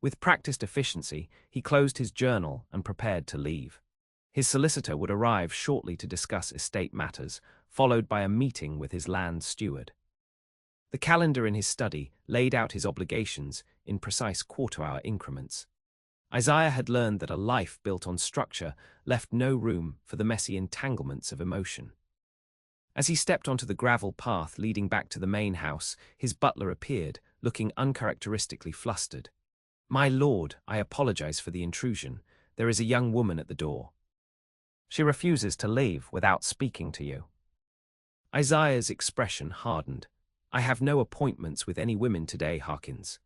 With practiced efficiency, he closed his journal and prepared to leave. His solicitor would arrive shortly to discuss estate matters, followed by a meeting with his land steward. The calendar in his study laid out his obligations in precise quarter-hour increments. Isaiah had learned that a life built on structure left no room for the messy entanglements of emotion. As he stepped onto the gravel path leading back to the main house, his butler appeared, looking uncharacteristically flustered. "My lord, I apologize for the intrusion. There is a young woman at the door. She refuses to leave without speaking to you." Isaiah's expression hardened. "I have no appointments with any women today, Harkins."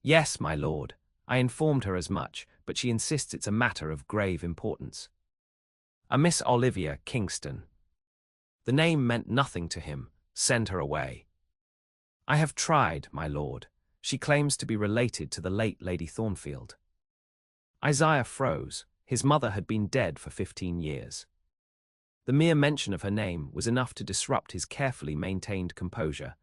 "Yes, my lord. I informed her as much, but she insists it's a matter of grave importance. A Miss Olivia Kingston." The name meant nothing to him. "Send her away." "I have tried, my lord. She claims to be related to the late Lady Thornfield." Isaiah froze. His mother had been dead for 15 years. The mere mention of her name was enough to disrupt his carefully maintained composure.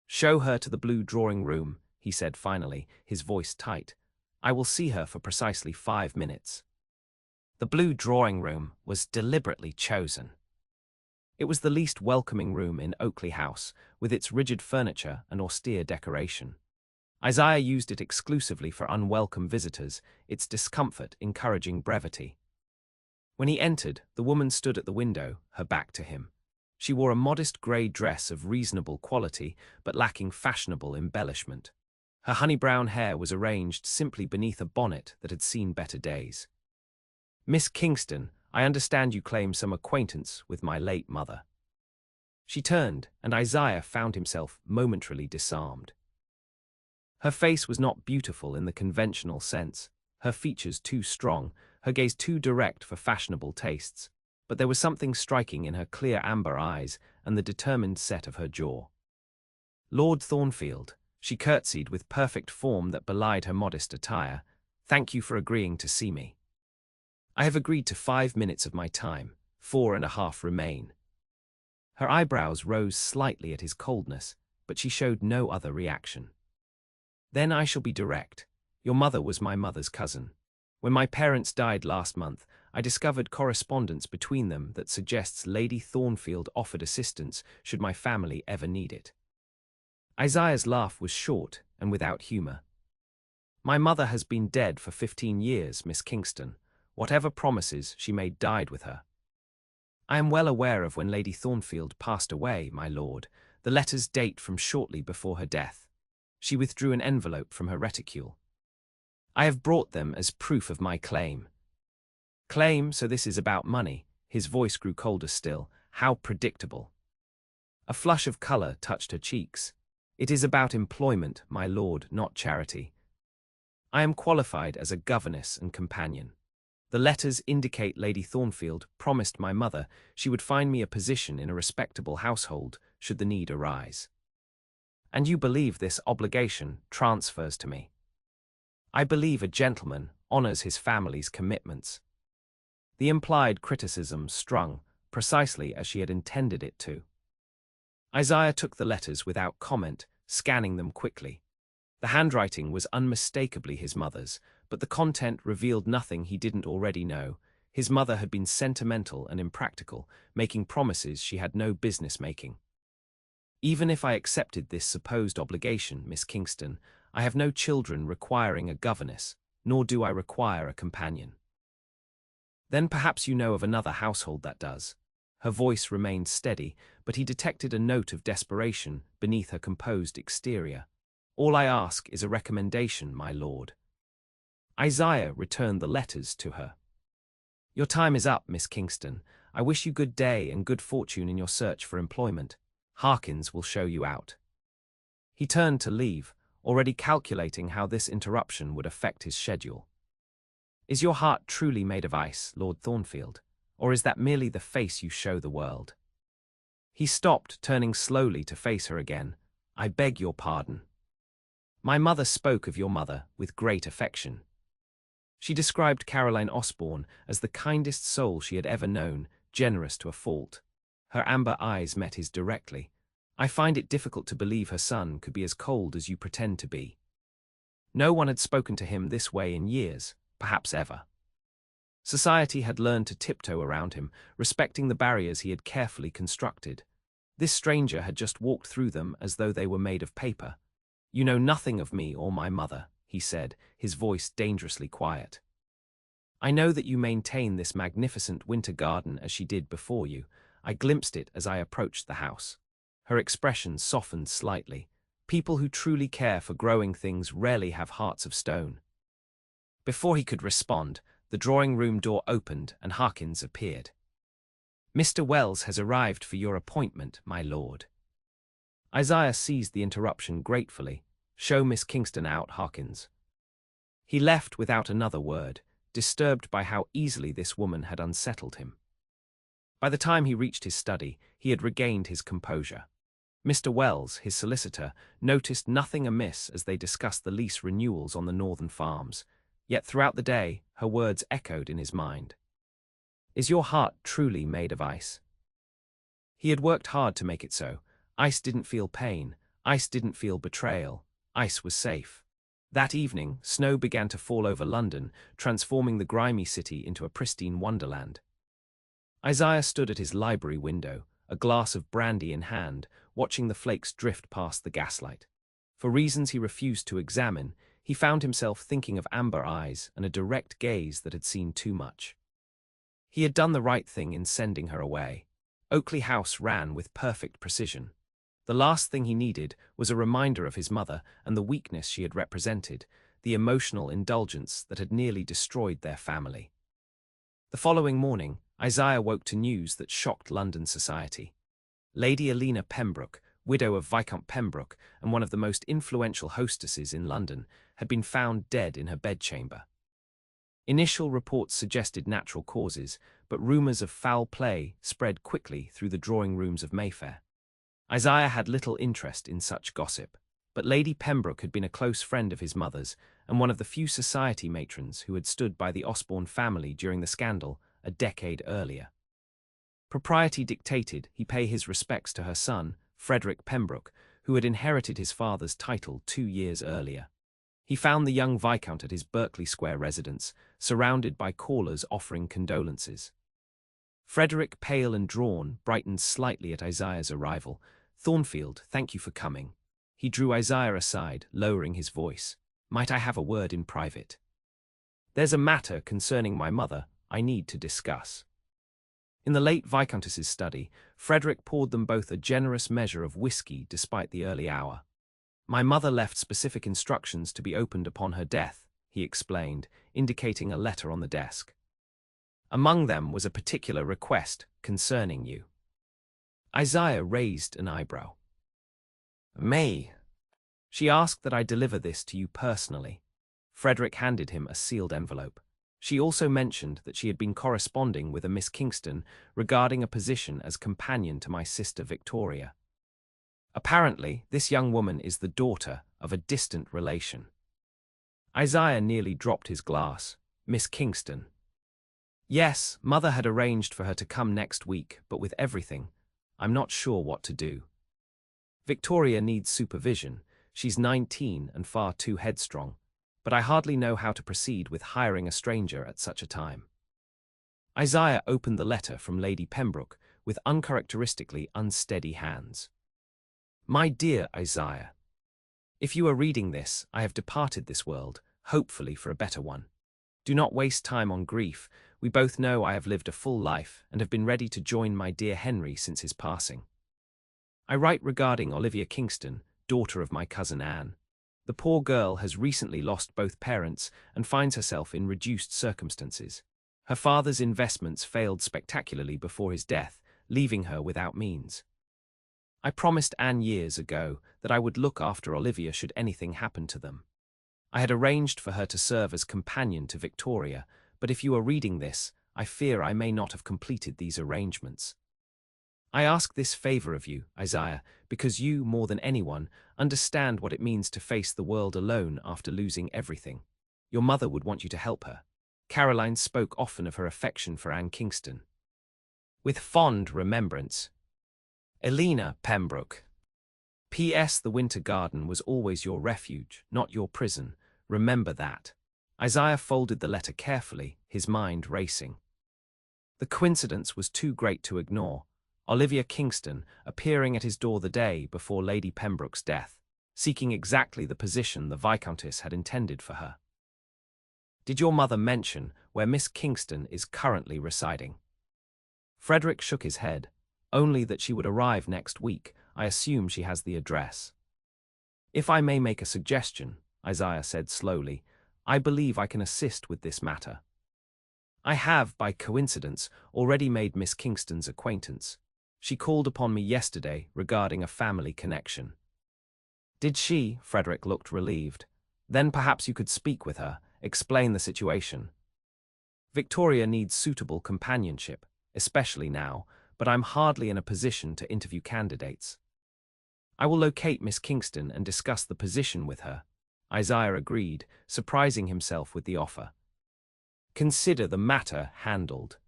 "Show her to the blue drawing room," he said finally, his voice tight. "I will see her for precisely 5 minutes." The blue drawing room was deliberately chosen. It was the least welcoming room in Oakley House, with its rigid furniture and austere decoration. Isaiah used it exclusively for unwelcome visitors, its discomfort encouraging brevity. When he entered, the woman stood at the window, her back to him. She wore a modest grey dress of reasonable quality, but lacking fashionable embellishment. Her honey-brown hair was arranged simply beneath a bonnet that had seen better days. "Miss Kingston, I understand you claim some acquaintance with my late mother." She turned, and Isaiah found himself momentarily disarmed. Her face was not beautiful in the conventional sense, her features too strong, her gaze too direct for fashionable tastes, but there was something striking in her clear amber eyes and the determined set of her jaw. "Lord Thornfield," she curtsied with perfect form that belied her modest attire, "thank you for agreeing to see me. I have agreed to 5 minutes of my time, 4.5 remain." Her eyebrows rose slightly at his coldness, but she showed no other reaction. "Then I shall be direct. Your mother was my mother's cousin. When my parents died last month, I discovered correspondence between them that suggests Lady Thornfield offered assistance should my family ever need it." Isaiah's laugh was short and without humor. "My mother has been dead for 15 years, Miss Kingston. Whatever promises she made died with her." "I am well aware of when Lady Thornfield passed away, my lord. The letters date from shortly before her death." She withdrew an envelope from her reticule. "I have brought them as proof of my claim." "Claim, so this is about money." His voice grew colder still. "How predictable." A flush of color touched her cheeks. "It is about employment, my lord, not charity. I am qualified as a governess and companion. The letters indicate Lady Thornfield promised my mother she would find me a position in a respectable household should the need arise. And you believe this obligation transfers to me?" "I believe a gentleman honors his family's commitments." The implied criticism strung precisely as she had intended it to. Isaiah took the letters without comment, scanning them quickly. The handwriting was unmistakably his mother's, but the content revealed nothing he didn't already know. His mother had been sentimental and impractical, making promises she had no business making. "Even if I accepted this supposed obligation, Miss Kingston, I have no children requiring a governess, nor do I require a companion." "Then perhaps you know of another household that does." Her voice remained steady, but he detected a note of desperation beneath her composed exterior. "All I ask is a recommendation, my lord." Isaiah returned the letters to her. "Your time is up, Miss Kingston. I wish you good day and good fortune in your search for employment. Harkins will show you out." He turned to leave, already calculating how this interruption would affect his schedule. "Is your heart truly made of ice, Lord Thornfield, or is that merely the face you show the world?" He stopped, turning slowly to face her again. "I beg your pardon. My mother spoke of your mother with great affection. She described Caroline Osborne as the kindest soul she had ever known, generous to a fault." Her amber eyes met his directly. "I find it difficult to believe her son could be as cold as you pretend to be." No one had spoken to him this way in years, perhaps ever. Society had learned to tiptoe around him, respecting the barriers he had carefully constructed. This stranger had just walked through them as though they were made of paper. "You know nothing of me or my mother," he said, his voice dangerously quiet. "I know that you maintain this magnificent winter garden as she did before you. I glimpsed it as I approached the house." Her expression softened slightly. People who truly care for growing things rarely have hearts of stone. Before he could respond, the drawing-room door opened and Harkins appeared. "Mr. Wells has arrived for your appointment, my lord." Isaiah seized the interruption gratefully. "Show Miss Kingston out, Harkins." He left without another word, disturbed by how easily this woman had unsettled him. By the time he reached his study, he had regained his composure. Mr. Wells, his solicitor, noticed nothing amiss as they discussed the lease renewals on the northern farms, yet throughout the day her words echoed in his mind. "Is your heart truly made of ice?" He had worked hard to make it so. Ice didn't feel pain, ice didn't feel betrayal, ice was safe. That evening, snow began to fall over London, transforming the grimy city into a pristine wonderland. Isaiah stood at his library window, a glass of brandy in hand, watching the flakes drift past the gaslight. For reasons he refused to examine, he found himself thinking of amber eyes and a direct gaze that had seen too much. He had done the right thing in sending her away. Oakley House ran with perfect precision. The last thing he needed was a reminder of his mother and the weakness she had represented, the emotional indulgence that had nearly destroyed their family. The following morning, Isaiah woke to news that shocked London society. Lady Elena Pembroke, widow of Viscount Pembroke and one of the most influential hostesses in London, had been found dead in her bedchamber. Initial reports suggested natural causes, but rumours of foul play spread quickly through the drawing rooms of Mayfair. Isaiah had little interest in such gossip, but Lady Pembroke had been a close friend of his mother's and one of the few society matrons who had stood by the Osborne family during the scandal a decade earlier. Propriety dictated he pay his respects to her son, Frederick Pembroke, who had inherited his father's title 2 years earlier. He found the young Viscount at his Berkeley Square residence, surrounded by callers offering condolences. Frederick, pale and drawn, brightened slightly at Isaiah's arrival. "Thornfield, thank you for coming." He drew Isaiah aside, lowering his voice. "Might I have a word in private? There's a matter concerning my mother I need to discuss." In the late Viscountess's study, Frederick poured them both a generous measure of whiskey despite the early hour. "My mother left specific instructions to be opened upon her death," he explained, indicating a letter on the desk. "Among them was a particular request concerning you." Isaiah raised an eyebrow. "Me?" "She asked that I deliver this to you personally." Frederick handed him a sealed envelope. She also mentioned that she had been corresponding with a Miss Kingston regarding a position as companion to my sister Victoria. Apparently, this young woman is the daughter of a distant relation. Isaiah nearly dropped his glass. "Miss Kingston?" "Yes, Mother had arranged for her to come next week, but with everything, I'm not sure what to do. Victoria needs supervision. She's 19 and far too headstrong, but I hardly know how to proceed with hiring a stranger at such a time." Isaiah opened the letter from Lady Pembroke with uncharacteristically unsteady hands. "My dear Isaiah, if you are reading this, I have departed this world, hopefully for a better one. Do not waste time on grief. We both know I have lived a full life and have been ready to join my dear Henry since his passing. I write regarding Olivia Kingston, daughter of my cousin Anne. The poor girl has recently lost both parents and finds herself in reduced circumstances. Her father's investments failed spectacularly before his death, leaving her without means. I promised Anne years ago that I would look after Olivia should anything happen to them. I had arranged for her to serve as companion to Victoria, but if you are reading this, I fear I may not have completed these arrangements. I ask this favor of you, Isaiah, because you, more than anyone, understand what it means to face the world alone after losing everything. Your mother would want you to help her. Caroline spoke often of her affection for Anne Kingston. With fond remembrance, Elena Pembroke. P.S. The winter garden was always your refuge, not your prison. Remember that. Isaiah folded the letter carefully, his mind racing. The coincidence was too great to ignore. Olivia Kingston appearing at his door the day before Lady Pembroke's death, seeking exactly the position the Viscountess had intended for her. Did your mother mention where Miss Kingston is currently residing? Frederick shook his head. Only that she would arrive next week. I assume she has the address. If I may make a suggestion, Isaiah said slowly, I believe I can assist with this matter. I have, by coincidence, already made Miss Kingston's acquaintance. She called upon me yesterday regarding a family connection. Did she? Frederick looked relieved. Then perhaps you could speak with her, explain the situation. Victoria needs suitable companionship, especially now, but I'm hardly in a position to interview candidates. I will locate Miss Kingston and discuss the position with her. Isaiah agreed, surprising himself with the offer. Consider the matter handled.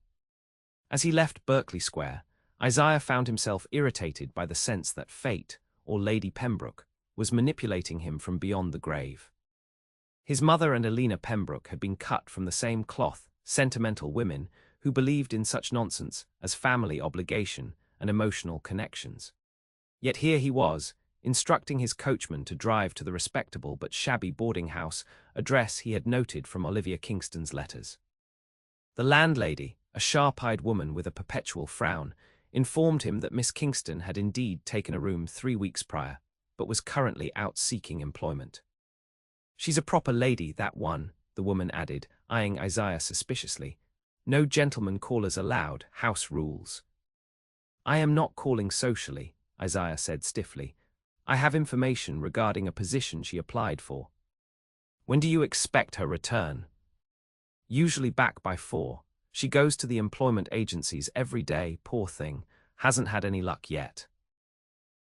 As he left Berkeley Square, Isaiah found himself irritated by the sense that fate, or Lady Pembroke, was manipulating him from beyond the grave. His mother and Elena Pembroke had been cut from the same cloth, sentimental women who believed in such nonsense as family obligation and emotional connections. Yet here he was, instructing his coachman to drive to the respectable but shabby boarding house address he had noted from Olivia Kingston's letters. The landlady, a sharp-eyed woman with a perpetual frown, informed him that Miss Kingston had indeed taken a room 3 weeks prior, but was currently out seeking employment. She's a proper lady, that one, the woman added, eyeing Isaiah suspiciously. No gentleman callers allowed, house rules. I am not calling socially, Isaiah said stiffly. I have information regarding a position she applied for. When do you expect her return? Usually back by 4. She goes to the employment agencies every day, poor thing, hasn't had any luck yet.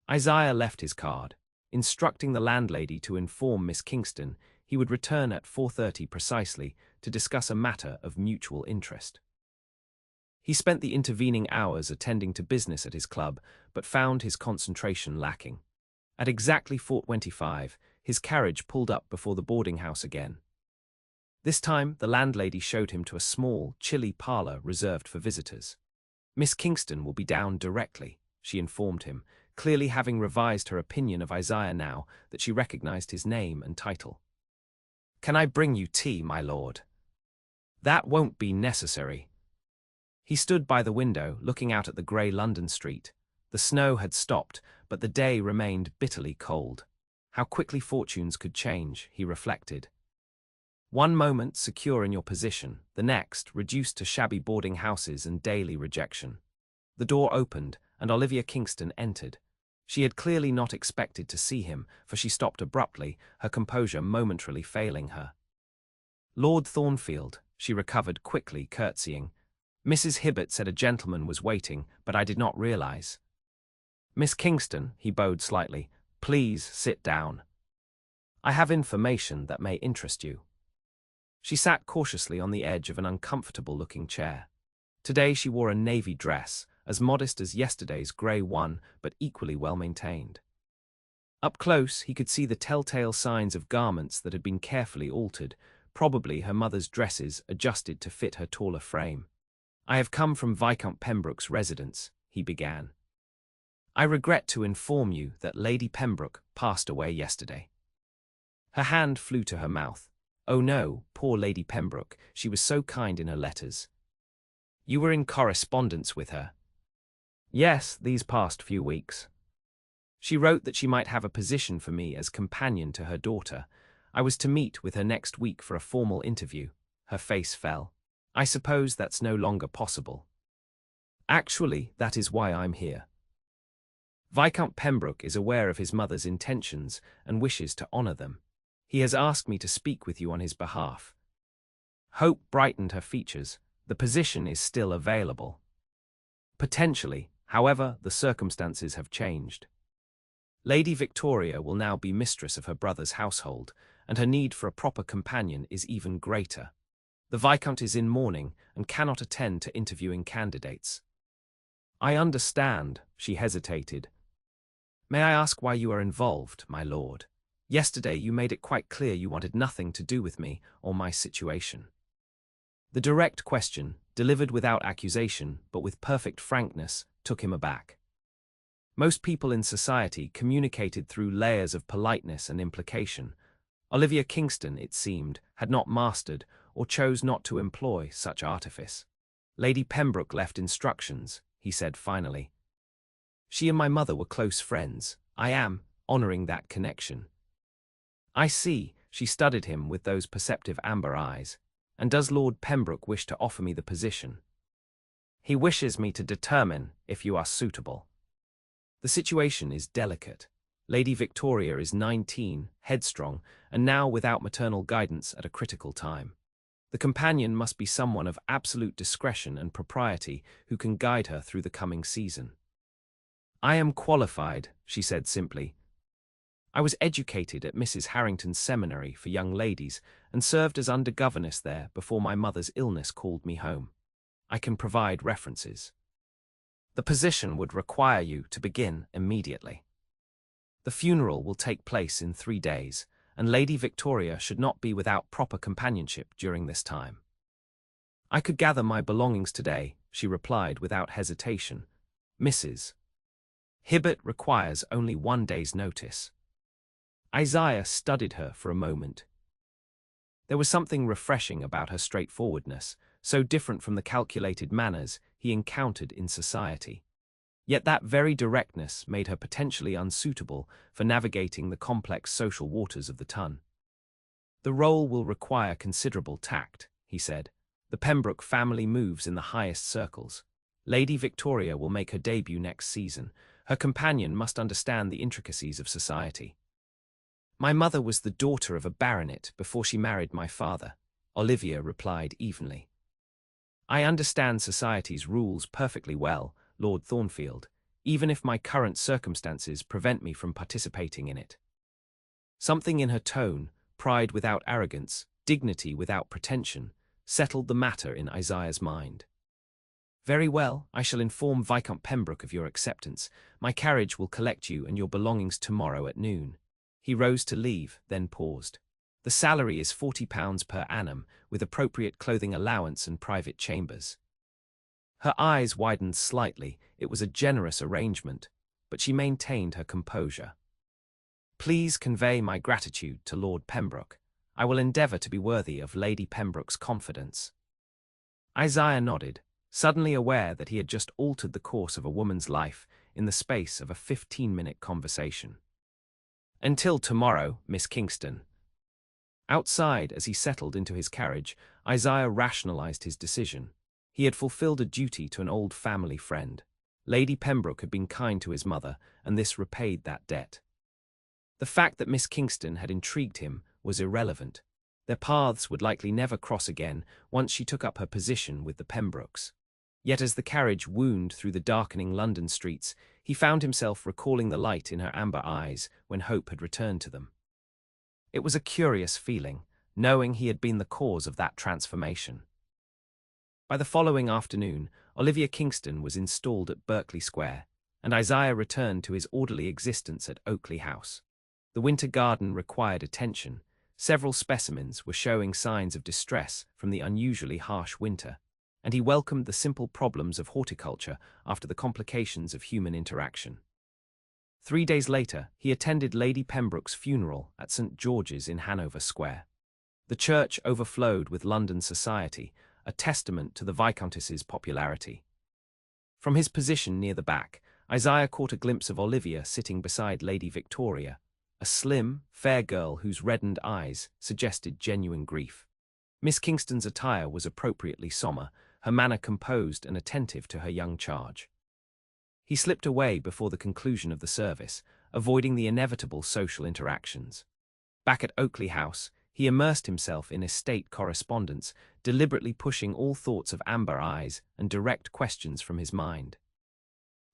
Isaiah left his card, instructing the landlady to inform Miss Kingston he would return at 4:30 precisely to discuss a matter of mutual interest. He spent the intervening hours attending to business at his club, but found his concentration lacking. At exactly 4:25, his carriage pulled up before the boarding house again. This time, the landlady showed him to a small, chilly parlour reserved for visitors. Miss Kingston will be down directly, she informed him, clearly having revised her opinion of Isaiah now that she recognized his name and title. Can I bring you tea, my lord? That won't be necessary. He stood by the window, looking out at the grey London street. The snow had stopped, but the day remained bitterly cold. How quickly fortunes could change, he reflected. One moment secure in your position, the next reduced to shabby boarding houses and daily rejection. The door opened, and Olivia Kingston entered. She had clearly not expected to see him, for she stopped abruptly, her composure momentarily failing her. Lord Thornfield, she recovered quickly, curtsying. Mrs. Hibbert said a gentleman was waiting, but I did not realize. Miss Kingston, he bowed slightly, please sit down. I have information that may interest you. She sat cautiously on the edge of an uncomfortable-looking chair. Today she wore a navy dress, as modest as yesterday's grey one, but equally well-maintained. Up close, he could see the telltale signs of garments that had been carefully altered, probably her mother's dresses adjusted to fit her taller frame. I have come from Viscount Pembroke's residence, he began. I regret to inform you that Lady Pembroke passed away yesterday. Her hand flew to her mouth. Oh no, poor Lady Pembroke, she was so kind in her letters. You were in correspondence with her? Yes, these past few weeks. She wrote that she might have a position for me as companion to her daughter. I was to meet with her next week for a formal interview. Her face fell. I suppose that's no longer possible. Actually, that is why I'm here. Viscount Pembroke is aware of his mother's intentions and wishes to honour them. He has asked me to speak with you on his behalf. Hope brightened her features. The position is still available. Potentially, however, the circumstances have changed. Lady Victoria will now be mistress of her brother's household, and her need for a proper companion is even greater. The Viscount is in mourning and cannot attend to interviewing candidates. I understand, she hesitated. May I ask why you are involved, my lord? Yesterday you made it quite clear you wanted nothing to do with me or my situation. The direct question, delivered without accusation but with perfect frankness, took him aback. Most people in society communicated through layers of politeness and implication. Olivia Kingston, it seemed, had not mastered or chose not to employ such artifice. Lady Pembroke left instructions, he said finally. She and my mother were close friends. I am honoring that connection. I see, she studied him with those perceptive amber eyes. And does Lord Pembroke wish to offer me the position? He wishes me to determine if you are suitable. The situation is delicate. Lady Victoria is 19, headstrong, and now without maternal guidance at a critical time. The companion must be someone of absolute discretion and propriety who can guide her through the coming season. I am qualified, she said simply. I was educated at Mrs. Harrington's seminary for young ladies and served as under-governess there before my mother's illness called me home. I can provide references. The position would require you to begin immediately. The funeral will take place in 3 days, and Lady Victoria should not be without proper companionship during this time. I could gather my belongings today, she replied without hesitation. Mrs. Hibbert requires only 1 day's notice. Isaiah studied her for a moment. There was something refreshing about her straightforwardness, so different from the calculated manners he encountered in society. Yet that very directness made her potentially unsuitable for navigating the complex social waters of the Tun. The role will require considerable tact, he said. The Pembroke family moves in the highest circles. Lady Victoria will make her debut next season. Her companion must understand the intricacies of society. My mother was the daughter of a baronet before she married my father, Olivia replied evenly. I understand society's rules perfectly well, Lord Thornfield, even if my current circumstances prevent me from participating in it. Something in her tone, pride without arrogance, dignity without pretension, settled the matter in Isaiah's mind. Very well, I shall inform Viscount Pembroke of your acceptance. My carriage will collect you and your belongings tomorrow at noon. He rose to leave, then paused. The salary is £40 per annum, with appropriate clothing allowance and private chambers. Her eyes widened slightly. It was a generous arrangement, but she maintained her composure. Please convey my gratitude to Lord Pembroke. I will endeavour to be worthy of Lady Pembroke's confidence. Isaiah nodded, suddenly aware that he had just altered the course of a woman's life in the space of a 15-minute conversation. Until tomorrow, Miss Kingston. Outside, as he settled into his carriage, Isaiah rationalized his decision. He had fulfilled a duty to an old family friend. Lady Pembroke had been kind to his mother, and this repaid that debt. The fact that Miss Kingston had intrigued him was irrelevant. Their paths would likely never cross again once she took up her position with the Pembrokes. Yet as the carriage wound through the darkening London streets, he found himself recalling the light in her amber eyes when hope had returned to them. It was a curious feeling, knowing he had been the cause of that transformation. By the following afternoon, Olivia Kingston was installed at Berkeley Square, and Isaiah returned to his orderly existence at Oakley House. The winter garden required attention. Several specimens were showing signs of distress from the unusually harsh winter, and he welcomed the simple problems of horticulture after the complications of human interaction. 3 days later, he attended Lady Pembroke's funeral at St. George's in Hanover Square. The church overflowed with London society, a testament to the Viscountess's popularity. From his position near the back, Isaiah caught a glimpse of Olivia sitting beside Lady Victoria, a slim, fair girl whose reddened eyes suggested genuine grief. Miss Kingston's attire was appropriately sombre, her manner composed and attentive to her young charge. He slipped away before the conclusion of the service, avoiding the inevitable social interactions. Back at Oakley House, he immersed himself in estate correspondence, deliberately pushing all thoughts of amber eyes and direct questions from his mind.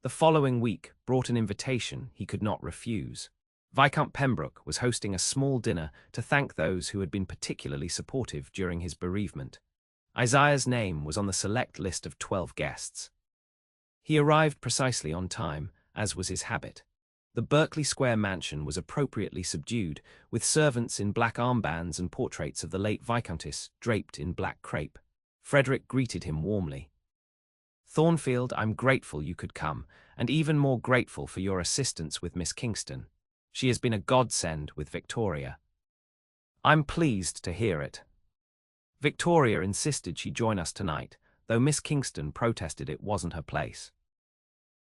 The following week brought an invitation he could not refuse. Viscount Pembroke was hosting a small dinner to thank those who had been particularly supportive during his bereavement. Isaiah's name was on the select list of 12 guests. He arrived precisely on time, as was his habit. The Berkeley Square mansion was appropriately subdued, with servants in black armbands and portraits of the late Viscountess draped in black crepe. Frederick greeted him warmly. "Thornfield, I'm grateful you could come, and even more grateful for your assistance with Miss Kingston. She has been a godsend with Victoria." "I'm pleased to hear it. Victoria insisted she join us tonight, though Miss Kingston protested it wasn't her place.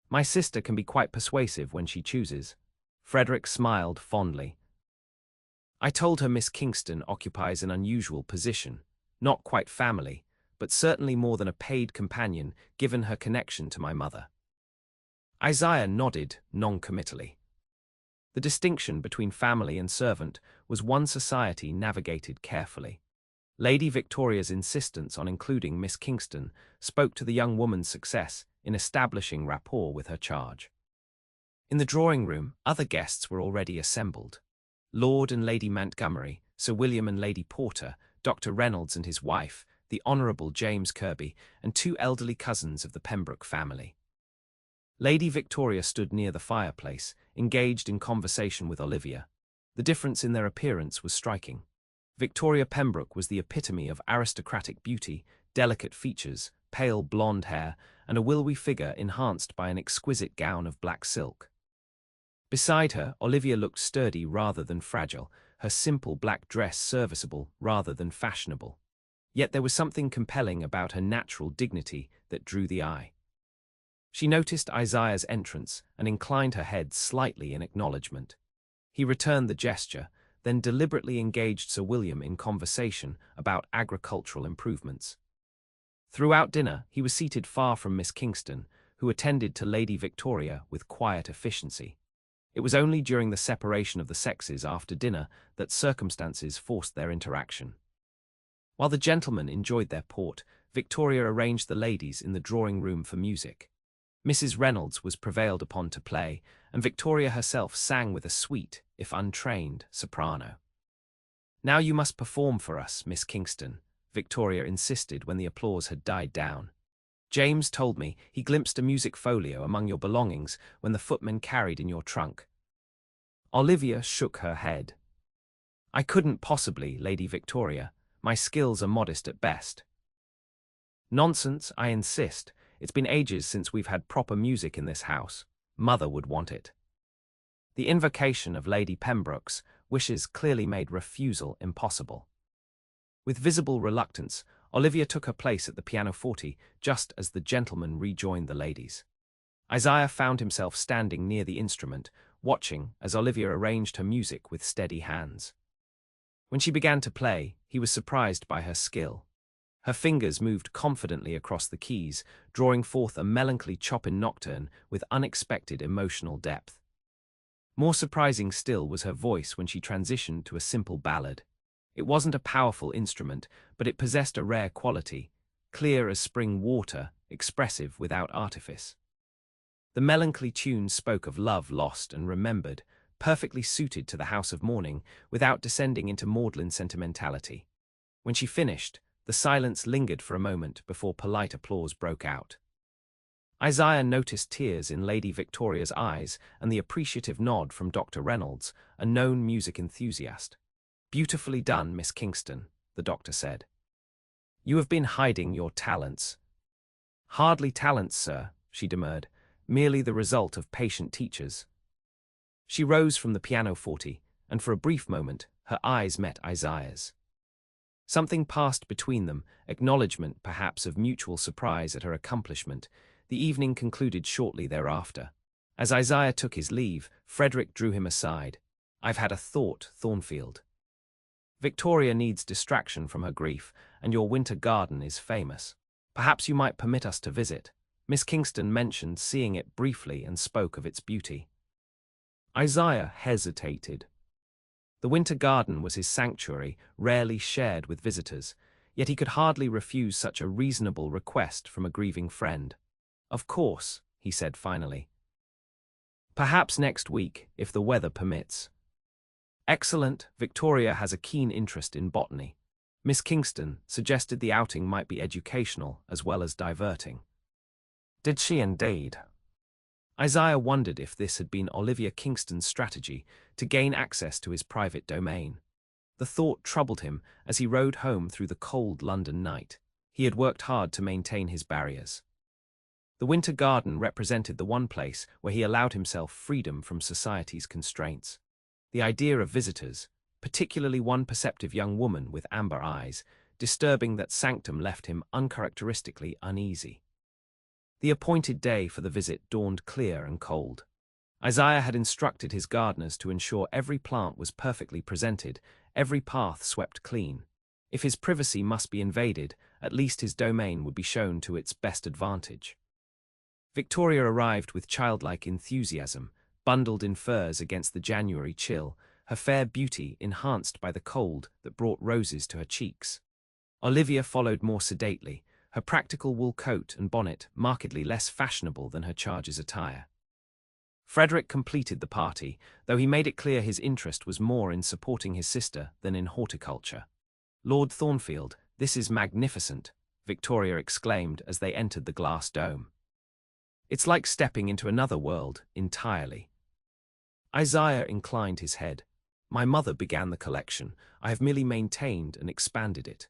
My sister can be quite persuasive when she chooses." Frederick smiled fondly. "I told her Miss Kingston occupies an unusual position, not quite family, but certainly more than a paid companion given her connection to my mother." Isaiah nodded noncommittally. The distinction between family and servant was one society navigated carefully. Lady Victoria's insistence on including Miss Kingston spoke to the young woman's success in establishing rapport with her charge. In the drawing room, other guests were already assembled. Lord and Lady Montgomery, Sir William and Lady Porter, Dr. Reynolds and his wife, the Honourable James Kirby, and two elderly cousins of the Pembroke family. Lady Victoria stood near the fireplace, engaged in conversation with Olivia. The difference in their appearance was striking. Victoria Pembroke was the epitome of aristocratic beauty, delicate features, pale blonde hair, and a willowy figure enhanced by an exquisite gown of black silk. Beside her, Olivia looked sturdy rather than fragile, her simple black dress serviceable rather than fashionable. Yet there was something compelling about her natural dignity that drew the eye. She noticed Isaiah's entrance and inclined her head slightly in acknowledgement. He returned the gesture, then deliberately engaged Sir William in conversation about agricultural improvements. Throughout dinner, he was seated far from Miss Kingston, who attended to Lady Victoria with quiet efficiency. It was only during the separation of the sexes after dinner that circumstances forced their interaction. While the gentlemen enjoyed their port, Victoria arranged the ladies in the drawing room for music. Mrs. Reynolds was prevailed upon to play, and Victoria herself sang with a sweet, if untrained, soprano. "Now you must perform for us, Miss Kingston," Victoria insisted when the applause had died down. "James told me he glimpsed a music folio among your belongings when the footman carried in your trunk." Olivia shook her head. "I couldn't possibly, Lady Victoria. My skills are modest at best." "Nonsense, I insist. It's been ages since we've had proper music in this house. Mother would want it." The invocation of Lady Pembroke's wishes clearly made refusal impossible. With visible reluctance, Olivia took her place at the pianoforte just as the gentlemen rejoined the ladies. Isaiah found himself standing near the instrument, watching as Olivia arranged her music with steady hands. When she began to play, he was surprised by her skill. Her fingers moved confidently across the keys, drawing forth a melancholy Chopin nocturne with unexpected emotional depth. More surprising still was her voice when she transitioned to a simple ballad. It wasn't a powerful instrument, but it possessed a rare quality, clear as spring water, expressive without artifice. The melancholy tune spoke of love lost and remembered, perfectly suited to the house of mourning, without descending into maudlin sentimentality. When she finished, the silence lingered for a moment before polite applause broke out. Isaiah noticed tears in Lady Victoria's eyes and the appreciative nod from Dr. Reynolds, a known music enthusiast. "Beautifully done, Miss Kingston," the doctor said. "You have been hiding your talents." "Hardly talents, sir," she demurred, "merely the result of patient teachers." She rose from the pianoforte, and for a brief moment her eyes met Isaiah's. Something passed between them, acknowledgement perhaps of mutual surprise at her accomplishment. The evening concluded shortly thereafter. As Isaiah took his leave, Frederick drew him aside. "I've had a thought, Thornfield. Victoria needs distraction from her grief, and your winter garden is famous. Perhaps you might permit us to visit." Miss Kingston mentioned seeing it briefly and spoke of its beauty. Isaiah hesitated. The winter garden was his sanctuary, rarely shared with visitors, yet he could hardly refuse such a reasonable request from a grieving friend. "Of course," he said finally. "Perhaps next week, if the weather permits." "Excellent." Victoria has a keen interest in botany. Miss Kingston suggested the outing might be educational as well as diverting. Did she indeed? Isaiah wondered if this had been Olivia Kingston's strategy to gain access to his private domain. The thought troubled him as he rode home through the cold London night. He had worked hard to maintain his barriers. The winter garden represented the one place where he allowed himself freedom from society's constraints. The idea of visitors, particularly one perceptive young woman with amber eyes, disturbing that sanctum left him uncharacteristically uneasy. The appointed day for the visit dawned clear and cold. Isaiah had instructed his gardeners to ensure every plant was perfectly presented, every path swept clean. If his privacy must be invaded, at least his domain would be shown to its best advantage. Victoria arrived with childlike enthusiasm, bundled in furs against the January chill, her fair beauty enhanced by the cold that brought roses to her cheeks. Olivia followed more sedately, her practical wool coat and bonnet markedly less fashionable than her charge's attire. Frederick completed the party, though he made it clear his interest was more in supporting his sister than in horticulture. "Lord Thornfield, this is magnificent," Victoria exclaimed as they entered the glass dome. "It's like stepping into another world entirely." Isaiah inclined his head. "My mother began the collection. I have merely maintained and expanded it."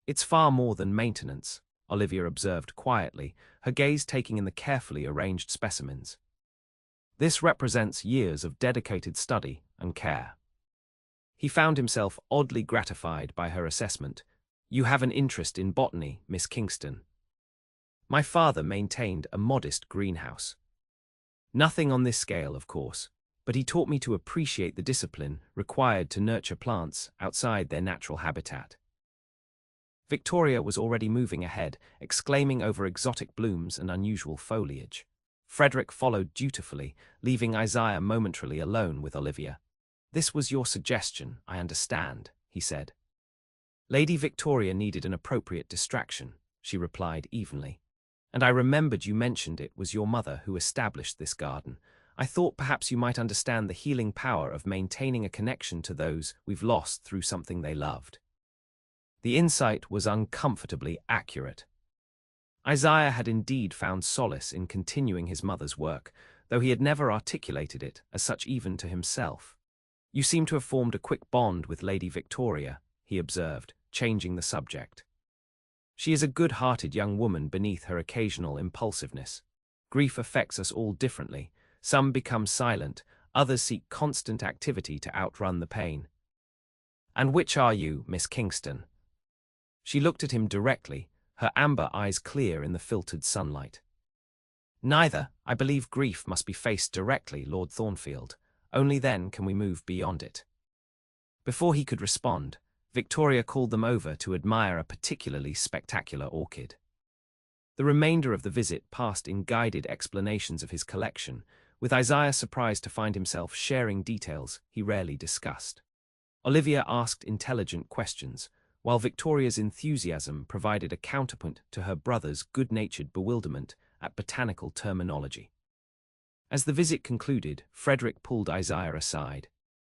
"It's far more than maintenance," Olivia observed quietly, her gaze taking in the carefully arranged specimens. "This represents years of dedicated study and care." He found himself oddly gratified by her assessment. "You have an interest in botany, Miss Kingston." "My father maintained a modest greenhouse. Nothing on this scale, of course, but he taught me to appreciate the discipline required to nurture plants outside their natural habitat." Victoria was already moving ahead, exclaiming over exotic blooms and unusual foliage. Frederick followed dutifully, leaving Isaiah momentarily alone with Olivia. "This was your suggestion, I understand," he said. "Lady Victoria needed an appropriate distraction," she replied evenly. "And I remembered you mentioned it was your mother who established this garden. I thought perhaps you might understand the healing power of maintaining a connection to those we've lost through something they loved." The insight was uncomfortably accurate. Isaiah had indeed found solace in continuing his mother's work, though he had never articulated it as such even to himself. "You seem to have formed a quick bond with Lady Victoria," he observed, changing the subject. "She is a good-hearted young woman beneath her occasional impulsiveness. Grief affects us all differently. Some become silent, others seek constant activity to outrun the pain." "And which are you, Miss Kingston?" She looked at him directly, her amber eyes clear in the filtered sunlight. "Neither. I believe grief must be faced directly, Lord Thornfield. Only then can we move beyond it." Before he could respond, Victoria called them over to admire a particularly spectacular orchid. The remainder of the visit passed in guided explanations of his collection, with Isaiah surprised to find himself sharing details he rarely discussed. Olivia asked intelligent questions, while Victoria's enthusiasm provided a counterpoint to her brother's good-natured bewilderment at botanical terminology. As the visit concluded, Frederick pulled Isaiah aside.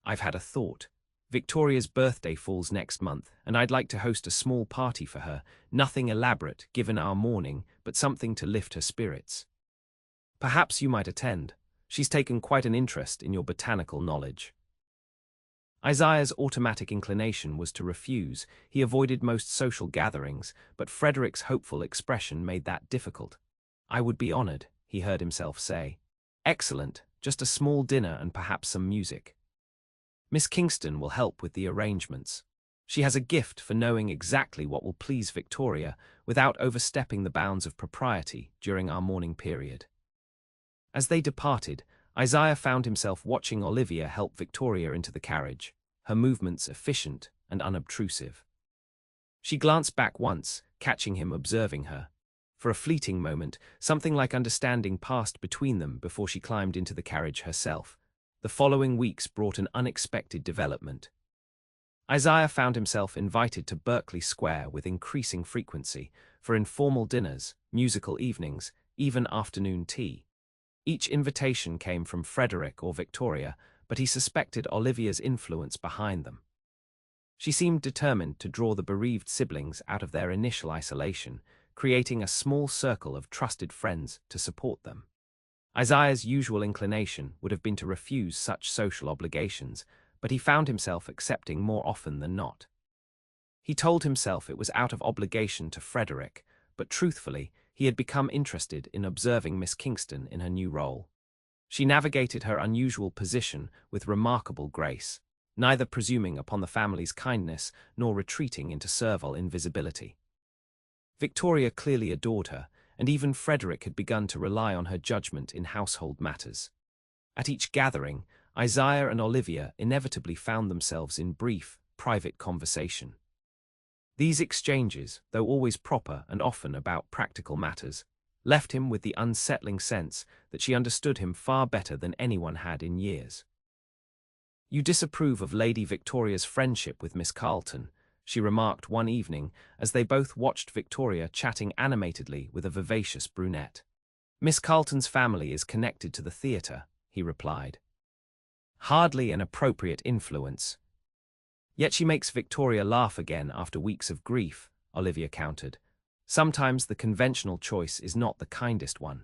"I've had a thought. Victoria's birthday falls next month, and I'd like to host a small party for her, nothing elaborate given our mourning, but something to lift her spirits. Perhaps you might attend. She's taken quite an interest in your botanical knowledge." Isaiah's automatic inclination was to refuse. He avoided most social gatherings, but Frederick's hopeful expression made that difficult. "I would be honored," he heard himself say. "Excellent, just a small dinner and perhaps some music. Miss Kingston will help with the arrangements. She has a gift for knowing exactly what will please Victoria without overstepping the bounds of propriety during our mourning period." As they departed, Isaiah found himself watching Olivia help Victoria into the carriage, her movements efficient and unobtrusive. She glanced back once, catching him observing her. For a fleeting moment, something like understanding passed between them before she climbed into the carriage herself. The following weeks brought an unexpected development. Isaiah found himself invited to Berkeley Square with increasing frequency, for informal dinners, musical evenings, even afternoon tea. Each invitation came from Frederick or Victoria, but he suspected Olivia's influence behind them. She seemed determined to draw the bereaved siblings out of their initial isolation, creating a small circle of trusted friends to support them. Isaiah's usual inclination would have been to refuse such social obligations, but he found himself accepting more often than not. He told himself it was out of obligation to Frederick, but truthfully, he had become interested in observing Miss Kingston in her new role. She navigated her unusual position with remarkable grace, neither presuming upon the family's kindness nor retreating into servile invisibility. Victoria clearly adored her, and even Frederick had begun to rely on her judgment in household matters. At each gathering, Isaiah and Olivia inevitably found themselves in brief, private conversation. These exchanges, though always proper and often about practical matters, left him with the unsettling sense that she understood him far better than anyone had in years. "You disapprove of Lady Victoria's friendship with Miss Carleton," she remarked one evening as they both watched Victoria chatting animatedly with a vivacious brunette. "Miss Carleton's family is connected to the theatre," he replied. "Hardly an appropriate influence." "Yet she makes Victoria laugh again after weeks of grief," Olivia countered. "Sometimes the conventional choice is not the kindest one."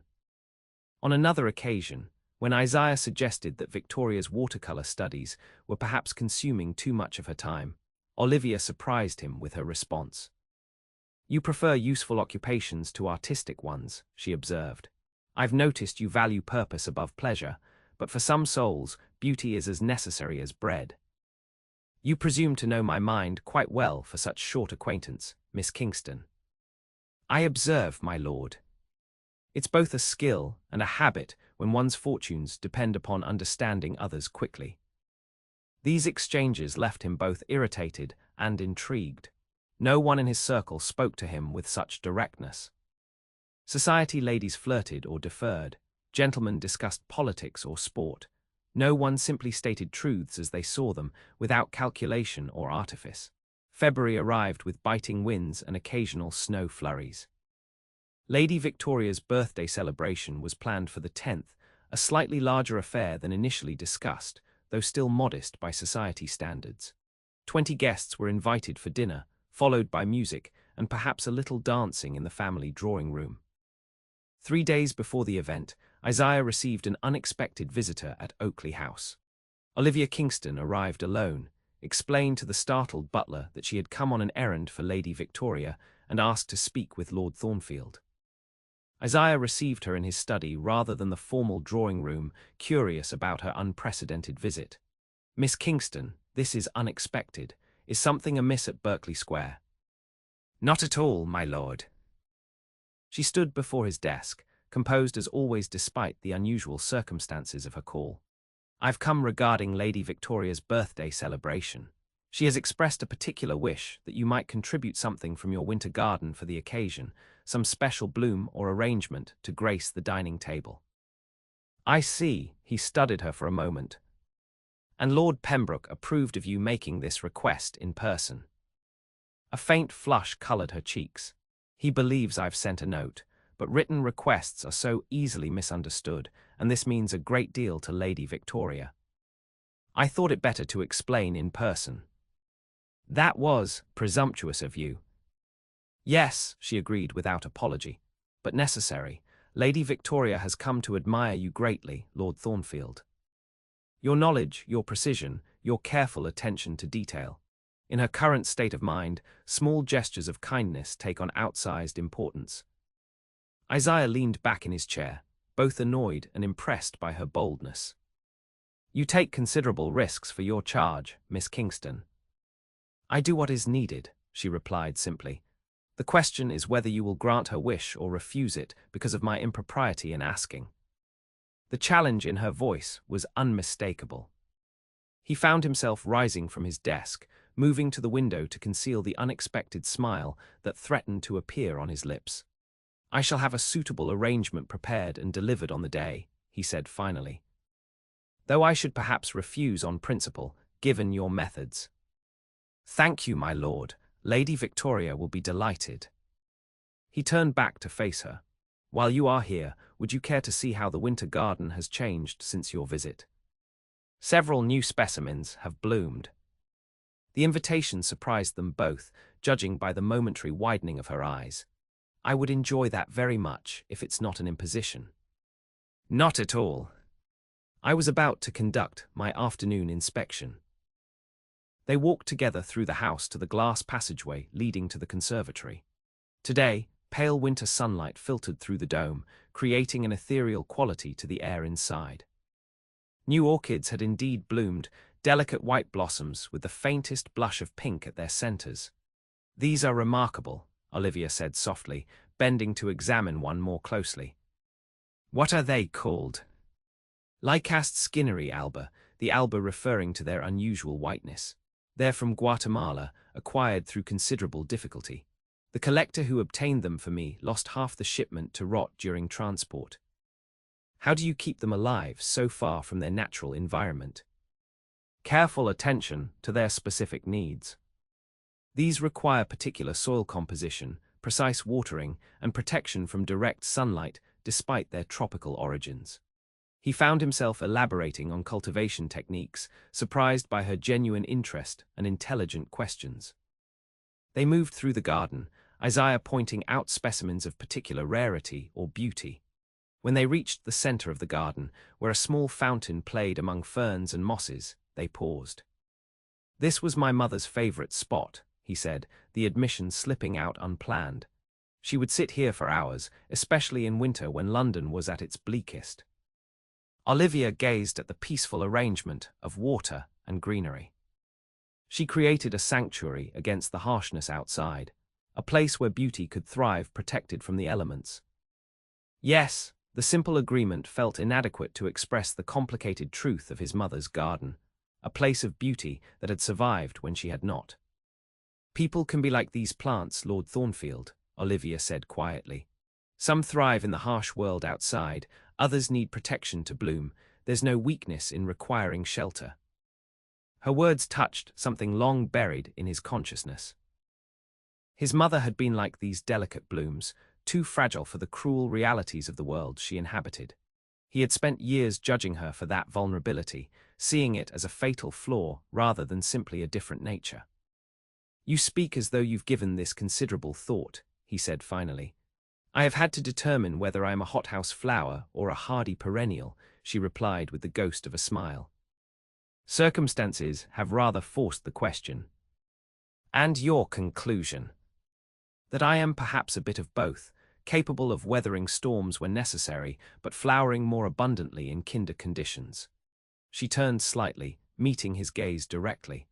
On another occasion, when Isaiah suggested that Victoria's watercolor studies were perhaps consuming too much of her time, Olivia surprised him with her response. "You prefer useful occupations to artistic ones," she observed. "I've noticed you value purpose above pleasure, but for some souls, beauty is as necessary as bread." "You presume to know my mind quite well for such short acquaintance, Miss Kingston." "I observe, my lord. It's both a skill and a habit when one's fortunes depend upon understanding others quickly." These exchanges left him both irritated and intrigued. No one in his circle spoke to him with such directness. Society ladies flirted or deferred, gentlemen discussed politics or sport. No one simply stated truths as they saw them, without calculation or artifice. February arrived with biting winds and occasional snow flurries. Lady Victoria's birthday celebration was planned for the 10th, a slightly larger affair than initially discussed, though still modest by society standards. 20 guests were invited for dinner, followed by music and perhaps a little dancing in the family drawing room. 3 days before the event, Isaiah received an unexpected visitor at Oakley House. Olivia Kingston arrived alone, explained to the startled butler that she had come on an errand for Lady Victoria and asked to speak with Lord Thornfield. Isaiah received her in his study rather than the formal drawing room, curious about her unprecedented visit. "Miss Kingston, this is unexpected. Is something amiss at Berkeley Square?" "Not at all, my lord." She stood before his desk, composed as always despite the unusual circumstances of her call. "I've come regarding Lady Victoria's birthday celebration. She has expressed a particular wish that you might contribute something from your winter garden for the occasion, some special bloom or arrangement to grace the dining table." "I see," he studied her for a moment. "And Lord Pembroke approved of you making this request in person." A faint flush colored her cheeks. "He believes I've sent a note, but written requests are so easily misunderstood, and this means a great deal to Lady Victoria. I thought it better to explain in person." "That was presumptuous of you." "Yes," she agreed without apology, "but necessary. Lady Victoria has come to admire you greatly, Lord Thornfield. Your knowledge, your precision, your careful attention to detail. In her current state of mind, small gestures of kindness take on outsized importance." Isaiah leaned back in his chair, both annoyed and impressed by her boldness. "You take considerable risks for your charge, Miss Kingston." "I do what is needed," she replied simply. "The question is whether you will grant her wish or refuse it because of my impropriety in asking." The challenge in her voice was unmistakable. He found himself rising from his desk, moving to the window to conceal the unexpected smile that threatened to appear on his lips. "I shall have a suitable arrangement prepared and delivered on the day," he said finally. "Though I should perhaps refuse on principle, given your methods." "Thank you, my lord. Lady Victoria will be delighted." He turned back to face her. "While you are here, would you care to see how the winter garden has changed since your visit? Several new specimens have bloomed." The invitation surprised them both, judging by the momentary widening of her eyes. "I would enjoy that very much if it's not an imposition." Not at all. I was about to conduct my afternoon inspection. They walked together through the house to the glass passageway leading to the conservatory. Today, pale winter sunlight filtered through the dome, creating an ethereal quality to the air inside. New orchids had indeed bloomed, delicate white blossoms with the faintest blush of pink at their centers. "These are remarkable," Olivia said softly, bending to examine one more closely. "What are they called?" "Lycast skinneri alba," the alba referring to their unusual whiteness. "They're from Guatemala, acquired through considerable difficulty. The collector who obtained them for me lost half the shipment to rot during transport." "How do you keep them alive so far from their natural environment?" "Careful attention to their specific needs. These require particular soil composition, precise watering, and protection from direct sunlight despite their tropical origins." He found himself elaborating on cultivation techniques, surprised by her genuine interest and intelligent questions. They moved through the garden, Isaiah pointing out specimens of particular rarity or beauty. When they reached the center of the garden, where a small fountain played among ferns and mosses, they paused. "This was my mother's favorite spot," he said, the admission slipping out unplanned. "She would sit here for hours, especially in winter when London was at its bleakest." Olivia gazed at the peaceful arrangement of water and greenery. She created a sanctuary against the harshness outside, a place where beauty could thrive protected from the elements. Yes, the simple agreement felt inadequate to express the complicated truth of his mother's garden, a place of beauty that had survived when she had not. "People can be like these plants, Lord Thornfield," Olivia said quietly. "Some thrive in the harsh world outside, others need protection to bloom. There's no weakness in requiring shelter." Her words touched something long buried in his consciousness. His mother had been like these delicate blooms, too fragile for the cruel realities of the world she inhabited. He had spent years judging her for that vulnerability, seeing it as a fatal flaw rather than simply a different nature. "You speak as though you've given this considerable thought," he said finally. "I have had to determine whether I am a hothouse flower or a hardy perennial," she replied with the ghost of a smile. "Circumstances have rather forced the question." "And your conclusion?" "That I am perhaps a bit of both, capable of weathering storms when necessary, but flowering more abundantly in kinder conditions." She turned slightly, meeting his gaze directly.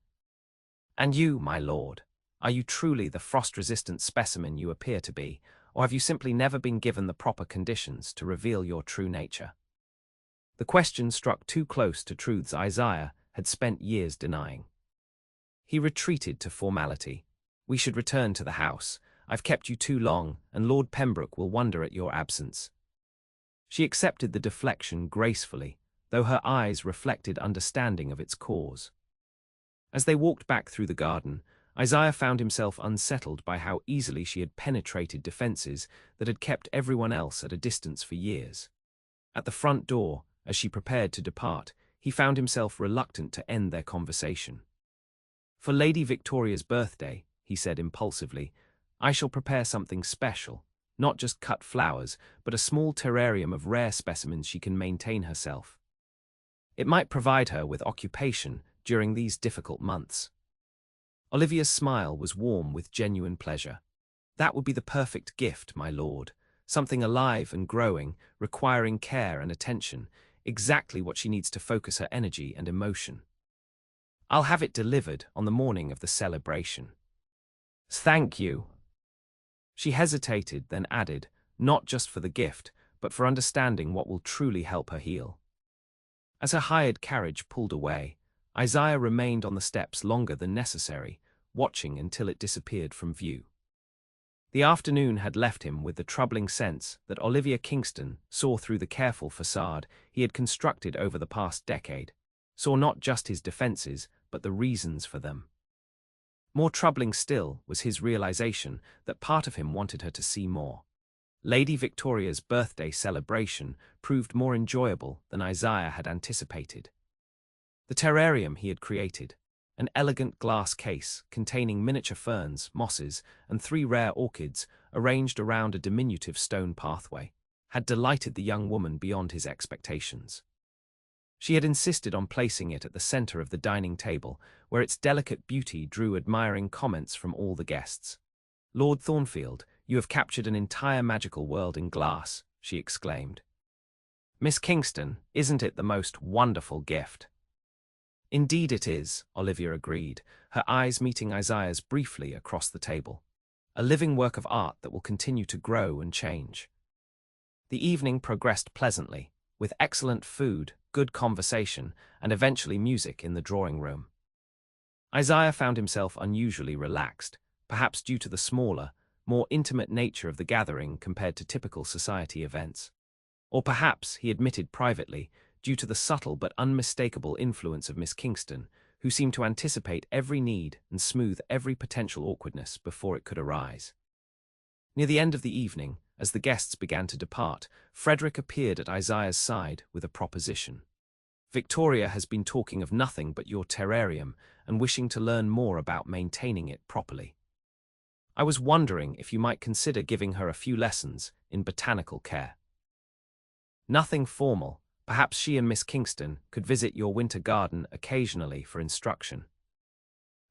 "And you, my lord, are you truly the frost-resistant specimen you appear to be, or have you simply never been given the proper conditions to reveal your true nature?" The question struck too close to truths Isaiah had spent years denying. He retreated to formality. "We should return to the house. I've kept you too long, and Lord Pembroke will wonder at your absence." She accepted the deflection gracefully, though her eyes reflected understanding of its cause. As they walked back through the garden, Isaiah found himself unsettled by how easily she had penetrated defenses that had kept everyone else at a distance for years. At the front door, as she prepared to depart, he found himself reluctant to end their conversation. "For Lady Victoria's birthday," he said impulsively, "I shall prepare something special, not just cut flowers, but a small terrarium of rare specimens she can maintain herself. It might provide her with occupation during these difficult months." Olivia's smile was warm with genuine pleasure. "That would be the perfect gift, my lord. Something alive and growing, requiring care and attention, exactly what she needs to focus her energy and emotion. I'll have it delivered on the morning of the celebration." "Thank you." She hesitated, then added, "Not just for the gift, but for understanding what will truly help her heal." As her hired carriage pulled away, Isaiah remained on the steps longer than necessary, watching until it disappeared from view. The afternoon had left him with the troubling sense that Olivia Kingston saw through the careful facade he had constructed over the past decade, saw not just his defenses, but the reasons for them. More troubling still was his realization that part of him wanted her to see more. Lady Victoria's birthday celebration proved more enjoyable than Isaiah had anticipated. The terrarium he had created, an elegant glass case containing miniature ferns, mosses, and 3 rare orchids arranged around a diminutive stone pathway, had delighted the young woman beyond his expectations. She had insisted on placing it at the center of the dining table, where its delicate beauty drew admiring comments from all the guests. "Lord Thornfield, you have captured an entire magical world in glass," she exclaimed. "Miss Kingston, isn't it the most wonderful gift?" "Indeed it is," Olivia agreed, her eyes meeting Isaiah's briefly across the table. "A living work of art that will continue to grow and change." The evening progressed pleasantly, with excellent food, good conversation, and eventually music in the drawing room. Isaiah found himself unusually relaxed, perhaps due to the smaller, more intimate nature of the gathering compared to typical society events. Or perhaps, he admitted privately, due to the subtle but unmistakable influence of Miss Kingston, who seemed to anticipate every need and smooth every potential awkwardness before it could arise. Near the end of the evening, as the guests began to depart, Frederick appeared at Isaiah's side with a proposition. "Victoria has been talking of nothing but your terrarium and wishing to learn more about maintaining it properly. I was wondering if you might consider giving her a few lessons in botanical care. Nothing formal, perhaps she and Miss Kingston could visit your winter garden occasionally for instruction."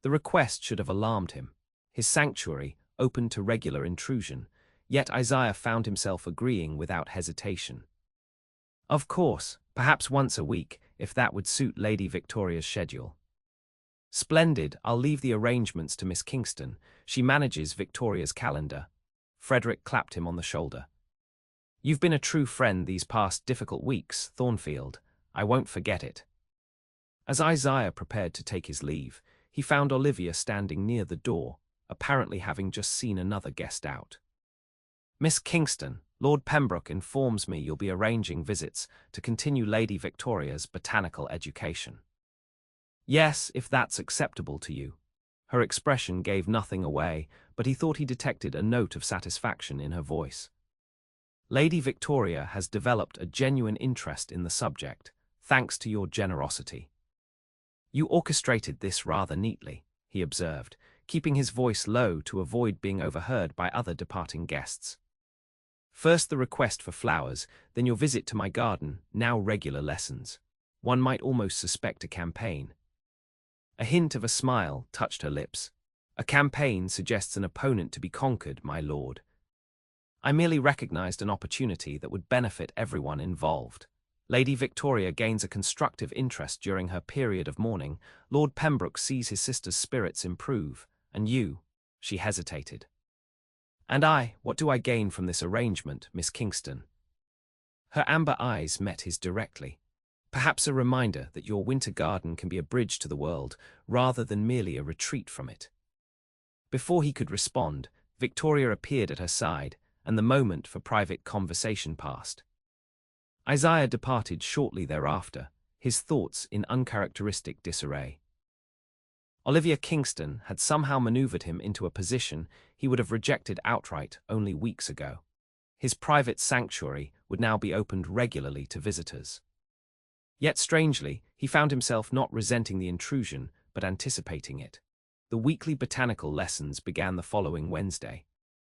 The request should have alarmed him. His sanctuary, open to regular intrusion, yet Isaiah found himself agreeing without hesitation. "Of course, perhaps once a week, if that would suit Lady Victoria's schedule." "Splendid, I'll leave the arrangements to Miss Kingston. She manages Victoria's calendar." Frederick clapped him on the shoulder. "You've been a true friend these past difficult weeks, Thornfield. I won't forget it." As Isaiah prepared to take his leave, he found Olivia standing near the door, apparently having just seen another guest out. "Miss Kingston, Lord Pembroke informs me you'll be arranging visits to continue Lady Victoria's botanical education." "Yes, if that's acceptable to you." Her expression gave nothing away, but he thought he detected a note of satisfaction in her voice. "Lady Victoria has developed a genuine interest in the subject, thanks to your generosity." "You orchestrated this rather neatly," he observed, keeping his voice low to avoid being overheard by other departing guests. "First the request for flowers, then your visit to my garden, now regular lessons. One might almost suspect a campaign." A hint of a smile touched her lips. "A campaign suggests an opponent to be conquered, my lord. I merely recognized an opportunity that would benefit everyone involved. Lady Victoria gains a constructive interest during her period of mourning. Lord Pembroke sees his sister's spirits improve, and you—" she hesitated. "And I, what do I gain from this arrangement, Miss Kingston?" Her amber eyes met his directly. "Perhaps a reminder that your winter garden can be a bridge to the world, rather than merely a retreat from it." Before he could respond, Victoria appeared at her side, and the moment for private conversation passed. Isaiah departed shortly thereafter, his thoughts in uncharacteristic disarray. Olivia Kingston had somehow maneuvered him into a position he would have rejected outright only weeks ago. His private sanctuary would now be opened regularly to visitors. Yet strangely, he found himself not resenting the intrusion, but anticipating it. The weekly botanical lessons began the following Wednesday.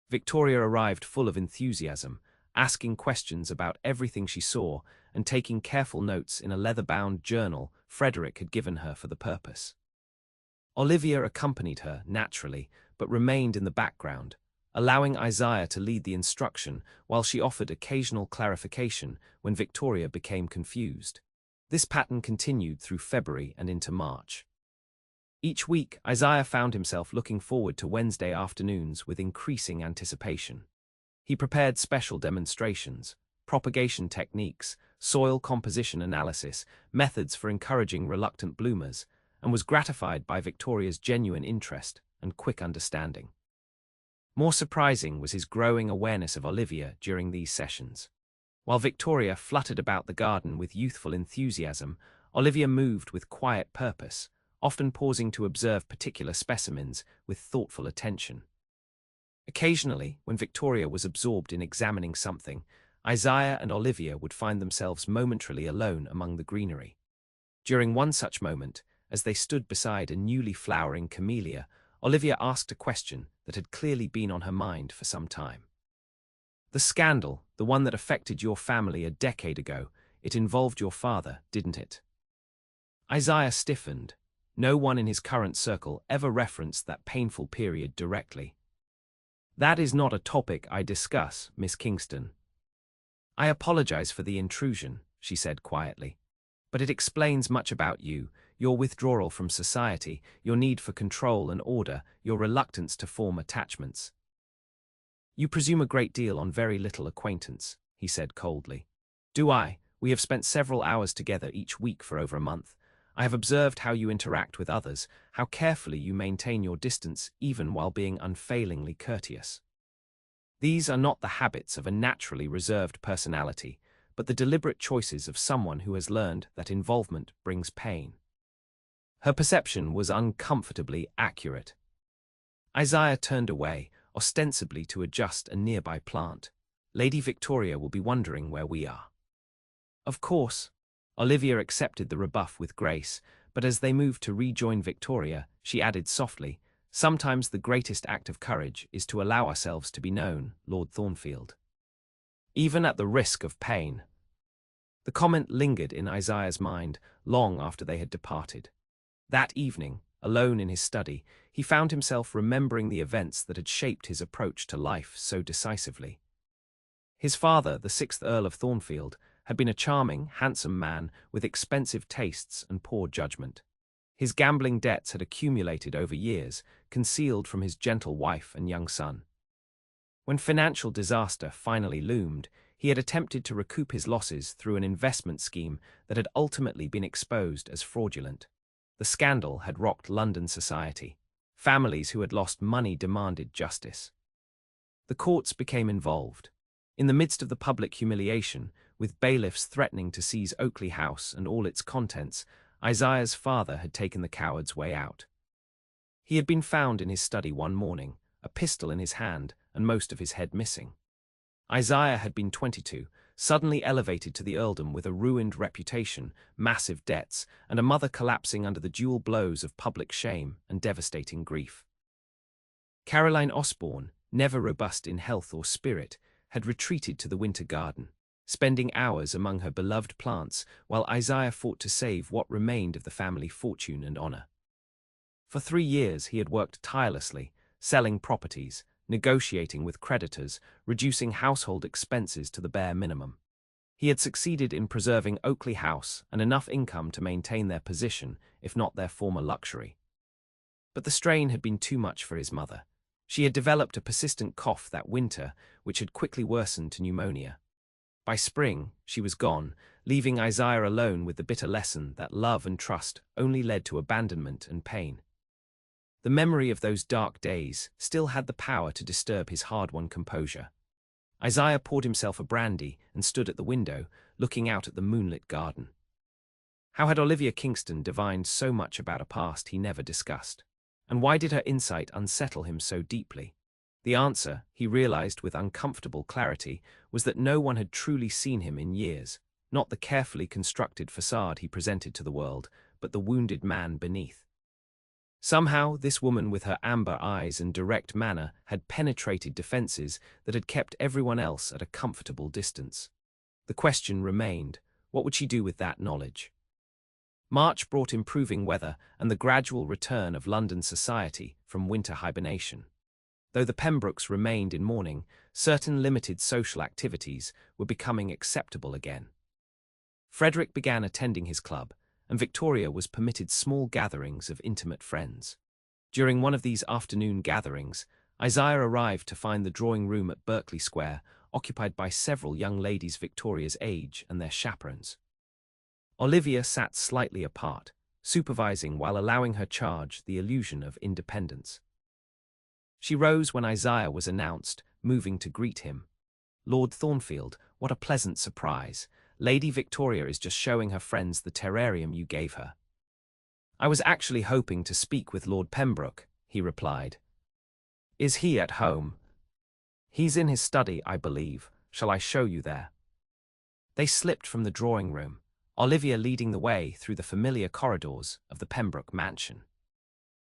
Victoria arrived full of enthusiasm, asking questions about everything she saw and taking careful notes in a leather-bound journal Frederick had given her for the purpose. Olivia accompanied her, naturally, but remained in the background, allowing Isaiah to lead the instruction while she offered occasional clarification when Victoria became confused. This pattern continued through February and into March. Each week, Isaiah found himself looking forward to Wednesday afternoons with increasing anticipation. He prepared special demonstrations, propagation techniques, soil composition analysis, methods for encouraging reluctant bloomers, and was gratified by Victoria's genuine interest and quick understanding. More surprising was his growing awareness of Olivia during these sessions. While Victoria fluttered about the garden with youthful enthusiasm, Olivia moved with quiet purpose, often pausing to observe particular specimens with thoughtful attention. Occasionally, when Victoria was absorbed in examining something, Isaiah and Olivia would find themselves momentarily alone among the greenery. During one such moment, as they stood beside a newly flowering camellia, Olivia asked a question that had clearly been on her mind for some time. The scandal, the one that affected your family a decade ago, it involved your father, didn't it? Isaiah stiffened. No one in his current circle ever referenced that painful period directly. That is not a topic I discuss, Miss Kingston. I apologize for the intrusion, she said quietly. But it explains much about you, your withdrawal from society, your need for control and order, your reluctance to form attachments. You presume a great deal on very little acquaintance, he said coldly. Do I? We have spent several hours together each week for over a month. I have observed how you interact with others, how carefully you maintain your distance even while being unfailingly courteous. These are not the habits of a naturally reserved personality, but the deliberate choices of someone who has learned that involvement brings pain. Her perception was uncomfortably accurate. Isaiah turned away, ostensibly to adjust a nearby plant. Lady Victoria will be wondering where we are. Of course. Olivia accepted the rebuff with grace, but as they moved to rejoin Victoria, she added softly, "Sometimes the greatest act of courage is to allow ourselves to be known, Lord Thornfield. Even at the risk of pain." The comment lingered in Isaiah's mind long after they had departed. That evening, alone in his study, he found himself remembering the events that had shaped his approach to life so decisively. His father, the 6th Earl of Thornfield, had been a charming, handsome man with expensive tastes and poor judgment. His gambling debts had accumulated over years, concealed from his gentle wife and young son. When financial disaster finally loomed, he had attempted to recoup his losses through an investment scheme that had ultimately been exposed as fraudulent. The scandal had rocked London society. Families who had lost money demanded justice. The courts became involved. In the midst of the public humiliation, with bailiffs threatening to seize Oakley House and all its contents, Isaiah's father had taken the coward's way out. He had been found in his study one morning, a pistol in his hand and most of his head missing. Isaiah had been 22, suddenly elevated to the earldom with a ruined reputation, massive debts, and a mother collapsing under the dual blows of public shame and devastating grief. Caroline Osborne, never robust in health or spirit, had retreated to the winter garden, spending hours among her beloved plants while Isaiah fought to save what remained of the family fortune and honor. For 3 years he had worked tirelessly, selling properties, negotiating with creditors, reducing household expenses to the bare minimum. He had succeeded in preserving Oakley House and enough income to maintain their position, if not their former luxury. But the strain had been too much for his mother. She had developed a persistent cough that winter, which had quickly worsened to pneumonia. By spring, she was gone, leaving Isaiah alone with the bitter lesson that love and trust only led to abandonment and pain. The memory of those dark days still had the power to disturb his hard-won composure. Isaiah poured himself a brandy and stood at the window, looking out at the moonlit garden. How had Olivia Kingston divined so much about a past he never discussed? And why did her insight unsettle him so deeply? The answer, he realized with uncomfortable clarity, was that no one had truly seen him in years, not the carefully constructed facade he presented to the world, but the wounded man beneath. Somehow, this woman with her amber eyes and direct manner had penetrated defenses that had kept everyone else at a comfortable distance. The question remained, what would she do with that knowledge? March brought improving weather and the gradual return of London society from winter hibernation. Though the Pembrokes remained in mourning, certain limited social activities were becoming acceptable again. Frederick began attending his club, and Victoria was permitted small gatherings of intimate friends. During one of these afternoon gatherings, Isaiah arrived to find the drawing room at Berkeley Square occupied by several young ladies Victoria's age and their chaperons. Olivia sat slightly apart, supervising while allowing her charge the illusion of independence. She rose when Isaiah was announced, moving to greet him. "Lord Thornfield, what a pleasant surprise. Lady Victoria is just showing her friends the terrarium you gave her." "I was actually hoping to speak with Lord Pembroke," he replied. "Is he at home?" "He's in his study, I believe. Shall I show you there?" They slipped from the drawing room, Olivia leading the way through the familiar corridors of the Pembroke mansion.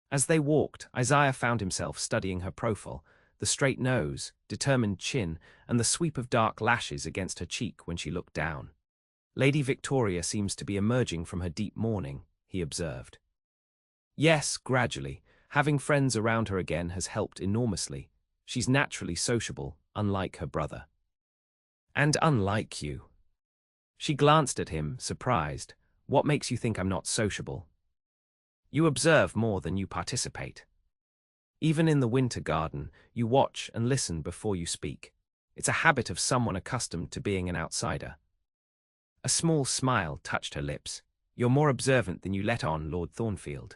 As they walked, Isaiah found himself studying her profile, the straight nose, determined chin, and the sweep of dark lashes against her cheek when she looked down. Lady Victoria seems to be emerging from her deep mourning, he observed. Yes, gradually. Having friends around her again has helped enormously. She's naturally sociable, unlike her brother. And unlike you. She glanced at him, surprised. What makes you think I'm not sociable? You observe more than you participate. Even in the winter garden, you watch and listen before you speak. It's a habit of someone accustomed to being an outsider. A small smile touched her lips. You're more observant than you let on, Lord Thornfield.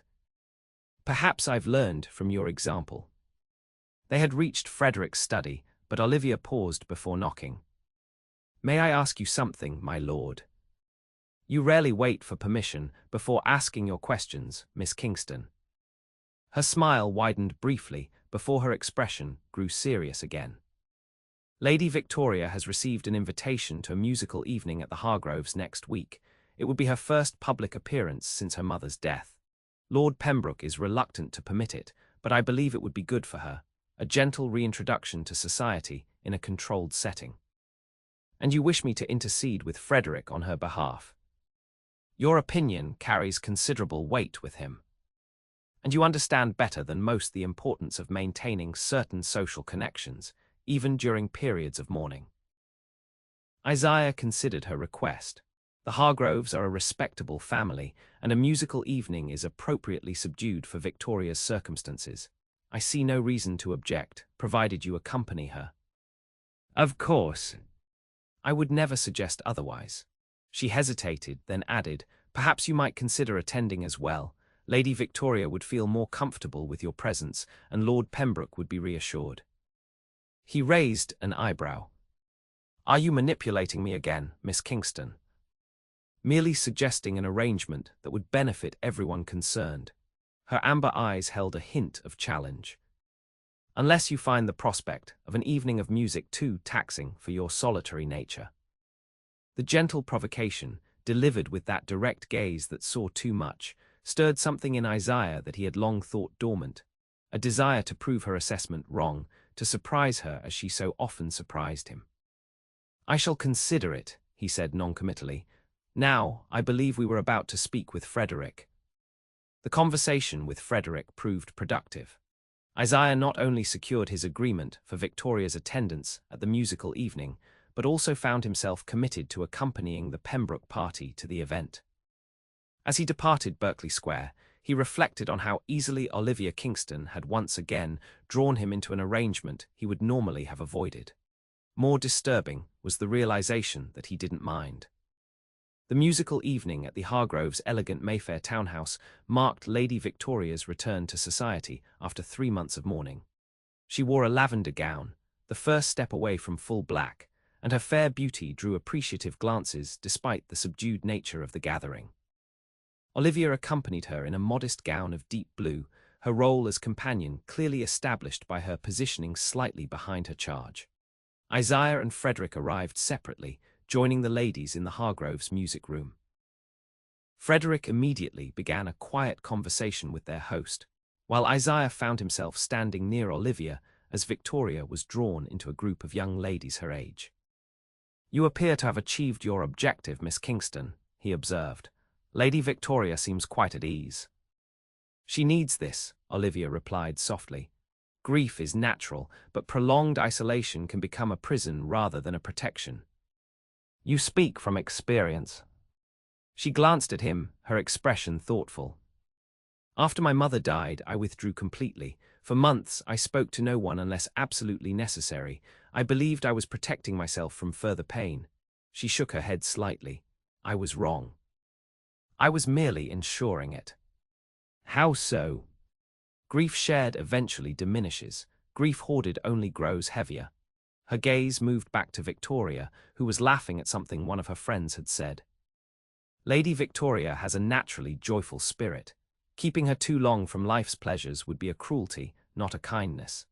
Perhaps I've learned from your example. They had reached Frederick's study, but Olivia paused before knocking. May I ask you something, my lord? You rarely wait for permission before asking your questions, Miss Kingston. Her smile widened briefly before her expression grew serious again. Lady Victoria has received an invitation to a musical evening at the Hargroves next week. It would be her first public appearance since her mother's death. Lord Pembroke is reluctant to permit it, but I believe it would be good for her, a gentle reintroduction to society in a controlled setting. And you wish me to intercede with Frederick on her behalf. Your opinion carries considerable weight with him. And you understand better than most the importance of maintaining certain social connections, even during periods of mourning. Isaiah considered her request. The Hargroves are a respectable family, and a musical evening is appropriately subdued for Victoria's circumstances. I see no reason to object, provided you accompany her. Of course. I would never suggest otherwise. She hesitated, then added, perhaps you might consider attending as well. Lady Victoria would feel more comfortable with your presence, and Lord Pembroke would be reassured. He raised an eyebrow. Are you manipulating me again, Miss Kingston? Merely suggesting an arrangement that would benefit everyone concerned. Her amber eyes held a hint of challenge. Unless you find the prospect of an evening of music too taxing for your solitary nature. The gentle provocation, delivered with that direct gaze that saw too much, stirred something in Isaiah that he had long thought dormant, a desire to prove her assessment wrong, to surprise her as she so often surprised him. I shall consider it, he said noncommittally. Now, I believe we were about to speak with Frederick. The conversation with Frederick proved productive. Isaiah not only secured his agreement for Victoria's attendance at the musical evening, but also found himself committed to accompanying the Pembroke party to the event. As he departed Berkeley Square, he reflected on how easily Olivia Kingston had once again drawn him into an arrangement he would normally have avoided. More disturbing was the realization that he didn't mind. The musical evening at the Hargroves' elegant Mayfair townhouse marked Lady Victoria's return to society after 3 months of mourning. She wore a lavender gown, the first step away from full black, and her fair beauty drew appreciative glances despite the subdued nature of the gathering. Olivia accompanied her in a modest gown of deep blue, her role as companion clearly established by her positioning slightly behind her charge. Isaiah and Frederick arrived separately, joining the ladies in the Hargroves' music room. Frederick immediately began a quiet conversation with their host, while Isaiah found himself standing near Olivia as Victoria was drawn into a group of young ladies her age. You appear to have achieved your objective, Miss Kingston, he observed. Lady Victoria seems quite at ease. She needs this, Olivia replied softly. Grief is natural, but prolonged isolation can become a prison rather than a protection. You speak from experience. She glanced at him, her expression thoughtful. After my mother died, I withdrew completely. For months, I spoke to no one unless absolutely necessary. I believed I was protecting myself from further pain. She shook her head slightly. I was wrong. I was merely ensuring it. How so? Grief shared eventually diminishes. Grief hoarded only grows heavier. Her gaze moved back to Victoria, who was laughing at something one of her friends had said. Lady Victoria has a naturally joyful spirit. Keeping her too long from life's pleasures would be a cruelty, not a kindness.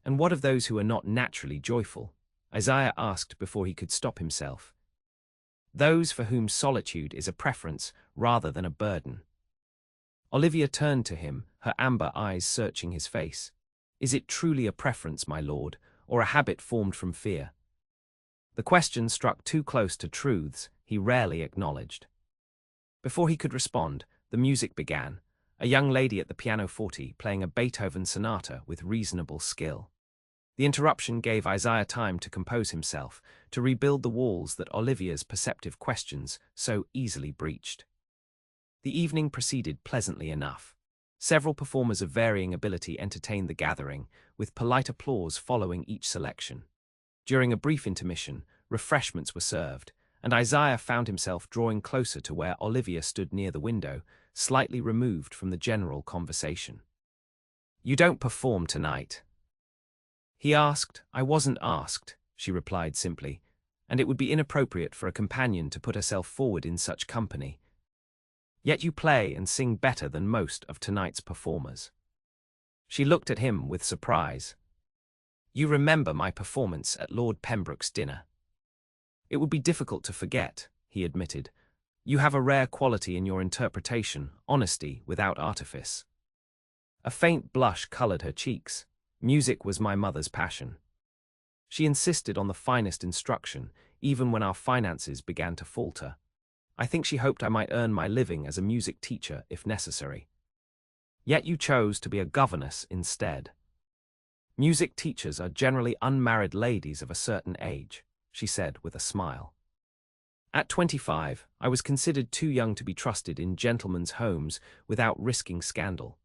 And what of those who are not naturally joyful? Isaiah asked before he could stop himself. Those for whom solitude is a preference rather than a burden. Olivia turned to him, her amber eyes searching his face. Is it truly a preference, my lord, or a habit formed from fear? The question struck too close to truths he rarely acknowledged. Before he could respond, the music began, a young lady at the pianoforte playing a Beethoven sonata with reasonable skill. The interruption gave Isaiah time to compose himself, to rebuild the walls that Olivia's perceptive questions so easily breached. The evening proceeded pleasantly enough. Several performers of varying ability entertained the gathering, with polite applause following each selection. During a brief intermission, refreshments were served, and Isaiah found himself drawing closer to where Olivia stood near the window, slightly removed from the general conversation. "You don't perform tonight?" he asked. "I wasn't asked," she replied simply, "and it would be inappropriate for a companion to put herself forward in such company. Yet you play and sing better than most of tonight's performers." She looked at him with surprise. "You remember my performance at Lord Pembroke's dinner?" "It would be difficult to forget," he admitted. "You have a rare quality in your interpretation, honesty without artifice." A faint blush colored her cheeks. Music was my mother's passion. She insisted on the finest instruction, even when our finances began to falter. I think she hoped I might earn my living as a music teacher if necessary. Yet you chose to be a governess instead. "Music teachers are generally unmarried ladies of a certain age," she said with a smile. "At 25, I was considered too young to be trusted in gentlemen's homes without risking scandal.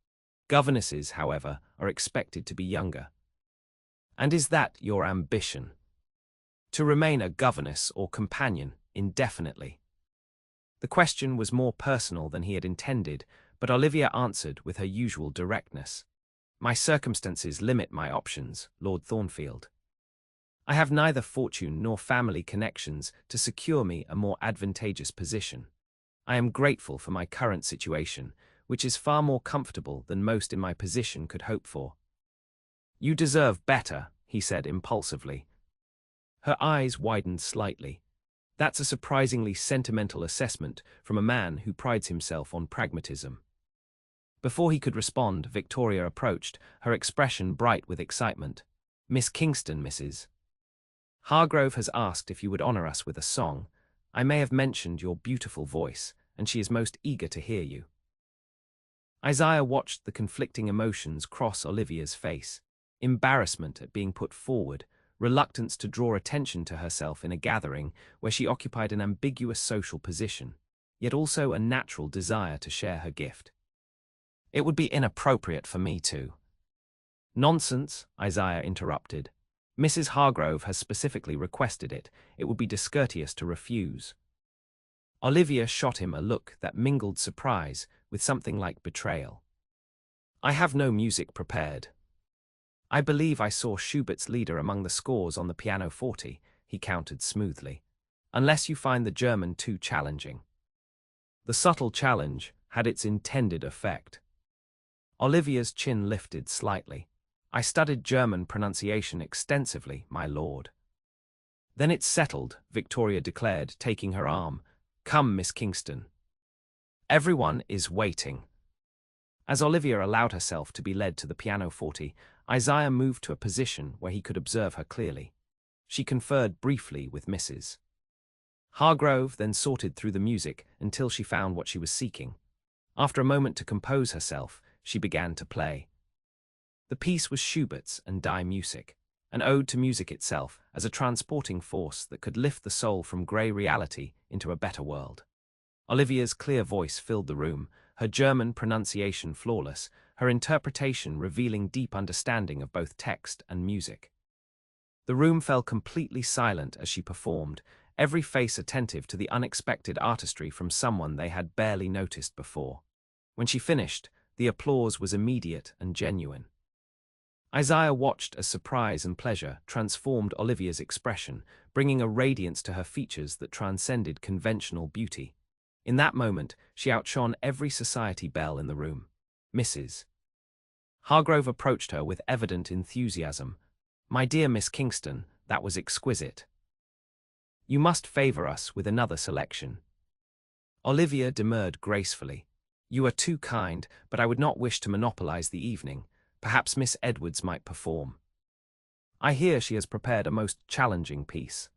Governesses, however, are expected to be younger." "And is that your ambition? To remain a governess or companion indefinitely?" The question was more personal than he had intended, but Olivia answered with her usual directness. "My circumstances limit my options, Lord Thornfield. I have neither fortune nor family connections to secure me a more advantageous position. I am grateful for my current situation, which is far more comfortable than most in my position could hope for." "You deserve better," he said impulsively. Her eyes widened slightly. "That's a surprisingly sentimental assessment from a man who prides himself on pragmatism." Before he could respond, Victoria approached, her expression bright with excitement. "Miss Kingston, Mrs. Hargrove has asked if you would honor us with a song. I may have mentioned your beautiful voice, and she is most eager to hear you." Isaiah watched the conflicting emotions cross Olivia's face: embarrassment at being put forward, reluctance to draw attention to herself in a gathering where she occupied an ambiguous social position, yet also a natural desire to share her gift. "It would be inappropriate for me to." "Nonsense," Isaiah interrupted. "Mrs. Hargrove has specifically requested it. It would be discourteous to refuse." Olivia shot him a look that mingled surprise with something like betrayal. "I have no music prepared." "I believe I saw Schubert's Lieder among the scores on the pianoforte," he countered smoothly, "unless you find the German too challenging." The subtle challenge had its intended effect. Olivia's chin lifted slightly. "I studied German pronunciation extensively, my lord." "Then it's settled," Victoria declared, taking her arm. "Come, Miss Kingston. Everyone is waiting." As Olivia allowed herself to be led to the pianoforte, Isaiah moved to a position where he could observe her clearly. She conferred briefly with Mrs. Hargrove, then sorted through the music until she found what she was seeking. After a moment to compose herself, she began to play. The piece was Schubert's and Die Musik, an ode to music itself as a transporting force that could lift the soul from grey reality into a better world. Olivia's clear voice filled the room, her German pronunciation flawless, her interpretation revealing deep understanding of both text and music. The room fell completely silent as she performed, every face attentive to the unexpected artistry from someone they had barely noticed before. When she finished, the applause was immediate and genuine. Isaiah watched as surprise and pleasure transformed Olivia's expression, bringing a radiance to her features that transcended conventional beauty. In that moment, she outshone every society belle in the room. Mrs. Hargrove approached her with evident enthusiasm. "My dear Miss Kingston, that was exquisite. You must favor us with another selection." Olivia demurred gracefully. "You are too kind, but I would not wish to monopolize the evening. Perhaps Miss Edwards might perform. I hear she has prepared a most challenging piece.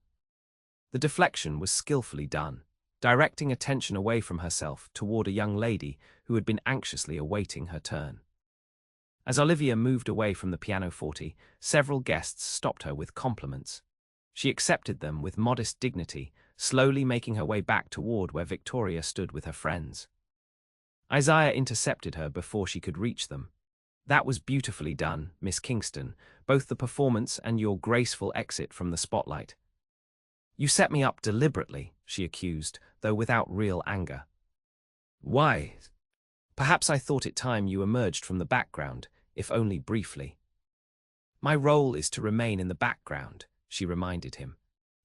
The deflection was skillfully done, directing attention away from herself toward a young lady who had been anxiously awaiting her turn. As Olivia moved away from the pianoforte, several guests stopped her with compliments. She accepted them with modest dignity, slowly making her way back toward where Victoria stood with her friends. Isaiah intercepted her before she could reach them. "That was beautifully done, Miss Kingston, both the performance and your graceful exit from the spotlight." "You set me up deliberately," she accused, though without real anger. "Why?" "Perhaps I thought it time you emerged from the background, if only briefly." "My role is to remain in the background," she reminded him.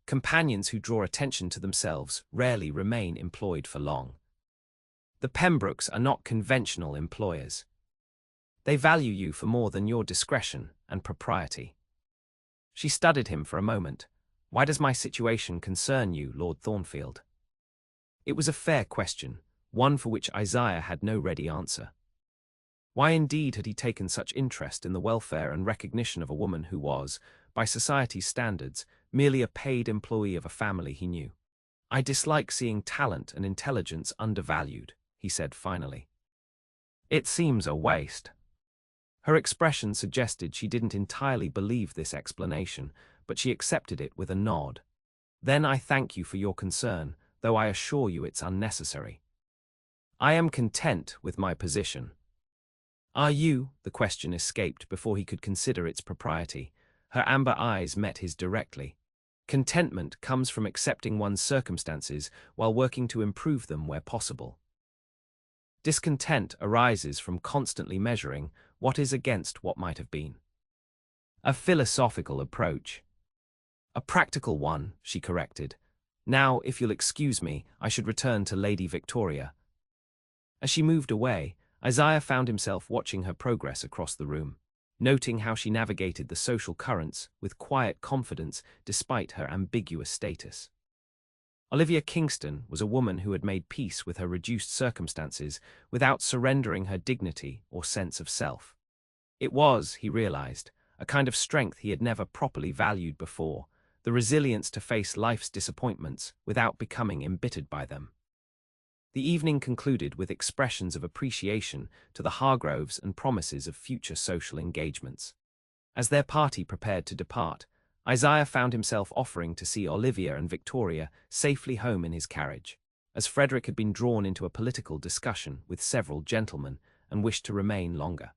"Companions who draw attention to themselves rarely remain employed for long. The Pembrokes are not conventional employers. They value you for more than your discretion and propriety." She studied him for a moment. "Why does my situation concern you, Lord Thornfield?" It was a fair question, one for which Isaiah had no ready answer. Why indeed had he taken such interest in the welfare and recognition of a woman who was, by society's standards, merely a paid employee of a family he knew? "I dislike seeing talent and intelligence undervalued," he said finally. "It seems a waste." Her expression suggested she didn't entirely believe this explanation, but she accepted it with a nod. "Then I thank you for your concern, though I assure you it's unnecessary. I am content with my position." "Are you?" The question escaped before he could consider its propriety. Her amber eyes met his directly. "Contentment comes from accepting one's circumstances while working to improve them where possible. Discontent arises from constantly measuring what is against what might have been." A philosophical approach. "A practical one," she corrected. "Now, if you'll excuse me, I should return to Lady Victoria." As she moved away, Isaiah found himself watching her progress across the room, noting how she navigated the social currents with quiet confidence despite her ambiguous status. Olivia Kingston was a woman who had made peace with her reduced circumstances without surrendering her dignity or sense of self. It was, he realized, a kind of strength he had never properly valued before, the resilience to face life's disappointments without becoming embittered by them. The evening concluded with expressions of appreciation to the Hargroves and promises of future social engagements. As their party prepared to depart, Isaiah found himself offering to see Olivia and Victoria safely home in his carriage, as Frederick had been drawn into a political discussion with several gentlemen and wished to remain longer.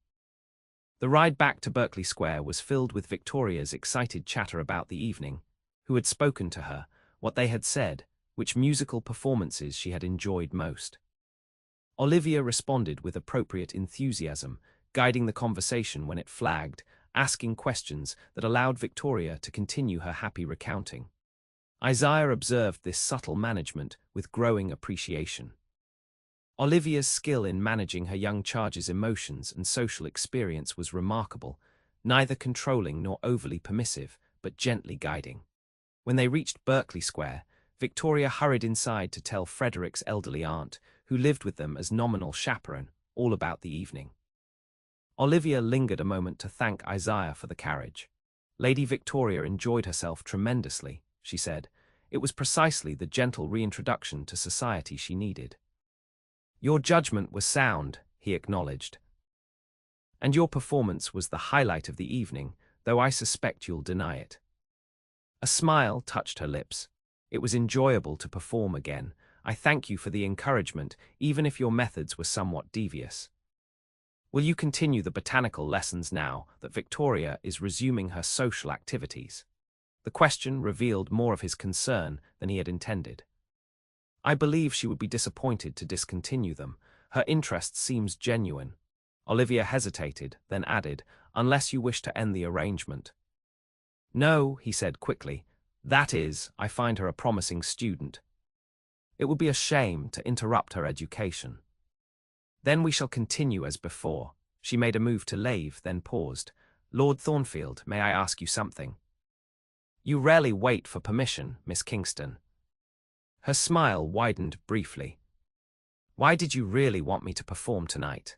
The ride back to Berkeley Square was filled with Victoria's excited chatter about the evening, who had spoken to her, what they had said, which musical performances she had enjoyed most. Olivia responded with appropriate enthusiasm, guiding the conversation when it flagged, asking questions that allowed Victoria to continue her happy recounting. Isaiah observed this subtle management with growing appreciation. Olivia's skill in managing her young charge's emotions and social experience was remarkable, neither controlling nor overly permissive, but gently guiding. When they reached Berkeley Square, Victoria hurried inside to tell Frederick's elderly aunt, who lived with them as nominal chaperone, all about the evening. Olivia lingered a moment to thank Isaiah for the carriage. "Lady Victoria enjoyed herself tremendously," she said. "It was precisely the gentle reintroduction to society she needed." "Your judgment was sound," he acknowledged. "And your performance was the highlight of the evening, though I suspect you'll deny it." A smile touched her lips. "It was enjoyable to perform again. I thank you for the encouragement, even if your methods were somewhat devious. Will you continue the botanical lessons now that Victoria is resuming her social activities?" The question revealed more of his concern than he had intended. "I believe she would be disappointed to discontinue them. Her interest seems genuine." Olivia hesitated, then added, "Unless you wish to end the arrangement." "No," he said quickly. "That is, I find her a promising student. It would be a shame to interrupt her education. Then we shall continue as before." She made a move to leave, then paused. "Lord Thornfield, may I ask you something?" "You rarely wait for permission, Miss Kingston." Her smile widened briefly. "Why did you really want me to perform tonight?"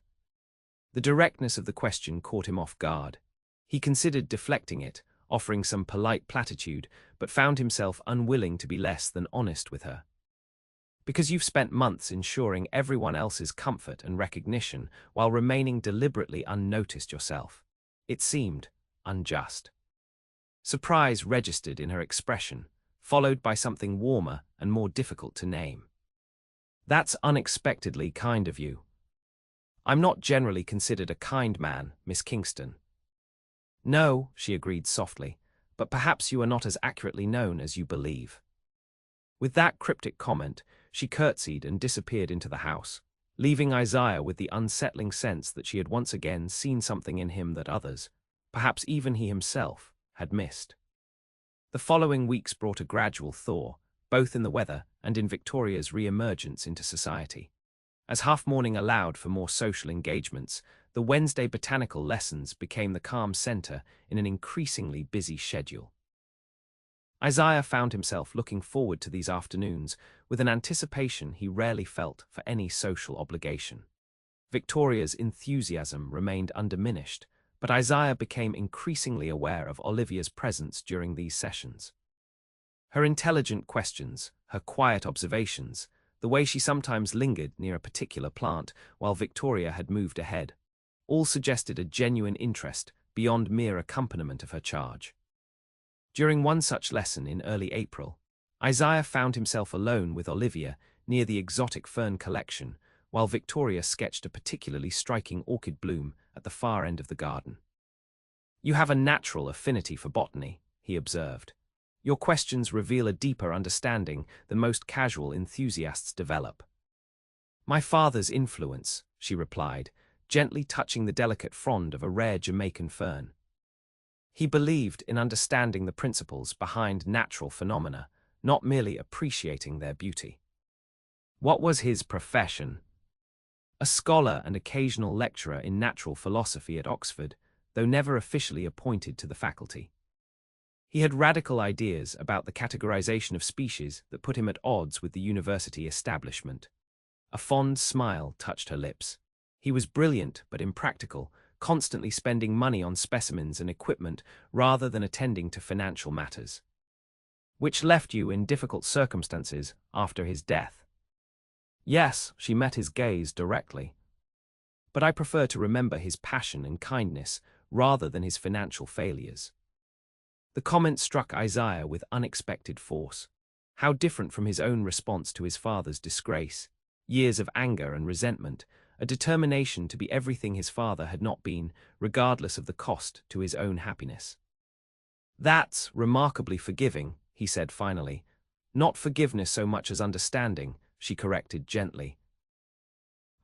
The directness of the question caught him off guard. He considered deflecting it, offering some polite platitude, but found himself unwilling to be less than honest with her. Because you've spent months ensuring everyone else's comfort and recognition while remaining deliberately unnoticed yourself. It seemed unjust. Surprise registered in her expression, followed by something warmer and more difficult to name. That's unexpectedly kind of you. I'm not generally considered a kind man, Miss Kingston. No, she agreed softly, but perhaps you are not as accurately known as you believe. With that cryptic comment, she curtsied and disappeared into the house, leaving Isaiah with the unsettling sense that she had once again seen something in him that others, perhaps even he himself, had missed. The following weeks brought a gradual thaw, both in the weather and in Victoria's re-emergence into society. As half-mourning allowed for more social engagements, the Wednesday botanical lessons became the calm center in an increasingly busy schedule. Isaiah found himself looking forward to these afternoons with an anticipation he rarely felt for any social obligation. Victoria's enthusiasm remained undiminished, but Isaiah became increasingly aware of Olivia's presence during these sessions. Her intelligent questions, her quiet observations, the way she sometimes lingered near a particular plant while Victoria had moved ahead, all suggested a genuine interest beyond mere accompaniment of her charge. During one such lesson in early April, Isaiah found himself alone with Olivia near the exotic fern collection, while Victoria sketched a particularly striking orchid bloom at the far end of the garden. You have a natural affinity for botany, he observed. Your questions reveal a deeper understanding than most casual enthusiasts develop. My father's influence, she replied, gently touching the delicate frond of a rare Jamaican fern. He believed in understanding the principles behind natural phenomena, not merely appreciating their beauty. What was his profession? A scholar and occasional lecturer in natural philosophy at Oxford, though never officially appointed to the faculty. He had radical ideas about the categorization of species that put him at odds with the university establishment. A fond smile touched her lips. He was brilliant but impractical, constantly spending money on specimens and equipment rather than attending to financial matters. Which left you in difficult circumstances after his death. Yes, she met his gaze directly. But I prefer to remember his passion and kindness rather than his financial failures. The comment struck Isaiah with unexpected force. How different from his own response to his father's disgrace, years of anger and resentment, a determination to be everything his father had not been, regardless of the cost to his own happiness. That's remarkably forgiving, he said finally. Not forgiveness so much as understanding, she corrected gently.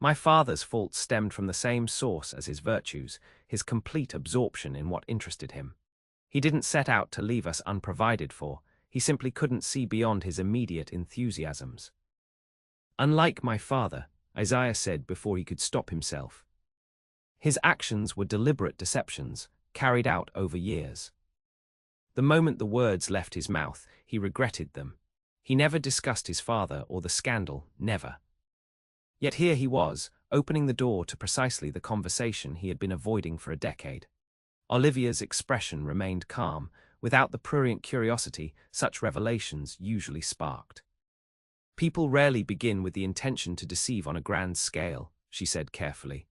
My father's faults stemmed from the same source as his virtues, his complete absorption in what interested him. He didn't set out to leave us unprovided for, he simply couldn't see beyond his immediate enthusiasms. Unlike my father, Isaiah said before he could stop himself. His actions were deliberate deceptions, carried out over years. The moment the words left his mouth, he regretted them. He never discussed his father or the scandal, never. Yet here he was, opening the door to precisely the conversation he had been avoiding for a decade. Olivia's expression remained calm, without the prurient curiosity such revelations usually sparked. People rarely begin with the intention to deceive on a grand scale, she said carefully.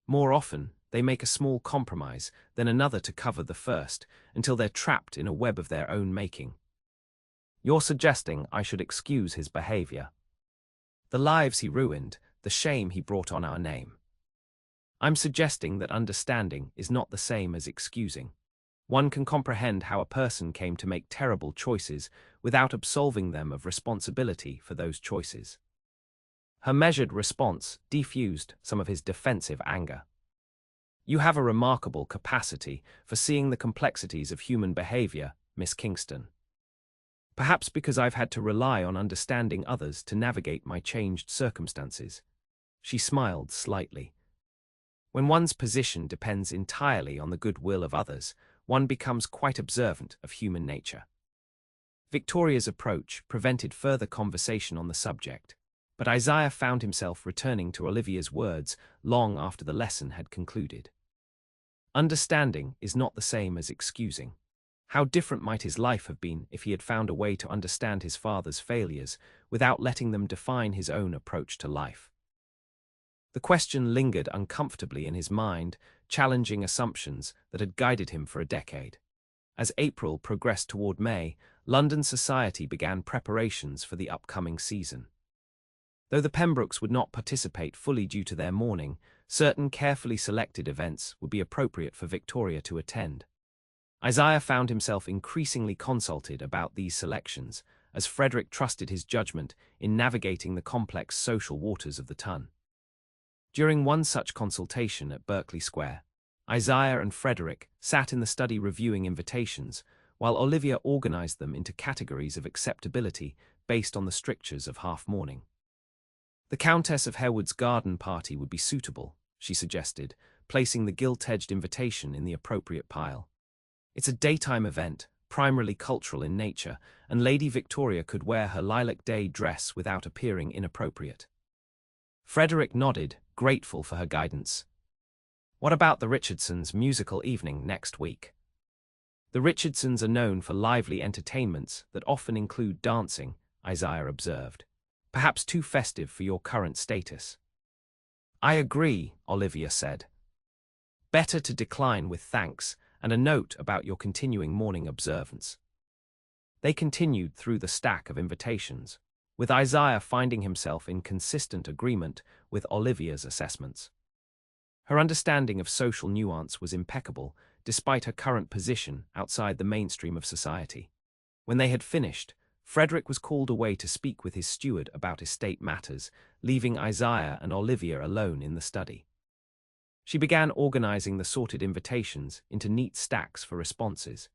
More often, they make a small compromise, then another to cover the first, until they're trapped in a web of their own making. You're suggesting I should excuse his behavior. The lives he ruined, the shame he brought on our name. I'm suggesting that understanding is not the same as excusing. One can comprehend how a person came to make terrible choices without absolving them of responsibility for those choices. Her measured response diffused some of his defensive anger. You have a remarkable capacity for seeing the complexities of human behavior, Miss Kingston. Perhaps because I've had to rely on understanding others to navigate my changed circumstances. She smiled slightly. When one's position depends entirely on the goodwill of others, one becomes quite observant of human nature. Victoria's approach prevented further conversation on the subject. But Isaiah found himself returning to Olivia's words long after the lesson had concluded. Understanding is not the same as excusing. How different might his life have been if he had found a way to understand his father's failures without letting them define his own approach to life? The question lingered uncomfortably in his mind, challenging assumptions that had guided him for a decade. As April progressed toward May, London society began preparations for the upcoming season. Though the Pembrokes would not participate fully due to their mourning, certain carefully selected events would be appropriate for Victoria to attend. Isaiah found himself increasingly consulted about these selections, as Frederick trusted his judgment in navigating the complex social waters of the Tun. During one such consultation at Berkeley Square, Isaiah and Frederick sat in the study reviewing invitations, while Olivia organized them into categories of acceptability based on the strictures of half-mourning. The Countess of Harewood's garden party would be suitable, she suggested, placing the gilt-edged invitation in the appropriate pile. It's a daytime event, primarily cultural in nature, and Lady Victoria could wear her lilac day dress without appearing inappropriate. Frederick nodded, grateful for her guidance. What about the Richardsons' musical evening next week? The Richardsons are known for lively entertainments that often include dancing, Isaiah observed. Perhaps too festive for your current status. I agree, Olivia said. Better to decline with thanks and a note about your continuing mourning observance. They continued through the stack of invitations, with Isaiah finding himself in consistent agreement with Olivia's assessments. Her understanding of social nuance was impeccable, despite her current position outside the mainstream of society. When they had finished, Frederick was called away to speak with his steward about estate matters, leaving Isaiah and Olivia alone in the study. She began organizing the sorted invitations into neat stacks for responses.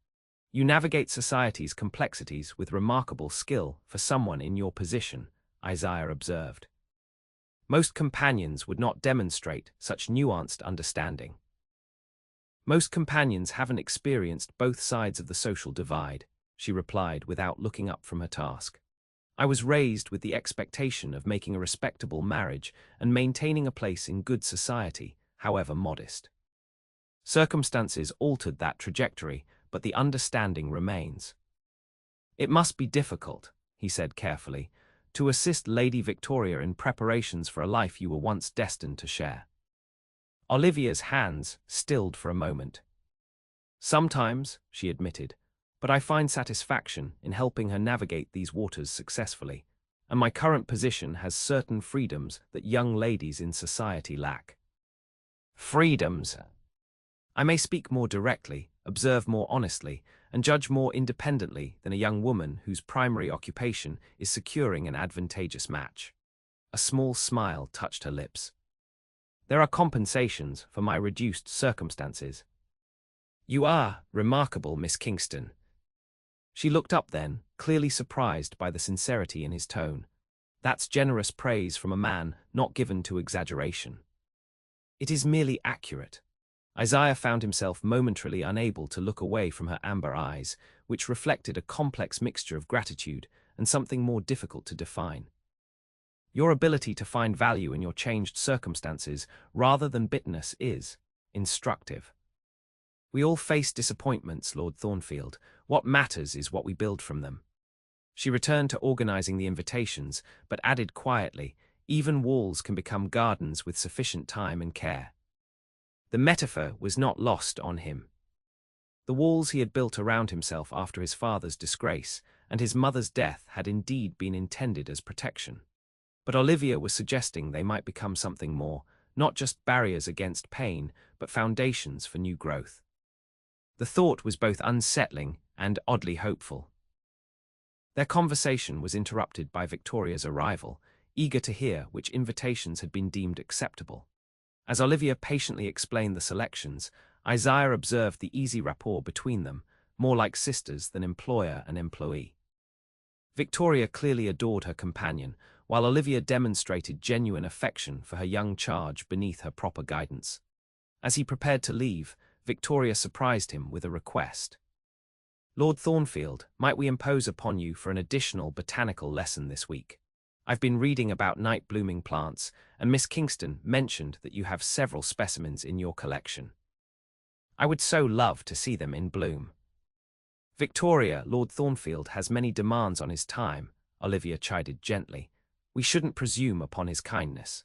You navigate society's complexities with remarkable skill for someone in your position, Isaiah observed. Most companions would not demonstrate such nuanced understanding. Most companions haven't experienced both sides of the social divide, she replied without looking up from her task. I was raised with the expectation of making a respectable marriage and maintaining a place in good society, however modest. Circumstances altered that trajectory, but the understanding remains. It must be difficult, he said carefully, to assist Lady Victoria in preparations for a life you were once destined to share. Olivia's hands stilled for a moment. Sometimes, she admitted, but I find satisfaction in helping her navigate these waters successfully, and my current position has certain freedoms that young ladies in society lack. Freedoms. I may speak more directly, observe more honestly, and judge more independently than a young woman whose primary occupation is securing an advantageous match. A small smile touched her lips. There are compensations for my reduced circumstances. You are remarkable, Miss Kingston. She looked up then, clearly surprised by the sincerity in his tone. That's generous praise from a man not given to exaggeration. It is merely accurate. Isaiah found himself momentarily unable to look away from her amber eyes, which reflected a complex mixture of gratitude and something more difficult to define. Your ability to find value in your changed circumstances rather than bitterness is instructive. We all face disappointments, Lord Thornfield. What matters is what we build from them. She returned to organizing the invitations, but added quietly, even walls can become gardens with sufficient time and care. The metaphor was not lost on him. The walls he had built around himself after his father's disgrace and his mother's death had indeed been intended as protection. But Olivia was suggesting they might become something more, not just barriers against pain, but foundations for new growth. The thought was both unsettling and oddly hopeful. Their conversation was interrupted by Victoria's arrival, eager to hear which invitations had been deemed acceptable. As Olivia patiently explained the selections, Isaiah observed the easy rapport between them, more like sisters than employer and employee. Victoria clearly adored her companion, while Olivia demonstrated genuine affection for her young charge beneath her proper guidance. As he prepared to leave, Victoria surprised him with a request. Lord Thornfield, might we impose upon you for an additional botanical lesson this week? I've been reading about night-blooming plants, and Miss Kingston mentioned that you have several specimens in your collection. I would so love to see them in bloom. Victoria, Lord Thornfield has many demands on his time, Olivia chided gently. We shouldn't presume upon his kindness.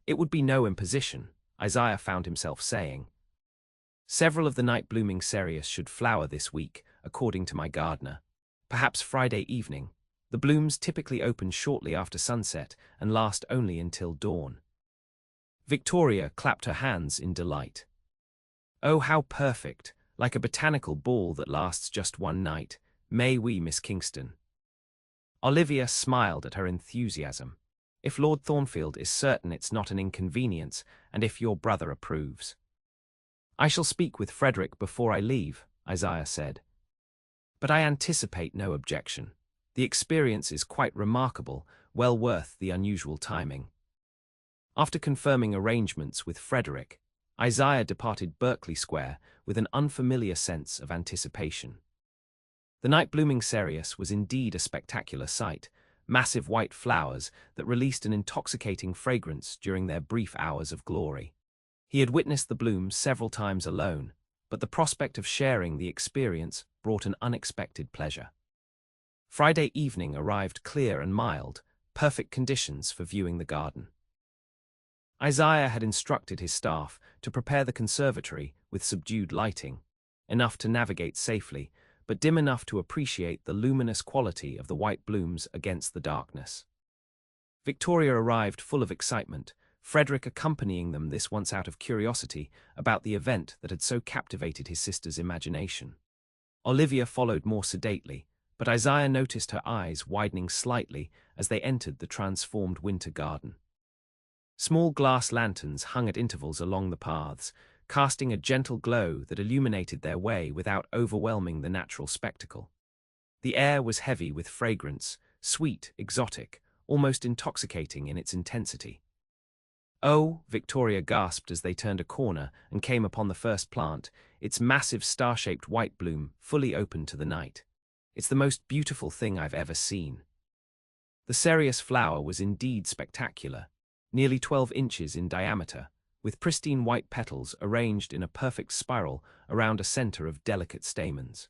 It would be no imposition, Isaiah found himself saying. Several of the night-blooming cereus should flower this week, according to my gardener. Perhaps Friday evening. The blooms typically open shortly after sunset and last only until dawn. Victoria clapped her hands in delight. Oh, how perfect, like a botanical ball that lasts just one night. May we, Miss Kingston? Olivia smiled at her enthusiasm. If Lord Thornfield is certain it's not an inconvenience, and if your brother approves. I shall speak with Frederick before I leave, Isaiah said. But I anticipate no objection. The experience is quite remarkable, well worth the unusual timing. After confirming arrangements with Frederick, Isaiah departed Berkeley Square with an unfamiliar sense of anticipation. The night-blooming cereus was indeed a spectacular sight, massive white flowers that released an intoxicating fragrance during their brief hours of glory. He had witnessed the blooms several times alone, but the prospect of sharing the experience brought an unexpected pleasure. Friday evening arrived clear and mild, perfect conditions for viewing the garden. Isaiah had instructed his staff to prepare the conservatory with subdued lighting, enough to navigate safely, but dim enough to appreciate the luminous quality of the white blooms against the darkness. Victoria arrived full of excitement, Frederick accompanying them this once out of curiosity about the event that had so captivated his sister's imagination. Olivia followed more sedately, but Isaiah noticed her eyes widening slightly as they entered the transformed winter garden. Small glass lanterns hung at intervals along the paths, casting a gentle glow that illuminated their way without overwhelming the natural spectacle. The air was heavy with fragrance, sweet, exotic, almost intoxicating in its intensity. Oh, Victoria gasped as they turned a corner and came upon the first plant, its massive star-shaped white bloom fully open to the night. It's the most beautiful thing I've ever seen. The cereus flower was indeed spectacular, nearly 12 inches in diameter, with pristine white petals arranged in a perfect spiral around a center of delicate stamens.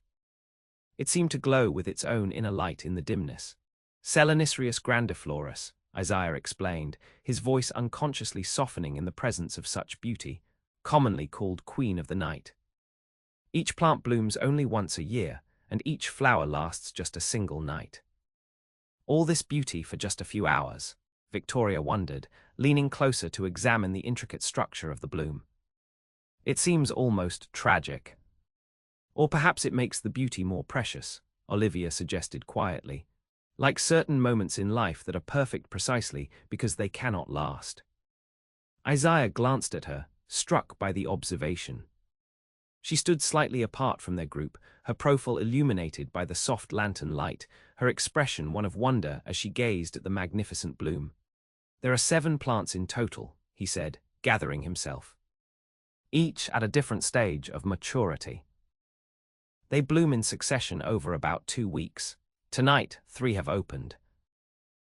It seemed to glow with its own inner light in the dimness. Selenisrius grandiflorus, Isaiah explained, his voice unconsciously softening in the presence of such beauty, commonly called Queen of the Night. Each plant blooms only once a year, and each flower lasts just a single night. All this beauty for just a few hours, Victoria wondered, leaning closer to examine the intricate structure of the bloom. It seems almost tragic. Or perhaps it makes the beauty more precious, Olivia suggested quietly, like certain moments in life that are perfect precisely because they cannot last. Isaiah glanced at her, struck by the observation. She stood slightly apart from their group, her profile illuminated by the soft lantern light, her expression one of wonder as she gazed at the magnificent bloom. There are 7 plants in total, he said, gathering himself. Each at a different stage of maturity. They bloom in succession over about 2 weeks. Tonight, 3 have opened.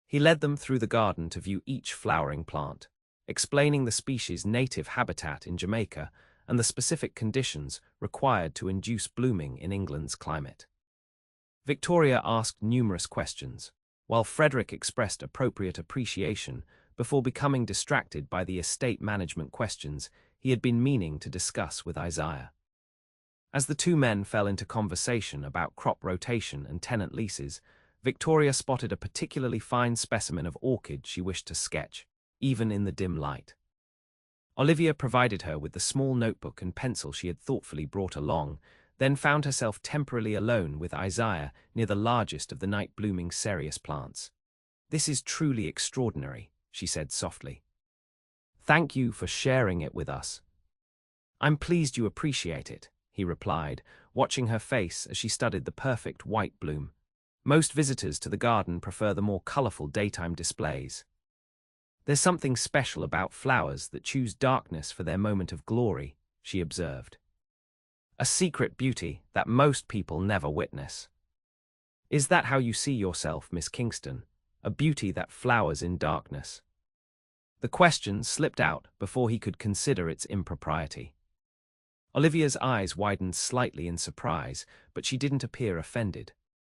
He led them through the garden to view each flowering plant, explaining the species' native habitat in Jamaica and the specific conditions required to induce blooming in England's climate. Victoria asked numerous questions, while Frederick expressed appropriate appreciation before becoming distracted by the estate management questions he had been meaning to discuss with Isaiah. As the 2 men fell into conversation about crop rotation and tenant leases, Victoria spotted a particularly fine specimen of orchid she wished to sketch, even in the dim light. Olivia provided her with the small notebook and pencil she had thoughtfully brought along, then found herself temporarily alone with Isaiah near the largest of the night-blooming cereus plants. "This is truly extraordinary," she said softly. "Thank you for sharing it with us." "I'm pleased you appreciate it," he replied, watching her face as she studied the perfect white bloom. "Most visitors to the garden prefer the more colorful daytime displays. There's something special about flowers that choose darkness for their moment of glory," she observed. "A secret beauty that most people never witness." "Is that how you see yourself, Miss Kingston?" a beauty that flowers in darkness. The question slipped out before he could consider its impropriety. Olivia's eyes widened slightly in surprise, but she didn't appear offended.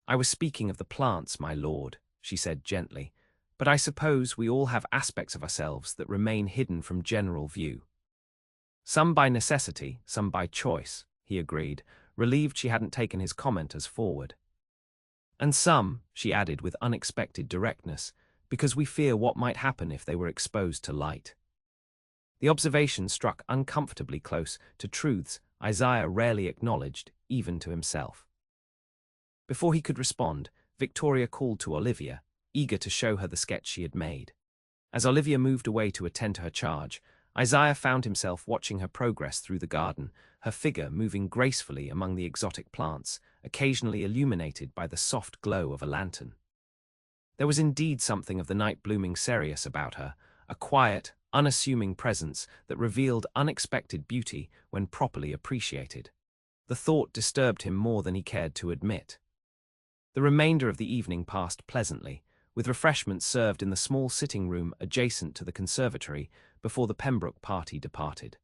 "I was speaking of the plants, my lord," she said gently, "but I suppose we all have aspects of ourselves that remain hidden from general view." "Some by necessity, some by choice," he agreed, relieved she hadn't taken his comment as forward. "And some," she added with unexpected directness, "because we fear what might happen if they were exposed to light." The observation struck uncomfortably close to truths Isaiah rarely acknowledged, even to himself. Before he could respond, Victoria called to Olivia, eager to show her the sketch she had made. As Olivia moved away to attend to her charge, Isaiah found himself watching her progress through the garden, her figure moving gracefully among the exotic plants, occasionally illuminated by the soft glow of a lantern. There was indeed something of the night-blooming cereus about her, a quiet, unassuming presence that revealed unexpected beauty when properly appreciated. The thought disturbed him more than he cared to admit. The remainder of the evening passed pleasantly, with refreshments served in the small sitting room adjacent to the conservatory before the Pembroke party departed.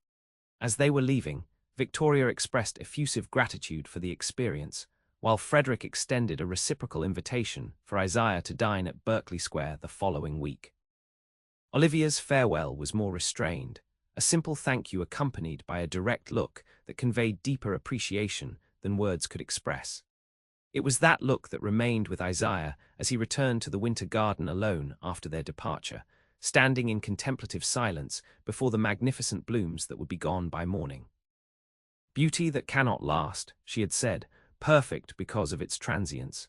As they were leaving, Victoria expressed effusive gratitude for the experience, while Frederick extended a reciprocal invitation for Isaiah to dine at Berkeley Square the following week. Olivia's farewell was more restrained, a simple thank you accompanied by a direct look that conveyed deeper appreciation than words could express. It was that look that remained with Isaiah as he returned to the winter garden alone after their departure, standing in contemplative silence before the magnificent blooms that would be gone by morning. "Beauty that cannot last," she had said, "perfect because of its transience."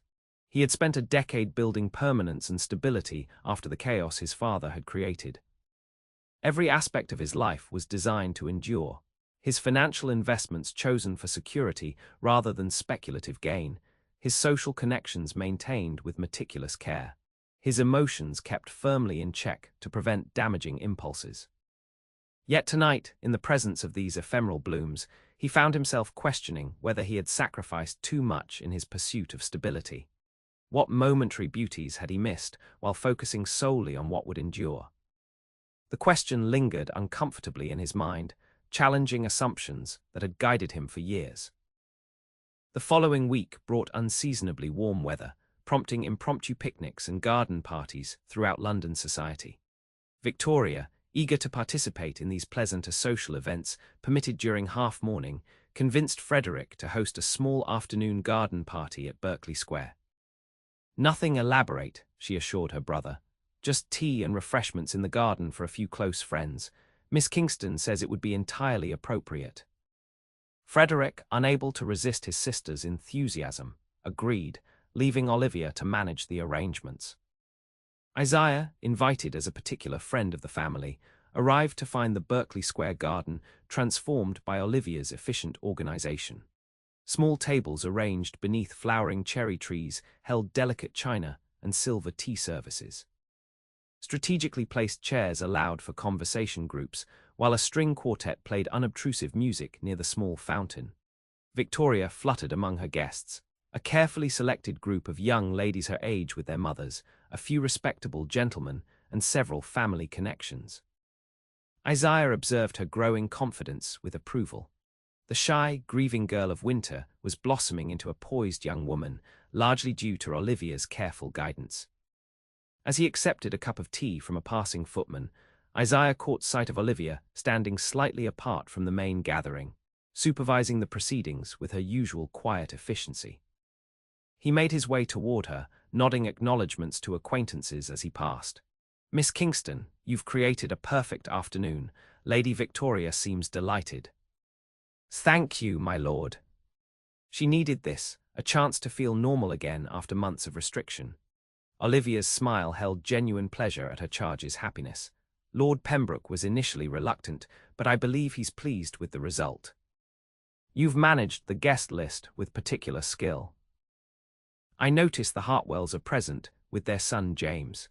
He had spent a decade building permanence and stability after the chaos his father had created. Every aspect of his life was designed to endure. His financial investments chosen for security rather than speculative gain, his social connections maintained with meticulous care, his emotions kept firmly in check to prevent damaging impulses. Yet tonight, in the presence of these ephemeral blooms, he found himself questioning whether he had sacrificed too much in his pursuit of stability. What momentary beauties had he missed while focusing solely on what would endure? The question lingered uncomfortably in his mind, challenging assumptions that had guided him for years. The following week brought unseasonably warm weather, prompting impromptu picnics and garden parties throughout London society. Victoria, eager to participate in these pleasant social events permitted during half-morning, convinced Frederick to host a small afternoon garden party at Berkeley Square. "Nothing elaborate," she assured her brother. "Just tea and refreshments in the garden for a few close friends. Miss Kingston says it would be entirely appropriate." Frederick, unable to resist his sister's enthusiasm, agreed, leaving Olivia to manage the arrangements. Isaiah, invited as a particular friend of the family, arrived to find the Berkeley Square garden transformed by Olivia's efficient organization. Small tables arranged beneath flowering cherry trees held delicate china and silver tea services. Strategically placed chairs allowed for conversation groups, while a string quartet played unobtrusive music near the small fountain. Victoria fluttered among her guests, a carefully selected group of young ladies her age with their mothers, a few respectable gentlemen, and several family connections. Isaiah observed her growing confidence with approval. The shy, grieving girl of winter was blossoming into a poised young woman, largely due to Olivia's careful guidance. As he accepted a cup of tea from a passing footman, Isaiah caught sight of Olivia standing slightly apart from the main gathering, supervising the proceedings with her usual quiet efficiency. He made his way toward her, nodding acknowledgments to acquaintances as he passed. "Miss Kingston, you've created a perfect afternoon. Lady Victoria seems delighted." "Thank you, my lord." She needed this, a chance to feel normal again after months of restriction. Olivia's smile held genuine pleasure at her charge's happiness. "Lord Pembroke was initially reluctant, but I believe he's pleased with the result. You've managed the guest list with particular skill. I notice the Hartwells are present, with their son James."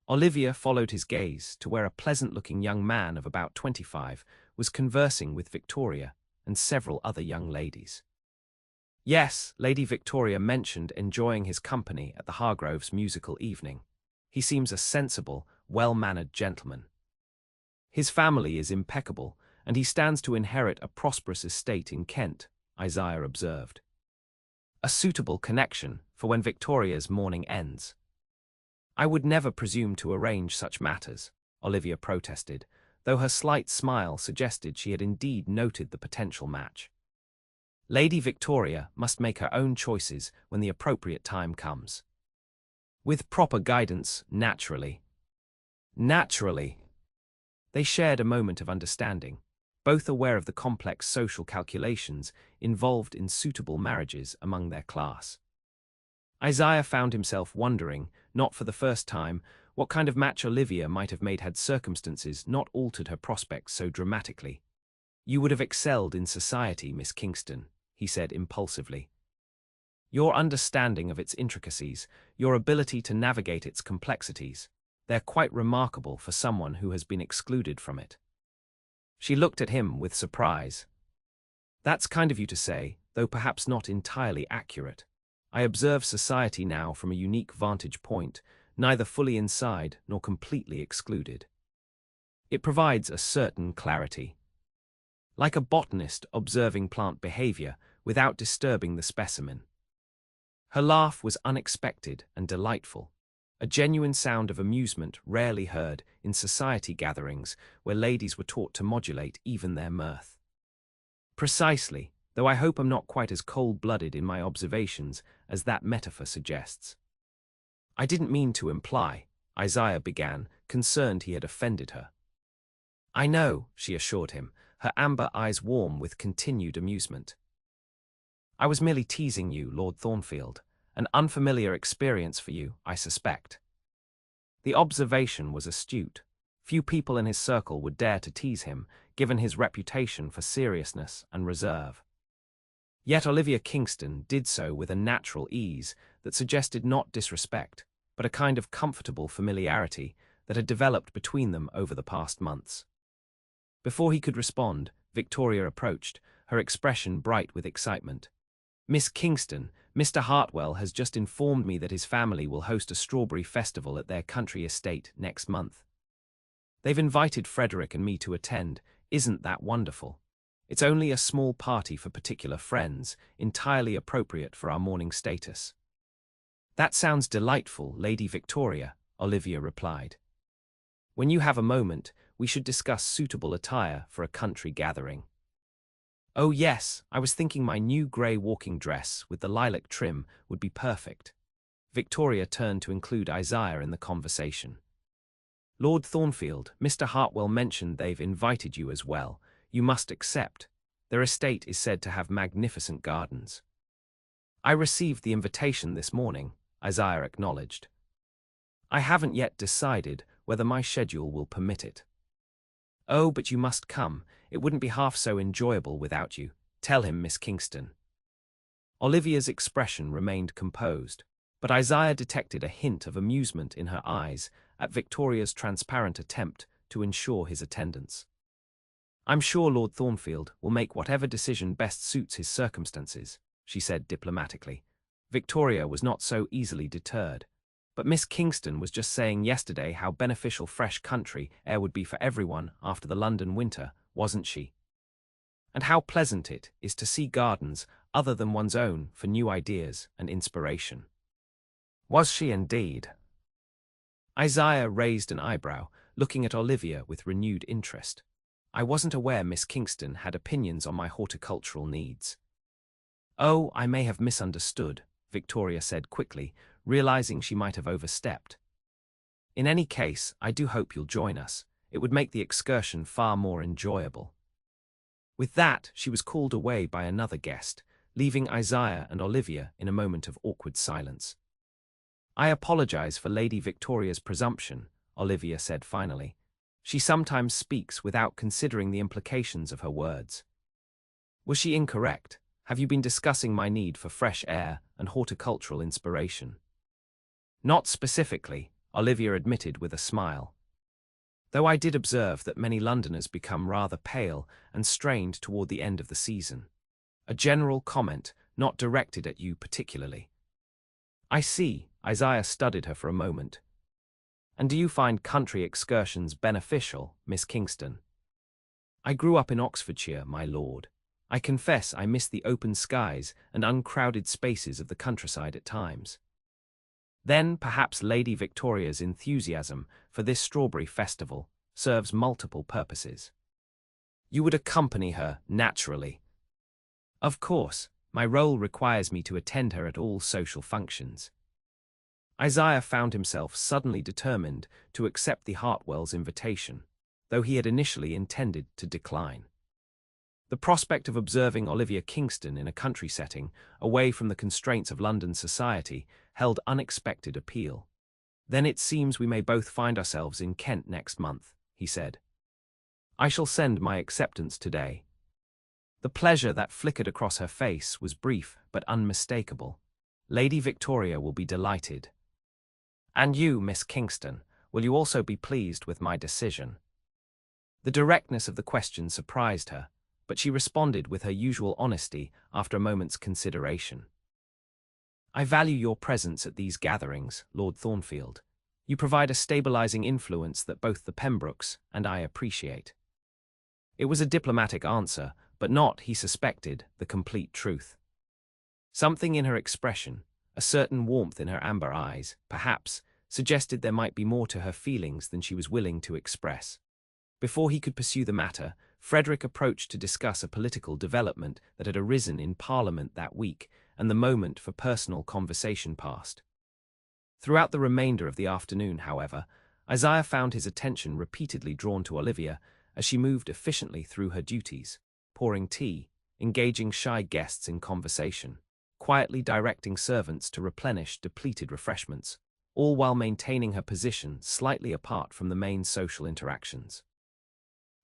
Olivia followed his gaze to where a pleasant-looking young man of about 25 was conversing with Victoria and several other young ladies. Yes, Lady Victoria mentioned enjoying his company at the Hargroves' musical evening. He seems a sensible, well-mannered gentleman. His family is impeccable, and he stands to inherit a prosperous estate in Kent, Isaiah observed. A suitable connection for when Victoria's mourning ends. I would never presume to arrange such matters, Olivia protested, though her slight smile suggested she had indeed noted the potential match. Lady Victoria must make her own choices when the appropriate time comes. With proper guidance, naturally. Naturally. They shared a moment of understanding, both aware of the complex social calculations involved in suitable marriages among their class. Isaiah found himself wondering, not for the first time, what kind of match Olivia might have made had circumstances not altered her prospects so dramatically. "You would have excelled in society, Miss Kingston," he said impulsively. "Your understanding of its intricacies, your ability to navigate its complexities, they're quite remarkable for someone who has been excluded from it." She looked at him with surprise. "That's kind of you to say, though perhaps not entirely accurate. I observe society now from a unique vantage point, neither fully inside nor completely excluded. It provides a certain clarity. Like a botanist observing plant behavior without disturbing the specimen." Her laugh was unexpected and delightful, a genuine sound of amusement rarely heard in society gatherings where ladies were taught to modulate even their mirth. "Precisely, though I hope I'm not quite as cold-blooded in my observations as that metaphor suggests." "I didn't mean to imply," Isaiah began, concerned he had offended her. "I know," she assured him, her amber eyes warm with continued amusement. "I was merely teasing you, Lord Thornfield. An unfamiliar experience for you, I suspect." The observation was astute. Few people in his circle would dare to tease him, given his reputation for seriousness and reserve. Yet Olivia Kingston did so with a natural ease that suggested not disrespect, but a kind of comfortable familiarity that had developed between them over the past months. Before he could respond, Victoria approached, her expression bright with excitement. "Miss Kingston, Mr. Hartwell has just informed me that his family will host a strawberry festival at their country estate next month. They've invited Frederick and me to attend. Isn't that wonderful? It's only a small party for particular friends, entirely appropriate for our mourning status." "That sounds delightful, Lady Victoria," Olivia replied. "When you have a moment, we should discuss suitable attire for a country gathering." "Oh yes, I was thinking my new grey walking dress with the lilac trim would be perfect." Victoria turned to include Isaiah in the conversation. "Lord Thornfield, Mr. Hartwell mentioned they've invited you as well. You must accept. Their estate is said to have magnificent gardens." "I received the invitation this morning," Isaiah acknowledged. "I haven't yet decided whether my schedule will permit it." "Oh, but you must come. It wouldn't be half so enjoyable without you. Tell him, Miss Kingston." Olivia's expression remained composed, but Isaiah detected a hint of amusement in her eyes at Victoria's transparent attempt to ensure his attendance. "I'm sure Lord Thornfield will make whatever decision best suits his circumstances," she said diplomatically. Victoria was not so easily deterred. "But Miss Kingston was just saying yesterday how beneficial fresh country air would be for everyone after the London winter, wasn't she? And how pleasant it is to see gardens other than one's own for new ideas and inspiration." Was she indeed? Isaiah raised an eyebrow, looking at Olivia with renewed interest. "I wasn't aware Miss Kingston had opinions on my horticultural needs." "Oh, I may have misunderstood," Victoria said quickly, realizing she might have overstepped. "In any case, I do hope you'll join us. It would make the excursion far more enjoyable." With that, she was called away by another guest, leaving Isaiah and Olivia in a moment of awkward silence. "I apologize for Lady Victoria's presumption," Olivia said finally. "She sometimes speaks without considering the implications of her words." "Was she incorrect? Have you been discussing my need for fresh air and horticultural inspiration?" "Not specifically," Olivia admitted with a smile. "Though I did observe that many Londoners become rather pale and strained toward the end of the season. A general comment, not directed at you particularly." "I see," Isaiah studied her for a moment. And do you find country excursions beneficial, Miss Kingston? I grew up in Oxfordshire, my lord. I confess I miss the open skies and uncrowded spaces of the countryside at times. Then perhaps Lady Victoria's enthusiasm for this strawberry festival serves multiple purposes. You would accompany her, naturally. Of course, my role requires me to attend her at all social functions. Isaiah found himself suddenly determined to accept the Hartwells' invitation, though he had initially intended to decline. The prospect of observing Olivia Kingston in a country setting, away from the constraints of London society, held unexpected appeal. Then it seems we may both find ourselves in Kent next month, he said. I shall send my acceptance today. The pleasure that flickered across her face was brief but unmistakable. Lady Victoria will be delighted. And you, Miss Kingston, will you also be pleased with my decision? The directness of the question surprised her, but she responded with her usual honesty after a moment's consideration. I value your presence at these gatherings, Lord Thornfield. You provide a stabilizing influence that both the Pembrokes and I appreciate. It was a diplomatic answer, but not, he suspected, the complete truth. Something in her expression, a certain warmth in her amber eyes, perhaps, suggested there might be more to her feelings than she was willing to express. Before he could pursue the matter, Frederick approached to discuss a political development that had arisen in Parliament that week, and the moment for personal conversation passed. Throughout the remainder of the afternoon, however, Isaiah found his attention repeatedly drawn to Olivia as she moved efficiently through her duties, pouring tea, engaging shy guests in conversation, quietly directing servants to replenish depleted refreshments, all while maintaining her position slightly apart from the main social interactions.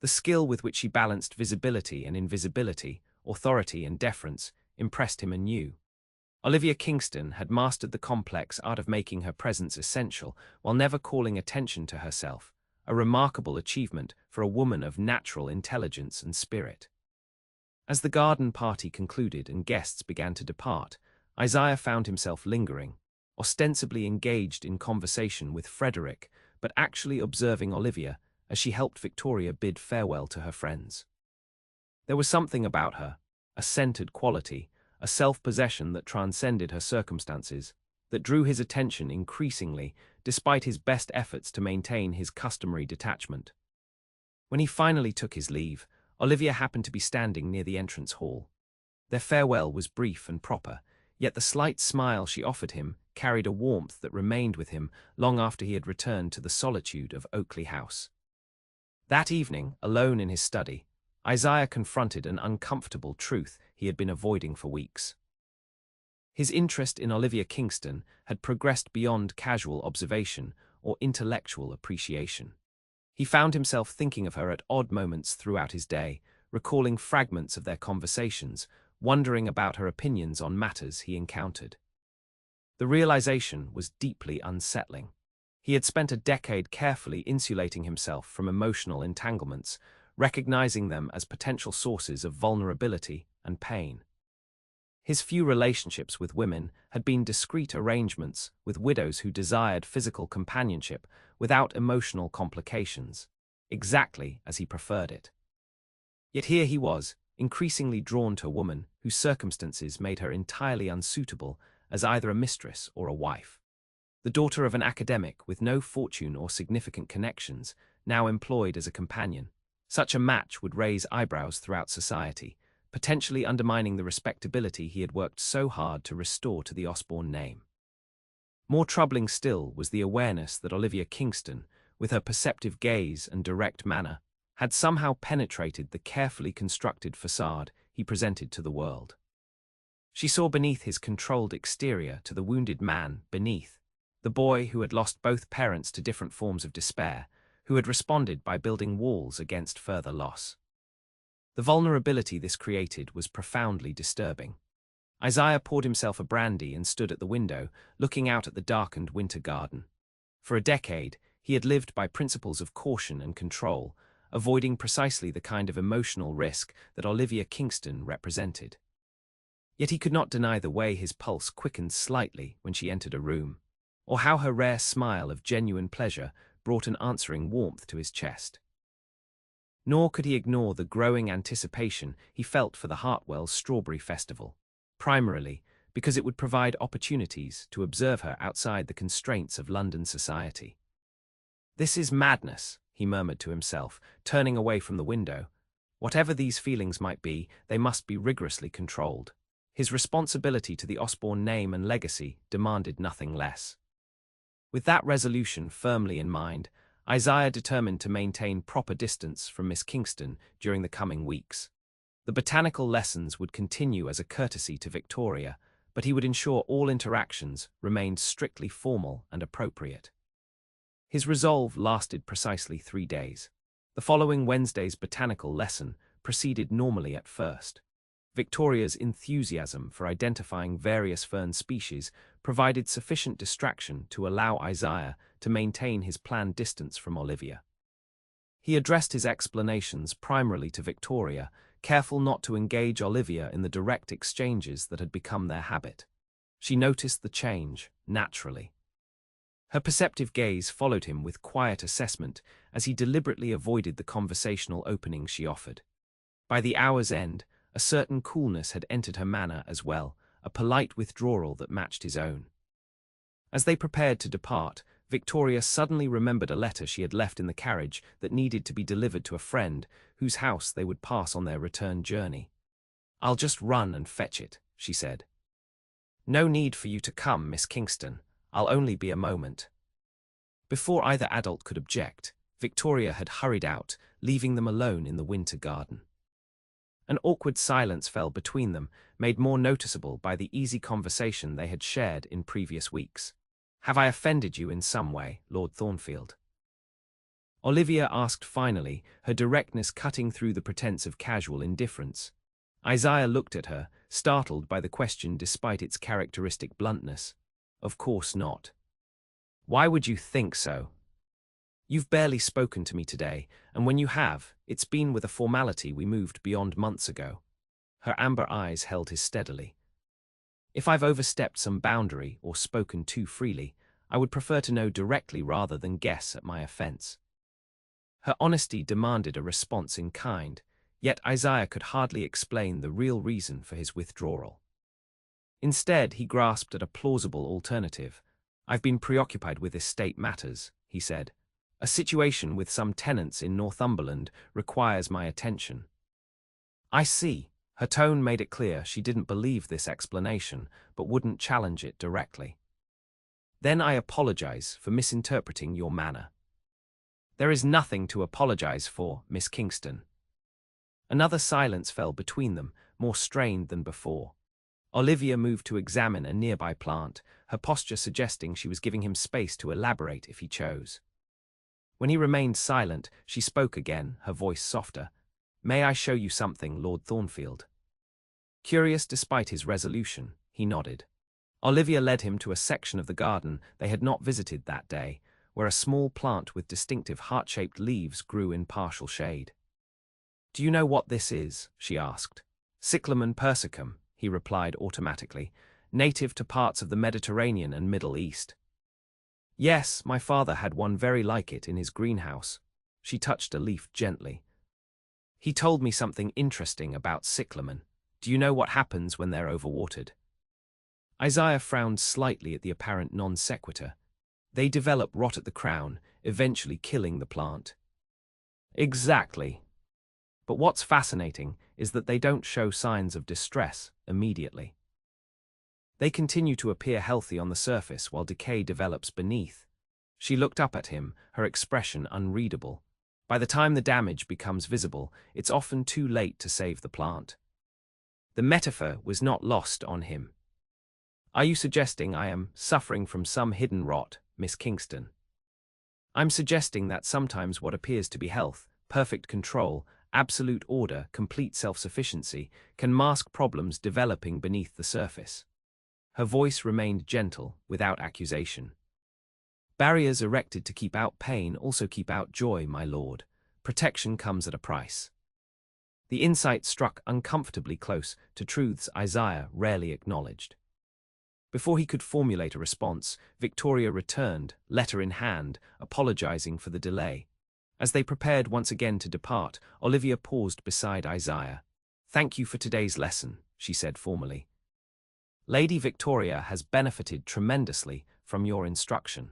The skill with which she balanced visibility and invisibility, authority and deference, impressed him anew. Olivia Kingston had mastered the complex art of making her presence essential while never calling attention to herself, a remarkable achievement for a woman of natural intelligence and spirit. As the garden party concluded and guests began to depart, Isaiah found himself lingering, ostensibly engaged in conversation with Frederick, but actually observing Olivia as she helped Victoria bid farewell to her friends. There was something about her, a centered quality, a self-possession that transcended her circumstances, that drew his attention increasingly, despite his best efforts to maintain his customary detachment. When he finally took his leave, Olivia happened to be standing near the entrance hall. Their farewell was brief and proper, yet the slight smile she offered him carried a warmth that remained with him long after he had returned to the solitude of Oakley House. That evening, alone in his study, Isaiah confronted an uncomfortable truth he had been avoiding for weeks. His interest in Olivia Kingston had progressed beyond casual observation or intellectual appreciation. He found himself thinking of her at odd moments throughout his day, recalling fragments of their conversations, wondering about her opinions on matters he encountered. The realization was deeply unsettling. He had spent a decade carefully insulating himself from emotional entanglements, recognizing them as potential sources of vulnerability and pain. His few relationships with women had been discreet arrangements with widows who desired physical companionship without emotional complications, exactly as he preferred it. Yet here he was, increasingly drawn to a woman whose circumstances made her entirely unsuitable as either a mistress or a wife. The daughter of an academic with no fortune or significant connections, now employed as a companion. Such a match would raise eyebrows throughout society, potentially undermining the respectability he had worked so hard to restore to the Osborne name. More troubling still was the awareness that Olivia Kingston, with her perceptive gaze and direct manner, had somehow penetrated the carefully constructed facade he presented to the world. She saw beneath his controlled exterior to the wounded man beneath, the boy who had lost both parents to different forms of despair, who had responded by building walls against further loss. The vulnerability this created was profoundly disturbing. Isaiah poured himself a brandy and stood at the window, looking out at the darkened winter garden. For a decade, he had lived by principles of caution and control, avoiding precisely the kind of emotional risk that Olivia Kingston represented. Yet he could not deny the way his pulse quickened slightly when she entered a room. or how her rare smile of genuine pleasure brought an answering warmth to his chest. Nor could he ignore the growing anticipation he felt for the Hartwell's Strawberry Festival, primarily because it would provide opportunities to observe her outside the constraints of London society. "This is madness," he murmured to himself, turning away from the window. Whatever these feelings might be, they must be rigorously controlled. His responsibility to the Osborne name and legacy demanded nothing less. With that resolution firmly in mind, Isaiah determined to maintain proper distance from Miss Kingston during the coming weeks. The botanical lessons would continue as a courtesy to Victoria, but he would ensure all interactions remained strictly formal and appropriate. His resolve lasted precisely 3 days. The following Wednesday's botanical lesson proceeded normally at first. Victoria's enthusiasm for identifying various fern species provided sufficient distraction to allow Isaiah to maintain his planned distance from Olivia. He addressed his explanations primarily to Victoria, careful not to engage Olivia in the direct exchanges that had become their habit. She noticed the change, naturally. Her perceptive gaze followed him with quiet assessment as he deliberately avoided the conversational openings she offered. By the hour's end, a certain coolness had entered her manner as well, a polite withdrawal that matched his own. As they prepared to depart, Victoria suddenly remembered a letter she had left in the carriage that needed to be delivered to a friend whose house they would pass on their return journey. "I'll just run and fetch it," she said. "No need for you to come, Miss Kingston. I'll only be a moment." Before either adult could object, Victoria had hurried out, leaving them alone in the winter garden. An awkward silence fell between them, made more noticeable by the easy conversation they had shared in previous weeks. "Have I offended you in some way, Lord Thornfield?" Olivia asked finally, her directness cutting through the pretense of casual indifference. Isaiah looked at her, startled by the question despite its characteristic bluntness. "Of course not. Why would you think so? You've barely spoken to me today, and when you have, it's been with a formality we moved beyond months ago." Her amber eyes held his steadily. "If I've overstepped some boundary or spoken too freely, I would prefer to know directly rather than guess at my offense." Her honesty demanded a response in kind, yet Isaiah could hardly explain the real reason for his withdrawal. Instead, he grasped at a plausible alternative. "I've been preoccupied with estate matters," he said. "A situation with some tenants in Northumberland requires my attention." "I see." Her tone made it clear she didn't believe this explanation, but wouldn't challenge it directly. "Then I apologize for misinterpreting your manner." "There is nothing to apologize for, Miss Kingston." Another silence fell between them, more strained than before. Olivia moved to examine a nearby plant, her posture suggesting she was giving him space to elaborate if he chose. When he remained silent, she spoke again, her voice softer. "May I show you something, Lord Thornfield?" Curious despite his resolution, he nodded. Olivia led him to a section of the garden they had not visited that day, where a small plant with distinctive heart-shaped leaves grew in partial shade. "Do you know what this is?" she asked. "Cyclamen persicum," he replied automatically, "native to parts of the Mediterranean and Middle East." "Yes, my father had one very like it in his greenhouse." She touched a leaf gently. "He told me something interesting about cyclamen. Do you know what happens when they're overwatered?" Isaiah frowned slightly at the apparent non sequitur. "They develop rot at the crown, eventually killing the plant." "Exactly. But what's fascinating is that they don't show signs of distress immediately. They continue to appear healthy on the surface while decay develops beneath." She looked up at him, her expression unreadable. By the time the damage becomes visible, it's often too late to save the plant. The metaphor was not lost on him. "Are you suggesting I am suffering from some hidden rot, Miss Kingston?" "I'm suggesting that sometimes what appears to be health, perfect control, absolute order, complete self-sufficiency, can mask problems developing beneath the surface." Her voice remained gentle, without accusation. "Barriers erected to keep out pain also keep out joy, my lord. Protection comes at a price." The insight struck uncomfortably close to truths Isaiah rarely acknowledged. Before he could formulate a response, Victoria returned, letter in hand, apologizing for the delay. As they prepared once again to depart, Olivia paused beside Isaiah. "Thank you for today's lesson," she said formally. "Lady Victoria has benefited tremendously from your instruction."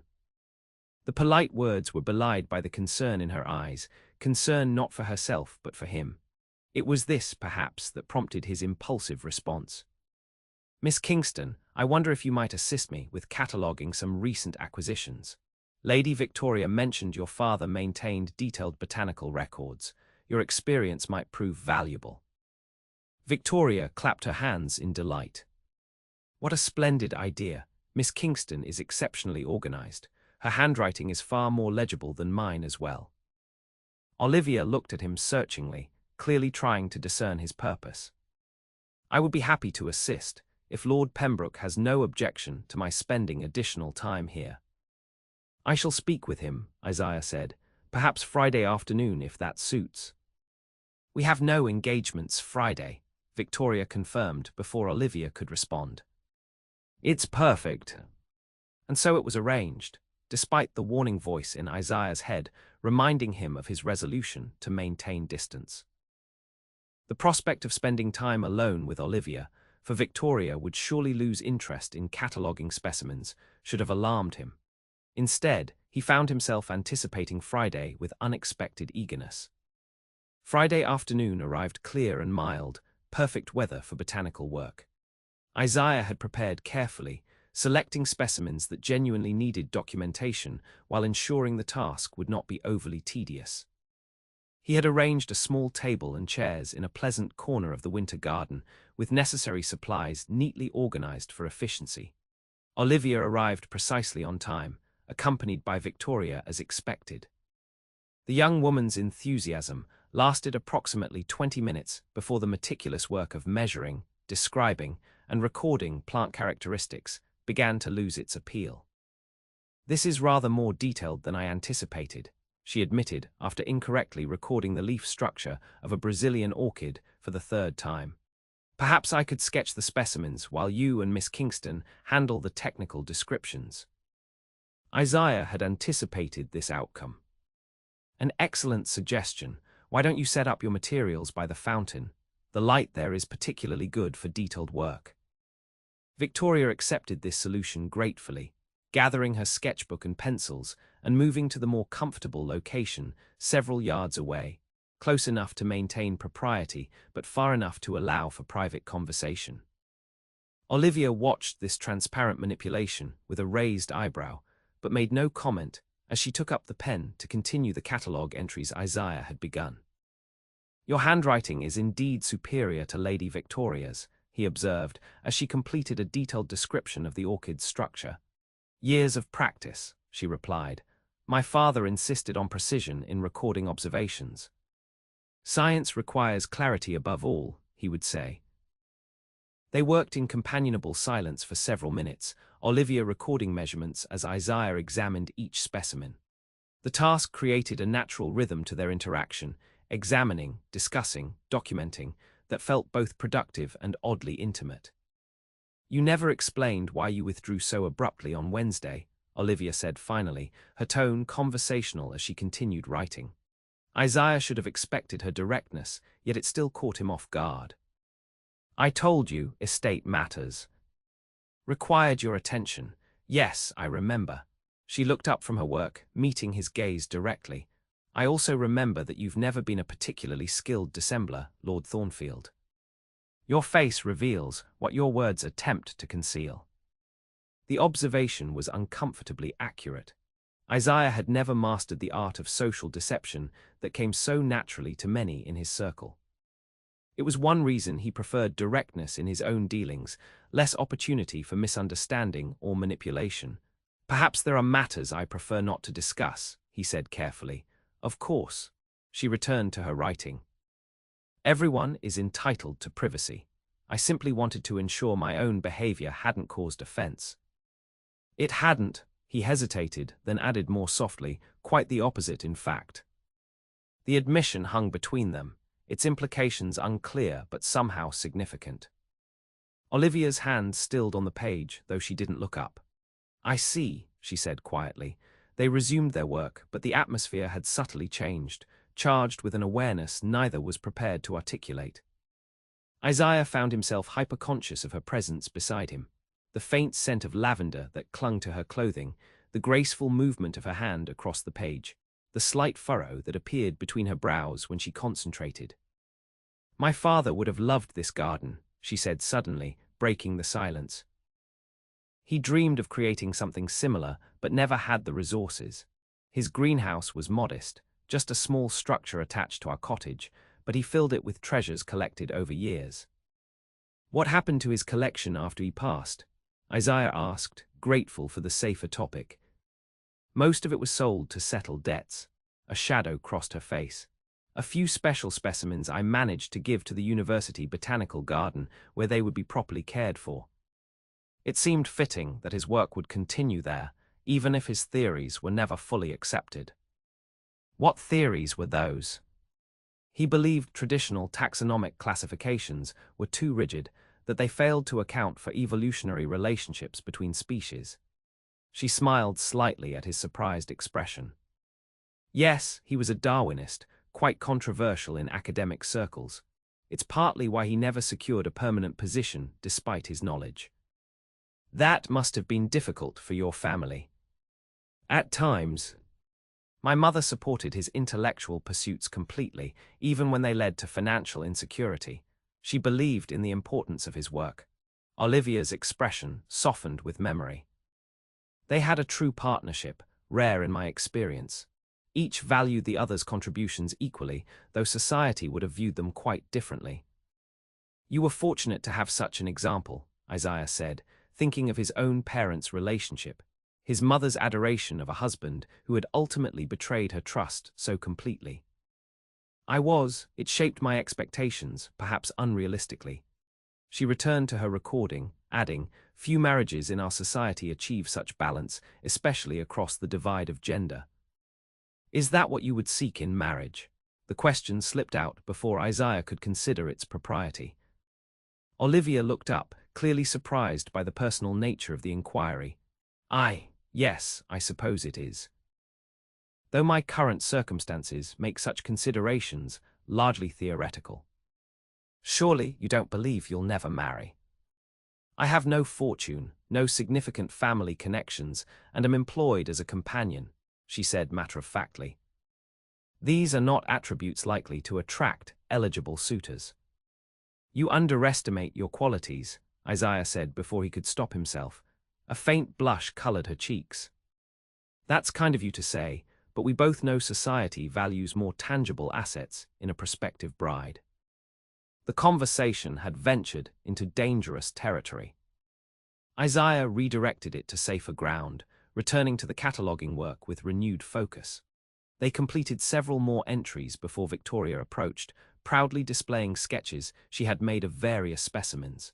The polite words were belied by the concern in her eyes, concern not for herself but for him. It was this, perhaps, that prompted his impulsive response. "Miss Kingston, I wonder if you might assist me with cataloguing some recent acquisitions. Lady Victoria mentioned your father maintained detailed botanical records. Your experience might prove valuable." Victoria clapped her hands in delight. "What a splendid idea. Miss Kingston is exceptionally organized. Her handwriting is far more legible than mine as well." Olivia looked at him searchingly, clearly trying to discern his purpose. "I would be happy to assist, if Lord Pembroke has no objection to my spending additional time here." "I shall speak with him," Isaiah said, "perhaps Friday afternoon if that suits." "We have no engagements Friday," Victoria confirmed before Olivia could respond. "It's perfect." And so it was arranged, despite the warning voice in Isaiah's head reminding him of his resolution to maintain distance. The prospect of spending time alone with Olivia, for Victoria would surely lose interest in cataloguing specimens, should have alarmed him. Instead, he found himself anticipating Friday with unexpected eagerness. Friday afternoon arrived clear and mild, perfect weather for botanical work. Isaiah had prepared carefully, selecting specimens that genuinely needed documentation while ensuring the task would not be overly tedious. He had arranged a small table and chairs in a pleasant corner of the winter garden, with necessary supplies neatly organized for efficiency. Olivia arrived precisely on time, accompanied by Victoria as expected. The young woman's enthusiasm lasted approximately 20 minutes before the meticulous work of measuring, describing, and recording plant characteristics began to lose its appeal. "This is rather more detailed than I anticipated," she admitted after incorrectly recording the leaf structure of a Brazilian orchid for the third time. "Perhaps I could sketch the specimens while you and Miss Kingston handle the technical descriptions." Isaiah had anticipated this outcome. "An excellent suggestion. Why don't you set up your materials by the fountain? The light there is particularly good for detailed work." Victoria accepted this solution gratefully, gathering her sketchbook and pencils and moving to the more comfortable location several yards away, close enough to maintain propriety but far enough to allow for private conversation. Olivia watched this transparent manipulation with a raised eyebrow, but made no comment as she took up the pen to continue the catalogue entries Isaiah had begun. "Your handwriting is indeed superior to Lady Victoria's," he observed as she completed a detailed description of the orchid's structure. "Years of practice," she replied. "My father insisted on precision in recording observations. Science requires clarity above all," he would say. They worked in companionable silence for several minutes, Olivia recording measurements as Isaiah examined each specimen. The task created a natural rhythm to their interaction, examining, discussing, documenting, that felt both productive and oddly intimate. "You never explained why you withdrew so abruptly on Wednesday," Olivia said finally, her tone conversational as she continued writing. Isaiah should have expected her directness, yet it still caught him off guard. "I told you, estate matters required your attention. Yes, I remember." She looked up from her work, meeting his gaze directly. "I also remember that you've never been a particularly skilled dissembler, Lord Thornfield. Your face reveals what your words attempt to conceal." The observation was uncomfortably accurate. Isaiah had never mastered the art of social deception that came so naturally to many in his circle. It was one reason he preferred directness in his own dealings, less opportunity for misunderstanding or manipulation. "Perhaps there are matters I prefer not to discuss," he said carefully. "Of course." She returned to her writing. "Everyone is entitled to privacy. I simply wanted to ensure my own behavior hadn't caused offense." "It hadn't," he hesitated, then added more softly, "quite the opposite in fact." The admission hung between them, its implications unclear but somehow significant. Olivia's hand stilled on the page, though she didn't look up. "I see," she said quietly. They resumed their work, but the atmosphere had subtly changed, charged with an awareness neither was prepared to articulate. Isaiah found himself hyper-conscious of her presence beside him. The faint scent of lavender that clung to her clothing, the graceful movement of her hand across the page, the slight furrow that appeared between her brows when she concentrated. "My father would have loved this garden," she said suddenly, breaking the silence. He dreamed of creating something similar, but never had the resources. His greenhouse was modest, just a small structure attached to our cottage, but he filled it with treasures collected over years. "What happened to his collection after he passed?" Isaiah asked, grateful for the safer topic. "Most of it was sold to settle debts." A shadow crossed her face. "A few special specimens I managed to give to the university botanical garden where they would be properly cared for." It seemed fitting that his work would continue there, even if his theories were never fully accepted. What theories were those? He believed traditional taxonomic classifications were too rigid, that they failed to account for evolutionary relationships between species. She smiled slightly at his surprised expression. Yes, he was a Darwinist, quite controversial in academic circles. It's partly why he never secured a permanent position despite his knowledge. "That must have been difficult for your family." "At times." "My mother supported his intellectual pursuits completely, even when they led to financial insecurity. She believed in the importance of his work." Olivia's expression softened with memory. "They had a true partnership, rare in my experience. Each valued the other's contributions equally, though society would have viewed them quite differently." "You were fortunate to have such an example," Isaiah said, thinking of his own parents' relationship, his mother's adoration of a husband who had ultimately betrayed her trust so completely. It shaped my expectations, perhaps unrealistically." She returned to her recording, adding, "Few marriages in our society achieve such balance, especially across the divide of gender." "Is that what you would seek in marriage?" The question slipped out before Isaiah could consider its propriety. Olivia looked up, clearly surprised by the personal nature of the inquiry. Yes, I suppose it is. Though my current circumstances make such considerations largely theoretical." "Surely you don't believe you'll never marry?" "I have no fortune, no significant family connections, and am employed as a companion," she said matter-of-factly. "These are not attributes likely to attract eligible suitors." "You underestimate your qualities," Isaiah said before he could stop himself. A faint blush colored her cheeks. "That's kind of you to say, but we both know society values more tangible assets in a prospective bride." The conversation had ventured into dangerous territory. Isaiah redirected it to safer ground, returning to the cataloguing work with renewed focus. They completed several more entries before Victoria approached, proudly displaying sketches she had made of various specimens.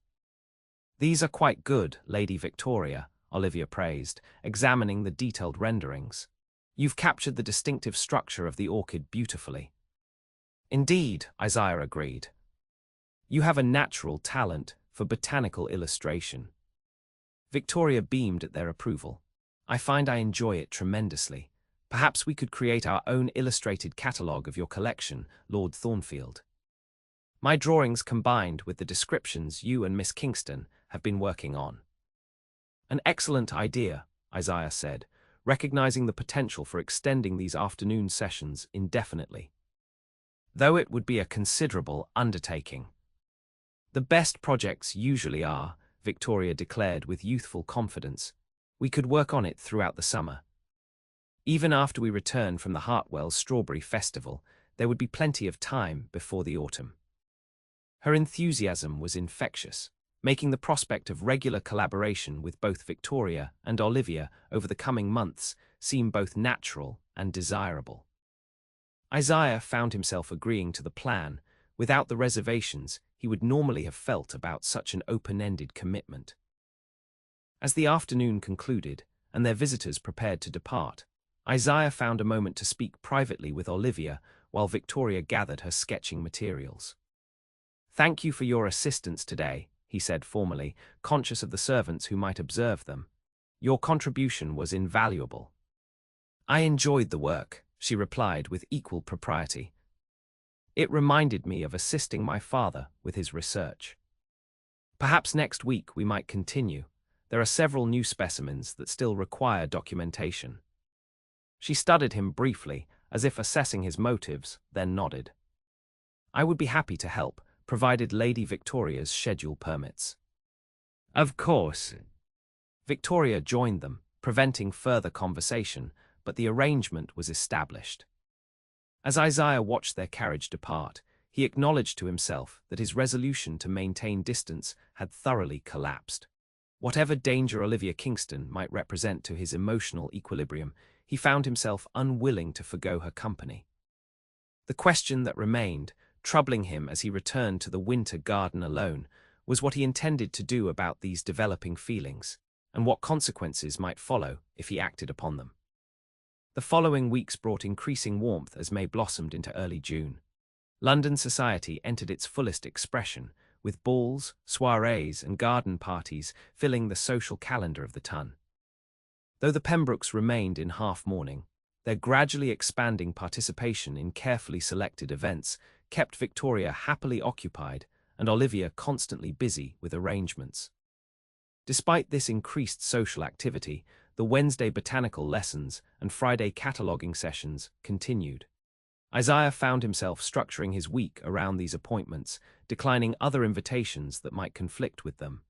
"These are quite good, Lady Victoria," Olivia praised, examining the detailed renderings. "You've captured the distinctive structure of the orchid beautifully." "Indeed," Isaiah agreed. "You have a natural talent for botanical illustration." Victoria beamed at their approval. "I find I enjoy it tremendously. Perhaps we could create our own illustrated catalogue of your collection, Lord Thornfield. My drawings combined with the descriptions you and Miss Kingston have been working on." "An excellent idea," Isaiah said, recognizing the potential for extending these afternoon sessions indefinitely. "Though it would be a considerable undertaking." "The best projects usually are," Victoria declared with youthful confidence. "We could work on it throughout the summer. Even after we return from the Hartwell's Strawberry Festival, there would be plenty of time before the autumn." Her enthusiasm was infectious, making the prospect of regular collaboration with both Victoria and Olivia over the coming months seem both natural and desirable. Isaiah found himself agreeing to the plan without the reservations he would normally have felt about such an open-ended commitment. As the afternoon concluded and their visitors prepared to depart, Isaiah found a moment to speak privately with Olivia while Victoria gathered her sketching materials. "Thank you for your assistance today," he said formally, conscious of the servants who might observe them. Your contribution was invaluable. I enjoyed the work, she replied with equal propriety. It reminded me of assisting my father with his research. Perhaps next week we might continue. There are several new specimens that still require documentation. She studied him briefly, as if assessing his motives, then nodded. I would be happy to help, provided Lady Victoria's schedule permits. Of course. Victoria joined them, preventing further conversation, but the arrangement was established. As Isaiah watched their carriage depart, he acknowledged to himself that his resolution to maintain distance had thoroughly collapsed. Whatever danger Olivia Kingston might represent to his emotional equilibrium, he found himself unwilling to forgo her company. The question that remained, troubling him as he returned to the winter garden alone, was what he intended to do about these developing feelings, and what consequences might follow if he acted upon them. The following weeks brought increasing warmth as May blossomed into early June. London society entered its fullest expression, with balls, soirees, and garden parties filling the social calendar of the ton. Though the Pembrokes remained in half-mourning, their gradually expanding participation in carefully selected events kept Victoria happily occupied and Olivia constantly busy with arrangements. Despite this increased social activity, the Wednesday botanical lessons and Friday cataloguing sessions continued. Isaiah found himself structuring his week around these appointments, declining other invitations that might conflict with them.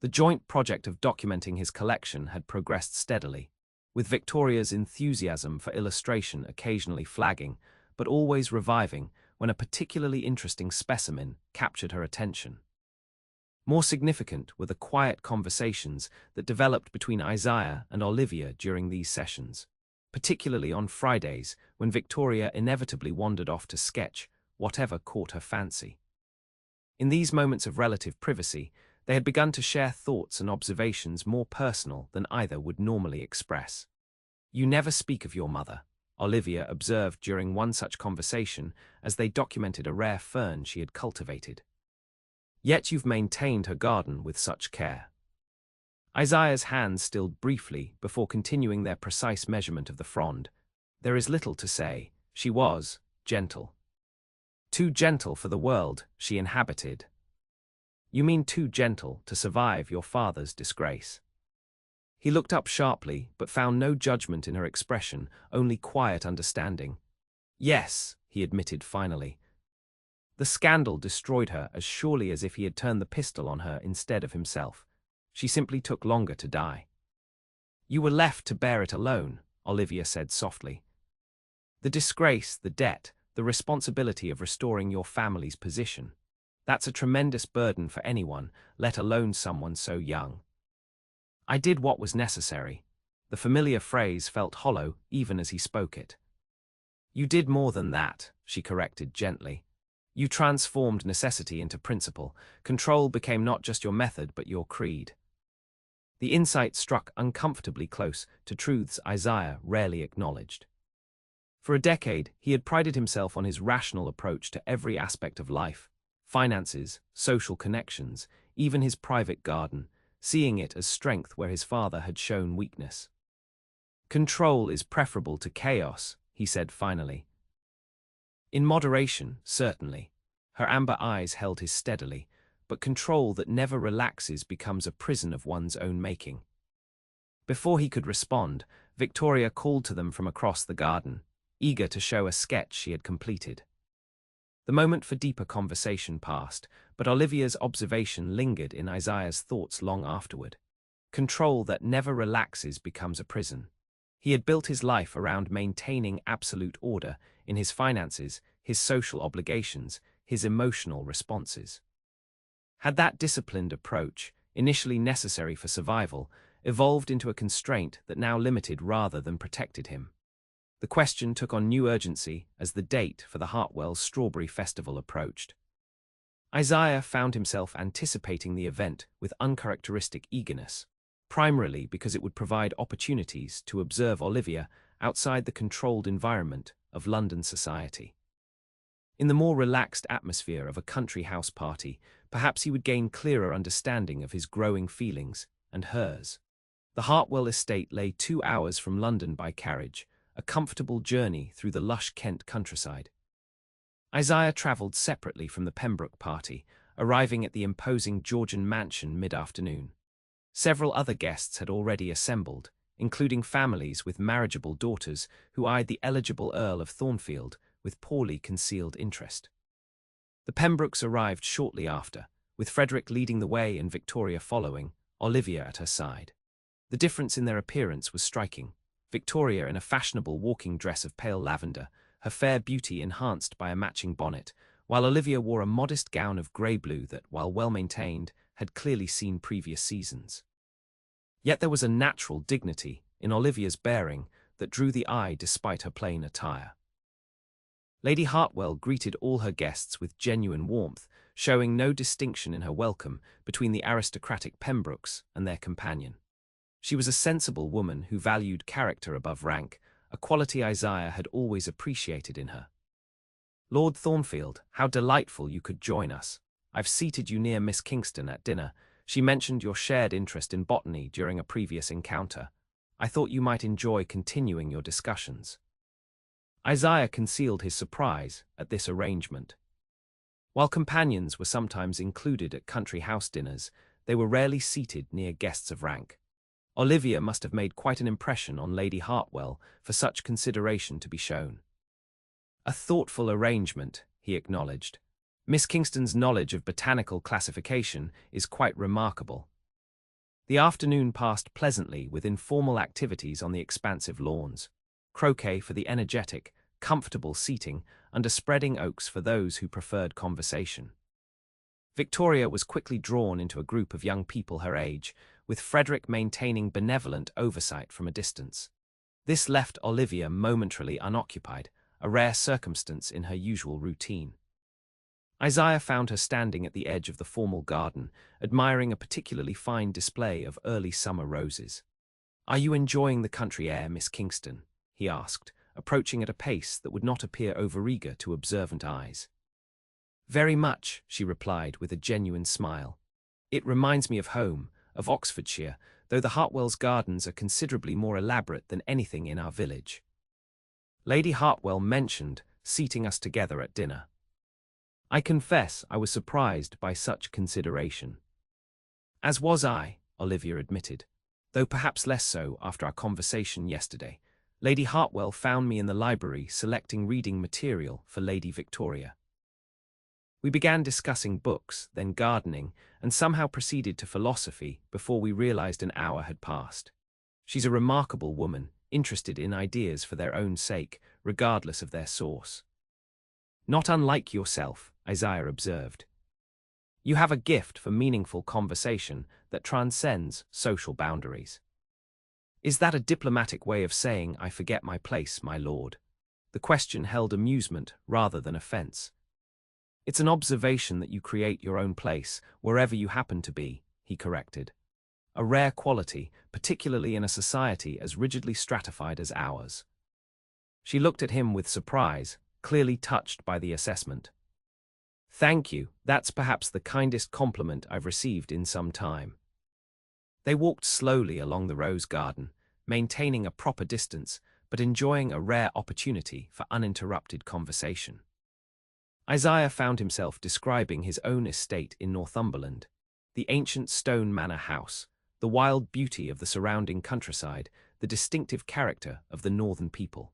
The joint project of documenting his collection had progressed steadily, with Victoria's enthusiasm for illustration occasionally flagging, but always reviving when a particularly interesting specimen captured her attention. More significant were the quiet conversations that developed between Isaiah and Olivia during these sessions, particularly on Fridays when Victoria inevitably wandered off to sketch whatever caught her fancy. In these moments of relative privacy, they had begun to share thoughts and observations more personal than either would normally express. You never speak of your mother, Olivia observed during one such conversation as they documented a rare fern she had cultivated. Yet you've maintained her garden with such care. Isaiah's hands stilled briefly before continuing their precise measurement of the frond. There is little to say. She was gentle. Too gentle for the world she inhabited. You mean too gentle to survive your father's disgrace? He looked up sharply, but found no judgment in her expression, only quiet understanding. Yes, he admitted finally. The scandal destroyed her as surely as if he had turned the pistol on her instead of himself. She simply took longer to die. You were left to bear it alone, Olivia said softly. The disgrace, the debt, the responsibility of restoring your family's position. That's a tremendous burden for anyone, let alone someone so young. I did what was necessary. The familiar phrase felt hollow even as he spoke it. You did more than that, she corrected gently. You transformed necessity into principle. Control became not just your method but your creed. The insight struck uncomfortably close to truths Isaiah rarely acknowledged. For a decade, he had prided himself on his rational approach to every aspect of life, finances, social connections, even his private garden, seeing it as strength where his father had shown weakness. Control is preferable to chaos, he said finally. In moderation, certainly. Her amber eyes held his steadily, but control that never relaxes becomes a prison of one's own making. Before he could respond, Victoria called to them from across the garden, eager to show a sketch she had completed. The moment for deeper conversation passed, but Olivia's observation lingered in Isaiah's thoughts long afterward. Control that never relaxes becomes a prison. He had built his life around maintaining absolute order in his finances, his social obligations, his emotional responses. Had that disciplined approach, initially necessary for survival, evolved into a constraint that now limited rather than protected him? The question took on new urgency as the date for the Hartwell's Strawberry Festival approached. Isaiah found himself anticipating the event with uncharacteristic eagerness, primarily because it would provide opportunities to observe Olivia outside the controlled environment of London society. In the more relaxed atmosphere of a country house party, Perhaps he would gain clearer understanding of his growing feelings and hers. The Hartwell estate lay 2 hours from London by carriage, a comfortable journey through the lush Kent countryside. Isaiah travelled separately from the Pembroke party, arriving at the imposing Georgian mansion mid-afternoon. Several other guests had already assembled, including families with marriageable daughters who eyed the eligible Earl of Thornfield with poorly concealed interest. The Pembrokes arrived shortly after, with Frederick leading the way and Victoria following, Olivia at her side. The difference in their appearance was striking. Victoria in a fashionable walking dress of pale lavender, her fair beauty enhanced by a matching bonnet, while Olivia wore a modest gown of grey-blue that, while well-maintained, had clearly seen previous seasons. Yet there was a natural dignity in Olivia's bearing that drew the eye despite her plain attire. Lady Hartwell greeted all her guests with genuine warmth, showing no distinction in her welcome between the aristocratic Pembrokes and their companion. She was a sensible woman who valued character above rank, a quality Isaiah had always appreciated in her. "Lord Thornfield, how delightful you could join us. I've seated you near Miss Kingston at dinner. She mentioned your shared interest in botany during a previous encounter. I thought you might enjoy continuing your discussions." Isaiah concealed his surprise at this arrangement. While companions were sometimes included at country house dinners, they were rarely seated near guests of rank. Olivia must have made quite an impression on Lady Hartwell for such consideration to be shown. "A thoughtful arrangement," he acknowledged. "Miss Kingston's knowledge of botanical classification is quite remarkable." The afternoon passed pleasantly with informal activities on the expansive lawns. Croquet for the energetic, comfortable seating under spreading oaks for those who preferred conversation. Victoria was quickly drawn into a group of young people her age, with Frederick maintaining benevolent oversight from a distance. This left Olivia momentarily unoccupied, a rare circumstance in her usual routine. Isaiah found her standing at the edge of the formal garden, admiring a particularly fine display of early summer roses. "Are you enjoying the country air, Miss Kingston?" he asked, approaching at a pace that would not appear overeager to observant eyes. "Very much," she replied with a genuine smile. "It reminds me of home, of Oxfordshire, though the Hartwell's gardens are considerably more elaborate than anything in our village." Lady Hartwell mentioned seating us together at dinner. "I confess I was surprised by such consideration." "As was I," Olivia admitted, "though perhaps less so after our conversation yesterday. Lady Hartwell found me in the library selecting reading material for Lady Victoria. We began discussing books, then gardening, and somehow proceeded to philosophy before we realized an hour had passed. She's a remarkable woman, interested in ideas for their own sake, regardless of their source." "Not unlike yourself," Isaiah observed. "You have a gift for meaningful conversation that transcends social boundaries." "Is that a diplomatic way of saying I forget my place, my lord?" The question held amusement rather than offense. "It's an observation that you create your own place, wherever you happen to be," he corrected. "A rare quality, particularly in a society as rigidly stratified as ours." She looked at him with surprise, clearly touched by the assessment. "Thank you, that's perhaps the kindest compliment I've received in some time." They walked slowly along the rose garden, maintaining a proper distance, but enjoying a rare opportunity for uninterrupted conversation. Isaiah found himself describing his own estate in Northumberland, the ancient stone manor house, the wild beauty of the surrounding countryside, the distinctive character of the northern people.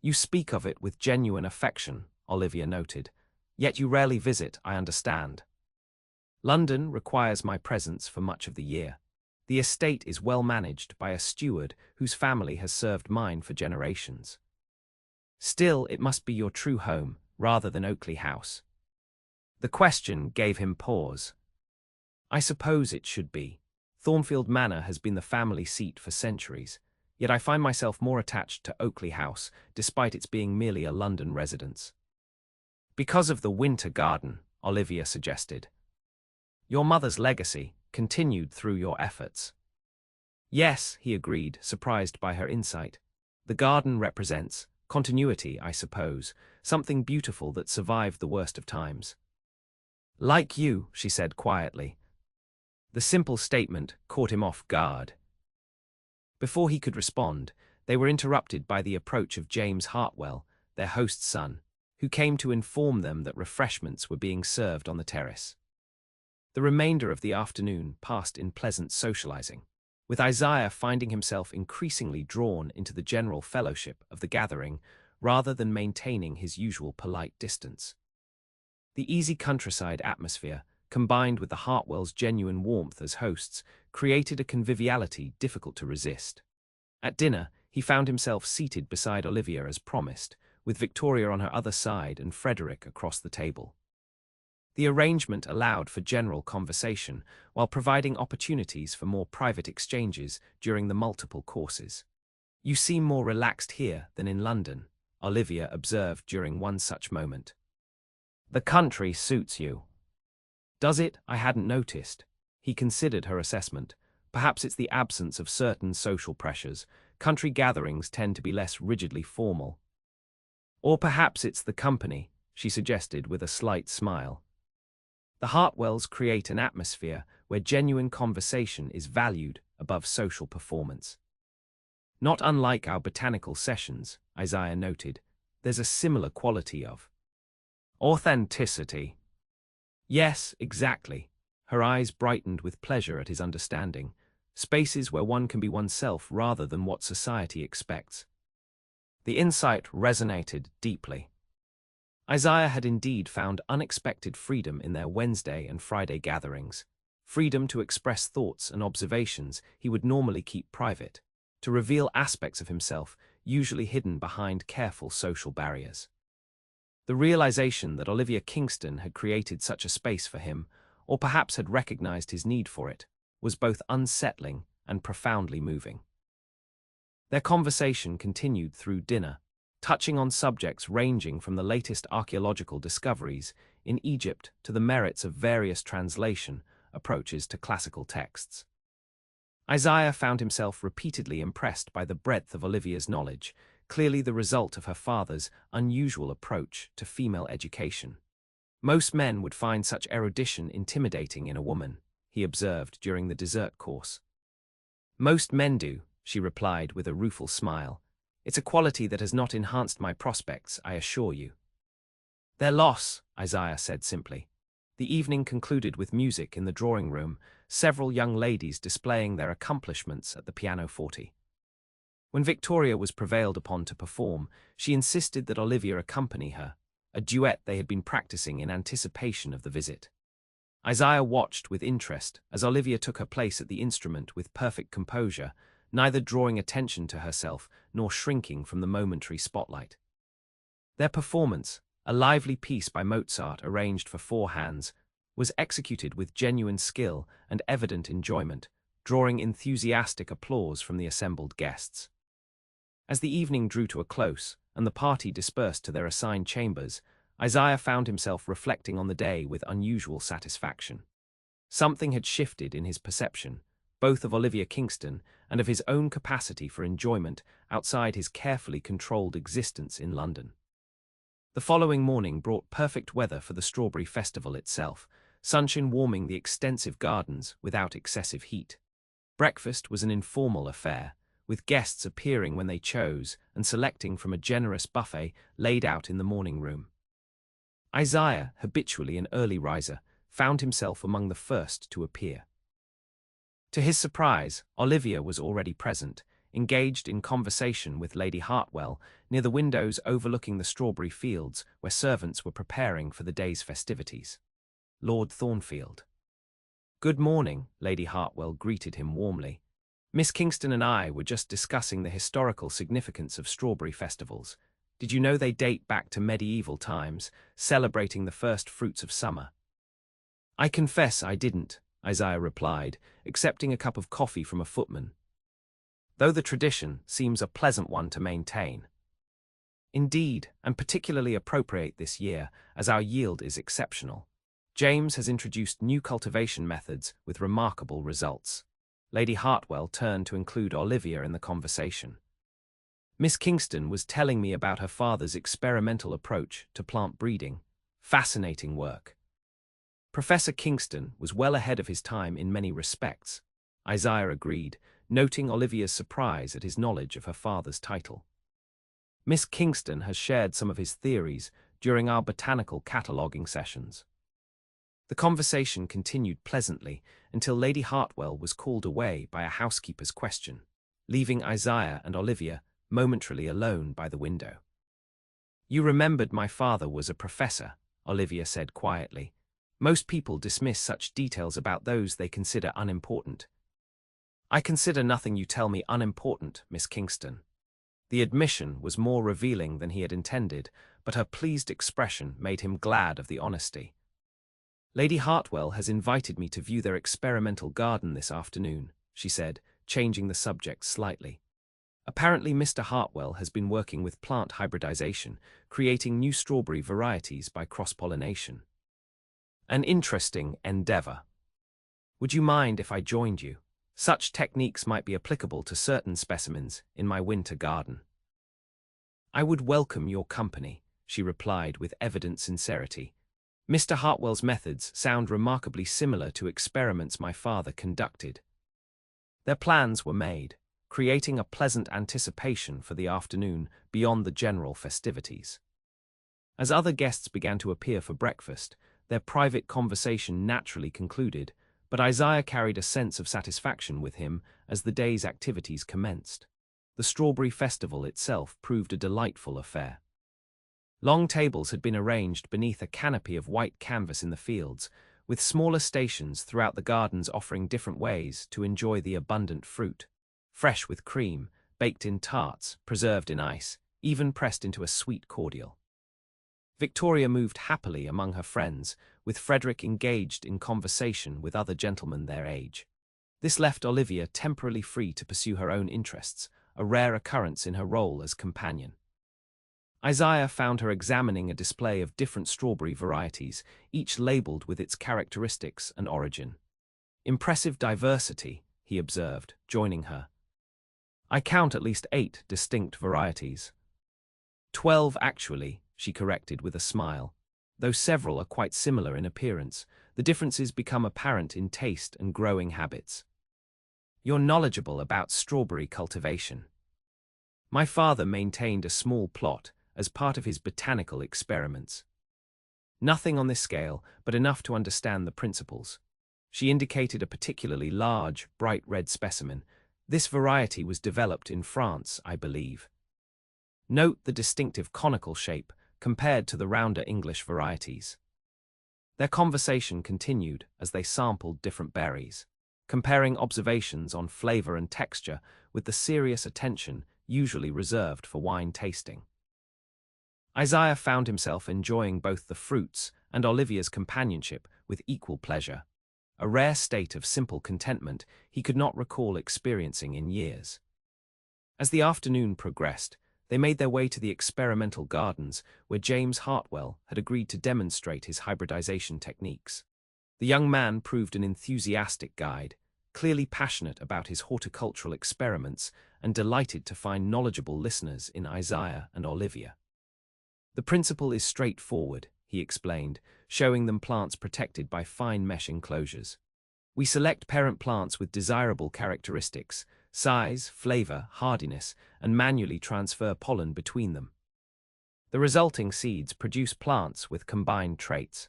"You speak of it with genuine affection," Olivia noted, "yet you rarely visit, I understand." "London requires my presence for much of the year. The estate is well managed by a steward whose family has served mine for generations." "Still, it must be your true home, rather than Oakley House." The question gave him pause. "I suppose it should be. Thornfield Manor has been the family seat for centuries, yet I find myself more attached to Oakley House, despite its being merely a London residence." "Because of the winter garden," Olivia suggested. "Your mother's legacy, continued through your efforts." "Yes," he agreed, surprised by her insight. "The garden represents continuity, I suppose, something beautiful that survived the worst of times." Like you, she said quietly. The simple statement caught him off guard. Before he could respond, they were interrupted by the approach of James Hartwell, their host's son, who came to inform them that refreshments were being served on the terrace. The remainder of the afternoon passed in pleasant socializing, with Isaiah finding himself increasingly drawn into the general fellowship of the gathering rather than maintaining his usual polite distance. The easy countryside atmosphere, combined with the Hartwells' genuine warmth as hosts, created a conviviality difficult to resist. At dinner, he found himself seated beside Olivia as promised, with Victoria on her other side and Frederick across the table. The arrangement allowed for general conversation, while providing opportunities for more private exchanges during the multiple courses. "You seem more relaxed here than in London," Olivia observed during one such moment. "The country suits you." "Does it? I hadn't noticed." He considered her assessment. Perhaps it's the absence of certain social pressures. Country gatherings tend to be less rigidly formal. Or perhaps it's the company, she suggested with a slight smile. The Hartwells create an atmosphere where genuine conversation is valued above social performance. Not unlike our botanical sessions, Isaiah noted, there's a similar quality of authenticity. Yes, exactly. Her eyes brightened with pleasure at his understanding. Spaces where one can be oneself rather than what society expects. The insight resonated deeply. Isaiah had indeed found unexpected freedom in their Wednesday and Friday gatherings. Freedom to express thoughts and observations he would normally keep private, to reveal aspects of himself usually hidden behind careful social barriers. The realization that Olivia Kingston had created such a space for him, or perhaps had recognized his need for it, was both unsettling and profoundly moving. Their conversation continued through dinner, touching on subjects ranging from the latest archaeological discoveries in Egypt to the merits of various translation approaches to classical texts. Isaiah found himself repeatedly impressed by the breadth of Olivia's knowledge, clearly the result of her father's unusual approach to female education. Most men would find such erudition intimidating in a woman, he observed during the dessert course. Most men do, she replied with a rueful smile. It's a quality that has not enhanced my prospects, I assure you. Their loss, Isaiah said simply. The evening concluded with music in the drawing room, several young ladies displaying their accomplishments at the pianoforte. When Victoria was prevailed upon to perform, she insisted that Olivia accompany her, a duet they had been practicing in anticipation of the visit. Isaiah watched with interest as Olivia took her place at the instrument with perfect composure, neither drawing attention to herself nor shrinking from the momentary spotlight. Their performance, a lively piece by Mozart arranged for 4 hands, was executed with genuine skill and evident enjoyment, drawing enthusiastic applause from the assembled guests. As the evening drew to a close and the party dispersed to their assigned chambers, Isaiah found himself reflecting on the day with unusual satisfaction. Something had shifted in his perception, both of Olivia Kingston and of his own capacity for enjoyment outside his carefully controlled existence in London. The following morning brought perfect weather for the Strawberry Festival itself, sunshine warming the extensive gardens without excessive heat. Breakfast was an informal affair, with guests appearing when they chose and selecting from a generous buffet laid out in the morning room. Isaiah, habitually an early riser, found himself among the first to appear. To his surprise, Olivia was already present, engaged in conversation with Lady Hartwell near the windows overlooking the strawberry fields where servants were preparing for the day's festivities. Lord Thornfield. "Good morning," Lady Hartwell greeted him warmly. "Miss Kingston and I were just discussing the historical significance of strawberry festivals. Did you know they date back to medieval times, celebrating the first fruits of summer?" "I confess I didn't," Isaiah replied, accepting a cup of coffee from a footman. "Though the tradition seems a pleasant one to maintain." "Indeed, and particularly appropriate this year, as our yield is exceptional. James has introduced new cultivation methods with remarkable results." Lady Hartwell turned to include Olivia in the conversation. "Miss Kingston was telling me about her father's experimental approach to plant breeding. Fascinating work." Professor Kingston was well ahead of his time in many respects, Isaiah agreed, noting Olivia's surprise at his knowledge of her father's title. Miss Kingston has shared some of his theories during our botanical cataloguing sessions. The conversation continued pleasantly until Lady Hartwell was called away by a housekeeper's question, leaving Isaiah and Olivia momentarily alone by the window. "You remembered my father was a professor," Olivia said quietly. "Most people dismiss such details about those they consider unimportant." "I consider nothing you tell me unimportant, Miss Kingston." The admission was more revealing than he had intended, but her pleased expression made him glad of the honesty. "Lady Hartwell has invited me to view their experimental garden this afternoon," she said, changing the subject slightly. "Apparently Mr. Hartwell has been working with plant hybridization, creating new strawberry varieties by cross-pollination. An interesting endeavor. Would you mind if I joined you? Such techniques might be applicable to certain specimens in my winter garden." "I would welcome your company," she replied with evident sincerity. "Mr. Hartwell's methods sound remarkably similar to experiments my father conducted." Their plans were made, creating a pleasant anticipation for the afternoon beyond the general festivities. As other guests began to appear for breakfast, their private conversation naturally concluded, but Isaiah carried a sense of satisfaction with him as the day's activities commenced. The Strawberry Festival itself proved a delightful affair. Long tables had been arranged beneath a canopy of white canvas in the fields, with smaller stations throughout the gardens offering different ways to enjoy the abundant fruit. Fresh with cream, baked in tarts, preserved in ice, even pressed into a sweet cordial. Victoria moved happily among her friends, with Frederick engaged in conversation with other gentlemen their age. This left Olivia temporarily free to pursue her own interests, a rare occurrence in her role as companion. Isaiah found her examining a display of different strawberry varieties, each labeled with its characteristics and origin. "Impressive diversity," he observed, joining her. "I count at least 8 distinct varieties." 12 actually, she corrected with a smile. "Though several are quite similar in appearance, the differences become apparent in taste and growing habits." "You're knowledgeable about strawberry cultivation." "My father maintained a small plot as part of his botanical experiments. Nothing on this scale, but enough to understand the principles." She indicated a particularly large, bright red specimen. "This variety was developed in France, I believe." "Note the distinctive conical shape compared to the rounder English varieties." Their conversation continued as they sampled different berries, comparing observations on flavor and texture with the serious attention usually reserved for wine tasting. Isaiah found himself enjoying both the fruits and Olivia's companionship with equal pleasure, a rare state of simple contentment he could not recall experiencing in years. As the afternoon progressed, they made their way to the experimental gardens where James Hartwell had agreed to demonstrate his hybridization techniques. The young man proved an enthusiastic guide, clearly passionate about his horticultural experiments and delighted to find knowledgeable listeners in Isaiah and Olivia. "The principle is straightforward," he explained, showing them plants protected by fine mesh enclosures. "We select parent plants with desirable characteristics, size, flavor, hardiness, and manually transfer pollen between them. The resulting seeds produce plants with combined traits."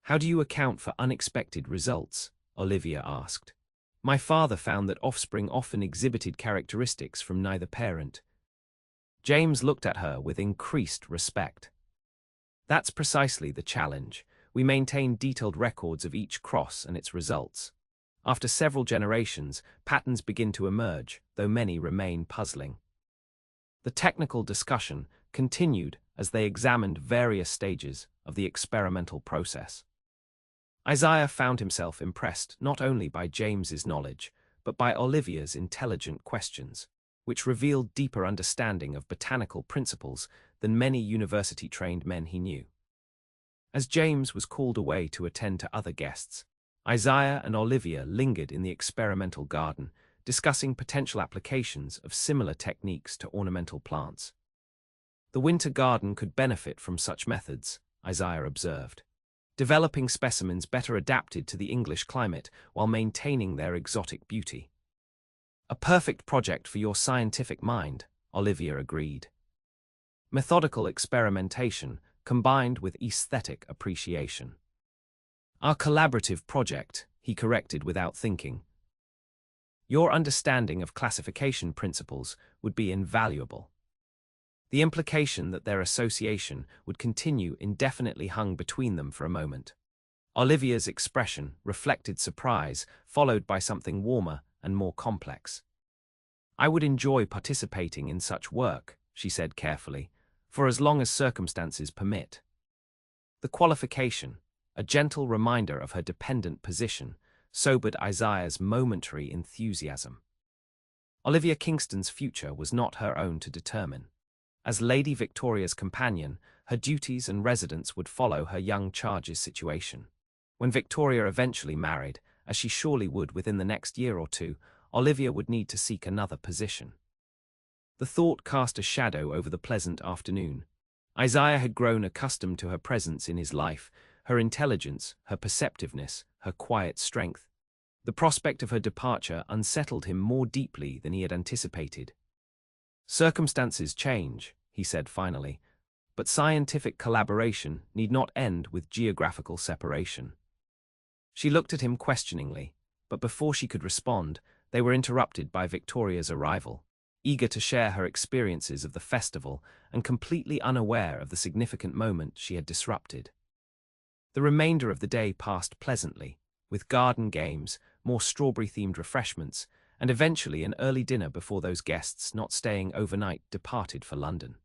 "How do you account for unexpected results?" Olivia asked. "My father found that offspring often exhibited characteristics from neither parent." James looked at her with increased respect. "That's precisely the challenge. We maintain detailed records of each cross and its results. After several generations, patterns begin to emerge, though many remain puzzling." The technical discussion continued as they examined various stages of the experimental process. Isaiah found himself impressed not only by James's knowledge, but by Olivia's intelligent questions, which revealed deeper understanding of botanical principles than many university-trained men he knew. As James was called away to attend to other guests, Isaiah and Olivia lingered in the experimental garden, discussing potential applications of similar techniques to ornamental plants. "The winter garden could benefit from such methods," Isaiah observed. developing specimens better adapted to the English climate while maintaining their exotic beauty. A perfect project for your scientific mind, Olivia agreed. Methodical experimentation combined with aesthetic appreciation. Our collaborative project, he corrected without thinking. Your understanding of classification principles would be invaluable. The implication that their association would continue indefinitely hung between them for a moment. Olivia's expression reflected surprise, followed by something warmer and more complex. I would enjoy participating in such work, she said carefully, for as long as circumstances permit. The qualification, a gentle reminder of her dependent position, sobered Isaiah's momentary enthusiasm. Olivia Kingston's future was not her own to determine. As Lady Victoria's companion, her duties and residence would follow her young charge's situation. When Victoria eventually married, as she surely would within the next year or two, Olivia would need to seek another position. The thought cast a shadow over the pleasant afternoon. Isaiah had grown accustomed to her presence in his life, her intelligence, her perceptiveness, her quiet strength. The prospect of her departure unsettled him more deeply than he had anticipated. Circumstances change, he said finally, but scientific collaboration need not end with geographical separation. She looked at him questioningly, but before she could respond, they were interrupted by Victoria's arrival, eager to share her experiences of the festival and completely unaware of the significant moment she had disrupted. The remainder of the day passed pleasantly, with garden games, more strawberry-themed refreshments, and eventually an early dinner before those guests not staying overnight departed for London.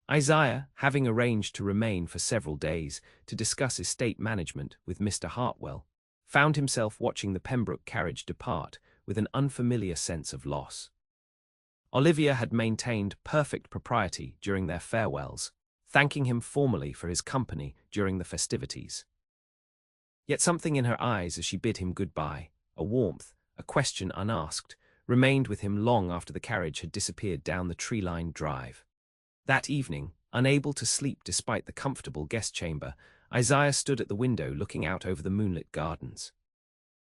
Isaiah, having arranged to remain for several days to discuss estate management with Mr. Hartwell, found himself watching the Pembroke carriage depart with an unfamiliar sense of loss. Olivia had maintained perfect propriety during their farewells, thanking him formally for his company during the festivities. Yet something in her eyes as she bid him goodbye, a warmth, a question unasked, remained with him long after the carriage had disappeared down the tree-lined drive. That evening, unable to sleep despite the comfortable guest chamber, Isaiah stood at the window looking out over the moonlit gardens.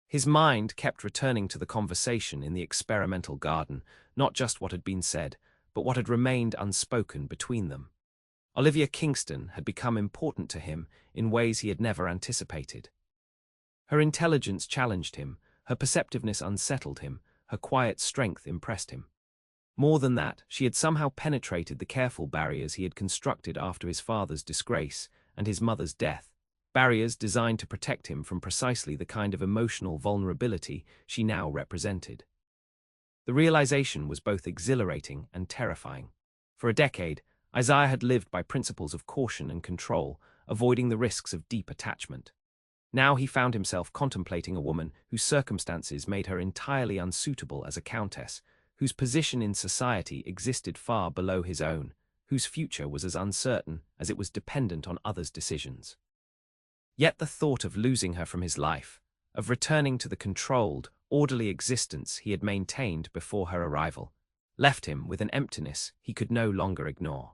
His mind kept returning to the conversation in the experimental garden, not just what had been said, but what had remained unspoken between them. Olivia Kingston had become important to him in ways he had never anticipated. Her intelligence challenged him, her perceptiveness unsettled him, her quiet strength impressed him. More than that, she had somehow penetrated the careful barriers he had constructed after his father's disgrace and his mother's death, barriers designed to protect him from precisely the kind of emotional vulnerability she now represented. The realization was both exhilarating and terrifying. For a decade, Isaiah had lived by principles of caution and control, avoiding the risks of deep attachment. Now he found himself contemplating a woman whose circumstances made her entirely unsuitable as a countess, whose position in society existed far below his own, whose future was as uncertain as it was dependent on others' decisions. Yet the thought of losing her from his life, of returning to the controlled, orderly existence he had maintained before her arrival, left him with an emptiness he could no longer ignore.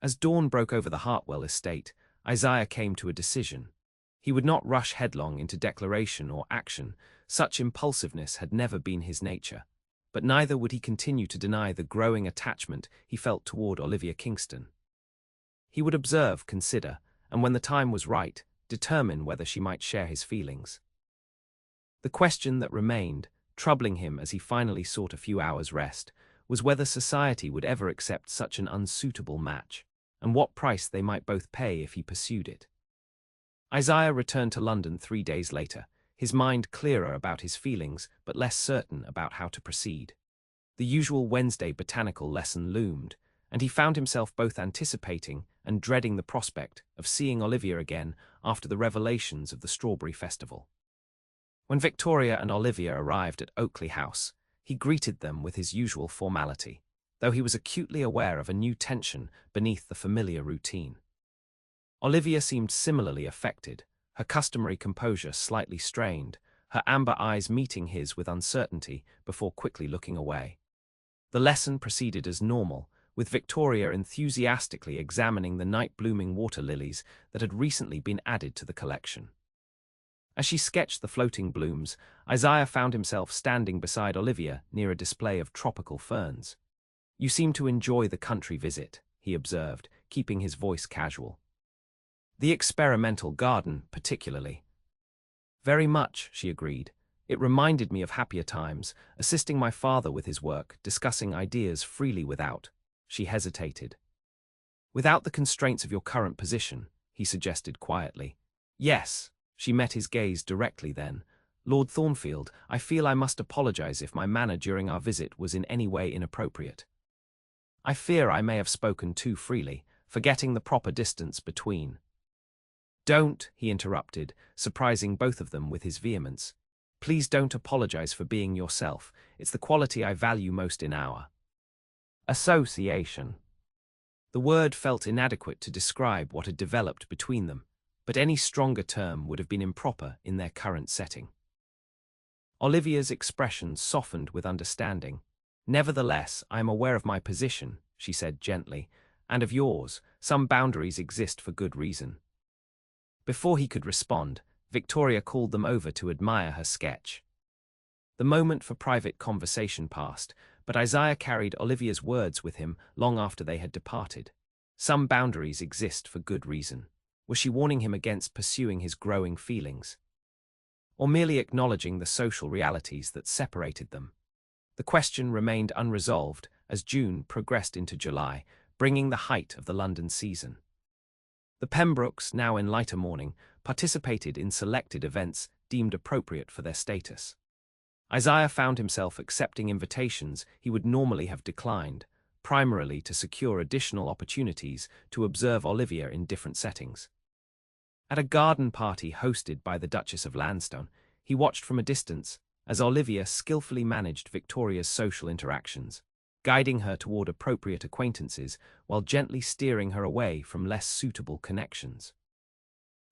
As dawn broke over the Hartwell estate, Isaiah came to a decision. He would not rush headlong into declaration or action, such impulsiveness had never been his nature, but neither would he continue to deny the growing attachment he felt toward Olivia Kingston. He would observe, consider, and when the time was right, determine whether she might share his feelings. The question that remained, troubling him as he finally sought a few hours' rest, was whether society would ever accept such an unsuitable match, and what price they might both pay if he pursued it. Isaiah returned to London 3 days later, his mind clearer about his feelings but less certain about how to proceed. The usual Wednesday botanical lesson loomed, and he found himself both anticipating and dreading the prospect of seeing Olivia again after the revelations of the Strawberry Festival. When Victoria and Olivia arrived at Oakley House, he greeted them with his usual formality, though he was acutely aware of a new tension beneath the familiar routine. Olivia seemed similarly affected, her customary composure slightly strained, her amber eyes meeting his with uncertainty before quickly looking away. The lesson proceeded as normal, with Victoria enthusiastically examining the night-blooming water lilies that had recently been added to the collection. As she sketched the floating blooms, Isaiah found himself standing beside Olivia near a display of tropical ferns. "You seem to enjoy the country visit," he observed, keeping his voice casual. "The experimental garden, particularly." "Very much," she agreed. "It reminded me of happier times, assisting my father with his work, discussing ideas freely without—" She hesitated. "Without the constraints of your current position," he suggested quietly. "Yes." She met his gaze directly then. "Lord Thornfield, I feel I must apologize if my manner during our visit was in any way inappropriate. I fear I may have spoken too freely, forgetting the proper distance between—" "Don't," he interrupted, surprising both of them with his vehemence. "Please don't apologize for being yourself. It's the quality I value most in our association." The word felt inadequate to describe what had developed between them, but any stronger term would have been improper in their current setting. Olivia's expression softened with understanding. "Nevertheless, I am aware of my position," she said gently, "and of yours. Some boundaries exist for good reason." Before he could respond, Victoria called them over to admire her sketch. The moment for private conversation passed, but Isaiah carried Olivia's words with him long after they had departed. Some boundaries exist for good reason. Was she warning him against pursuing his growing feelings, or merely acknowledging the social realities that separated them? The question remained unresolved as June progressed into July, bringing the height of the London season. The Pembrokes, now in lighter mourning, participated in selected events deemed appropriate for their status. Isaiah found himself accepting invitations he would normally have declined, primarily to secure additional opportunities to observe Olivia in different settings. At a garden party hosted by the Duchess of Lansdowne, he watched from a distance as Olivia skillfully managed Victoria's social interactions, guiding her toward appropriate acquaintances while gently steering her away from less suitable connections.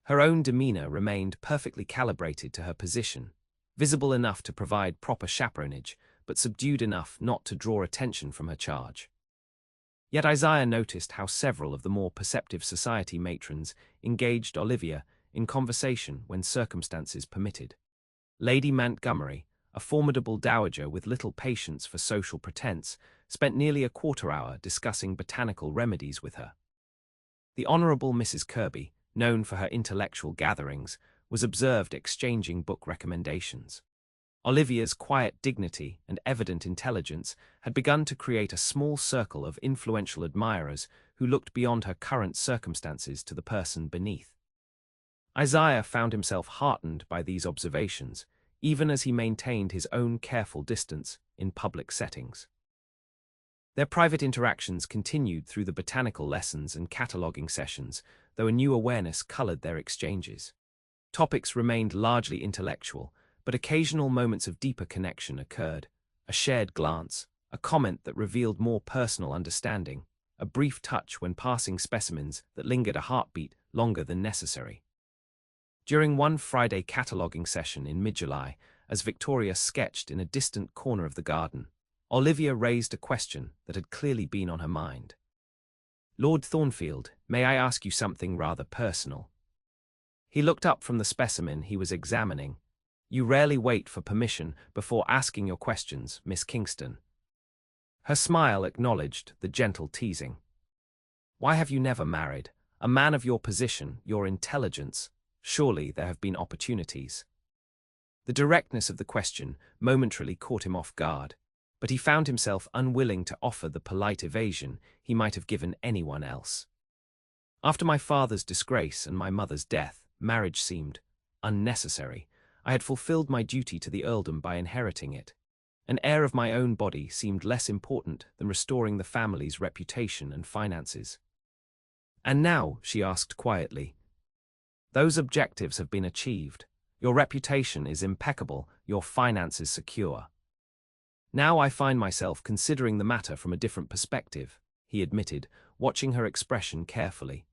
Her own demeanor remained perfectly calibrated to her position, visible enough to provide proper chaperonage, but subdued enough not to draw attention from her charge. Yet Isaiah noticed how several of the more perceptive society matrons engaged Olivia in conversation when circumstances permitted. Lady Montgomery, a formidable dowager with little patience for social pretense, spent nearly a quarter hour discussing botanical remedies with her. The Honourable Mrs. Kirby, known for her intellectual gatherings, was observed exchanging book recommendations. Olivia's quiet dignity and evident intelligence had begun to create a small circle of influential admirers who looked beyond her current circumstances to the person beneath. Isaiah found himself heartened by these observations, even as he maintained his own careful distance in public settings. Their private interactions continued through the botanical lessons and cataloguing sessions, though a new awareness colored their exchanges. Topics remained largely intellectual, but occasional moments of deeper connection occurred: a shared glance, a comment that revealed more personal understanding, a brief touch when passing specimens that lingered a heartbeat longer than necessary. During one Friday cataloguing session in mid-July, as Victoria sketched in a distant corner of the garden, Olivia raised a question that had clearly been on her mind. "Lord Thornfield, may I ask you something rather personal?" He looked up from the specimen he was examining. "You rarely wait for permission before asking your questions, Miss Kingston." Her smile acknowledged the gentle teasing. "Why have you never married? A man of your position, your intelligence. Surely there have been opportunities." The directness of the question momentarily caught him off guard, but he found himself unwilling to offer the polite evasion he might have given anyone else. "After my father's disgrace and my mother's death, marriage seemed unnecessary. I had fulfilled my duty to the earldom by inheriting it. An heir of my own body seemed less important than restoring the family's reputation and finances." "And now," she asked quietly, "those objectives have been achieved. Your reputation is impeccable, your finances secure. Now I find myself considering the matter from a different perspective," he admitted, watching her expression carefully.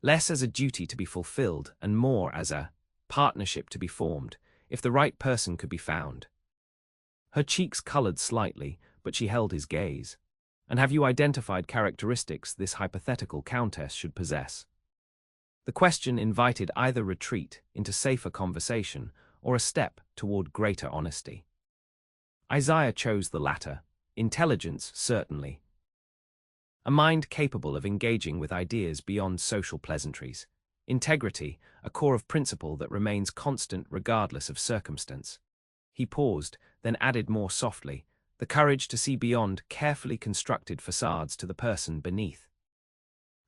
"Less as a duty to be fulfilled and more as a partnership to be formed, if the right person could be found." Her cheeks colored slightly, but she held his gaze. And have you identified characteristics this hypothetical countess should possess? The question invited either retreat into safer conversation or a step toward greater honesty. Isaiah chose the latter, intelligence certainly. A mind capable of engaging with ideas beyond social pleasantries. Integrity, a core of principle that remains constant regardless of circumstance. He paused, then added more softly, the courage to see beyond carefully constructed facades to the person beneath.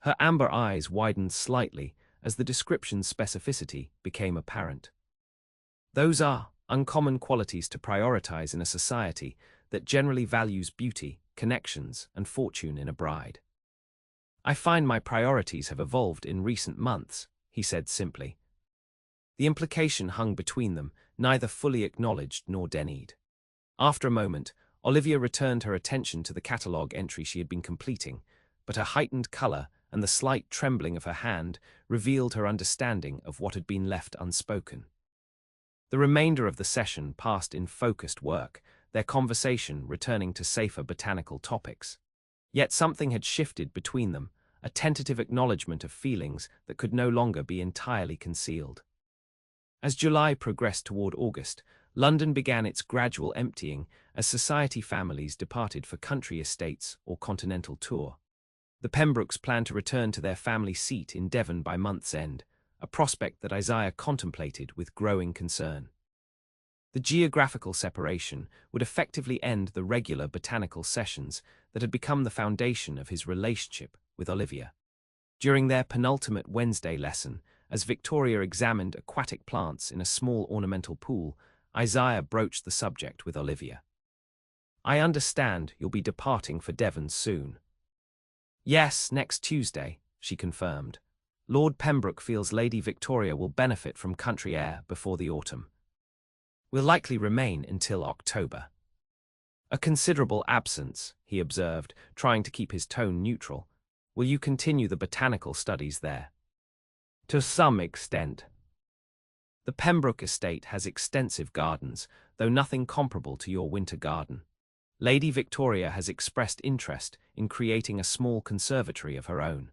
Her amber eyes widened slightly as the description's specificity became apparent. Those are uncommon qualities to prioritize in a society that generally values beauty, connections, and fortune in a bride. I find my priorities have evolved in recent months, he said simply. The implication hung between them, neither fully acknowledged nor denied. After a moment, Olivia returned her attention to the catalogue entry she had been completing, but her heightened colour and the slight trembling of her hand revealed her understanding of what had been left unspoken. The remainder of the session passed in focused work, their conversation returning to safer botanical topics. Yet something had shifted between them, a tentative acknowledgement of feelings that could no longer be entirely concealed. As July progressed toward August, London began its gradual emptying as society families departed for country estates or continental tour. The Pembrokes planned to return to their family seat in Devon by month's end, a prospect that Isaiah contemplated with growing concern. The geographical separation would effectively end the regular botanical sessions that had become the foundation of his relationship with Olivia. During their penultimate Wednesday lesson, as Victoria examined aquatic plants in a small ornamental pool, Isaiah broached the subject with Olivia. "I understand you'll be departing for Devon soon." "Yes, next Tuesday," she confirmed. "Lord Pembroke feels Lady Victoria will benefit from country air before the autumn. We'll likely remain until October." "A considerable absence," he observed, trying to keep his tone neutral. "Will you continue the botanical studies there?" "To some extent." "The Pembroke estate has extensive gardens, though nothing comparable to your winter garden. Lady Victoria has expressed interest in creating a small conservatory of her own."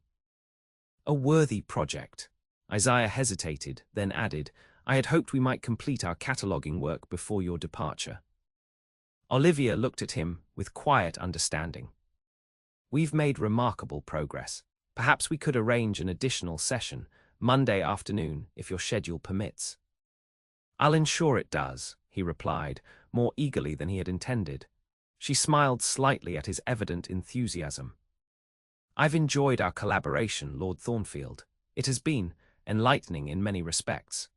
"A worthy project." Isaiah hesitated, then added, "I had hoped we might complete our cataloguing work before your departure." Olivia looked at him with quiet understanding. "We've made remarkable progress. Perhaps we could arrange an additional session, Monday afternoon, if your schedule permits." "I'll ensure it does," he replied, more eagerly than he had intended. She smiled slightly at his evident enthusiasm. "I've enjoyed our collaboration, Lord Thornfield. It has been enlightening in many respects."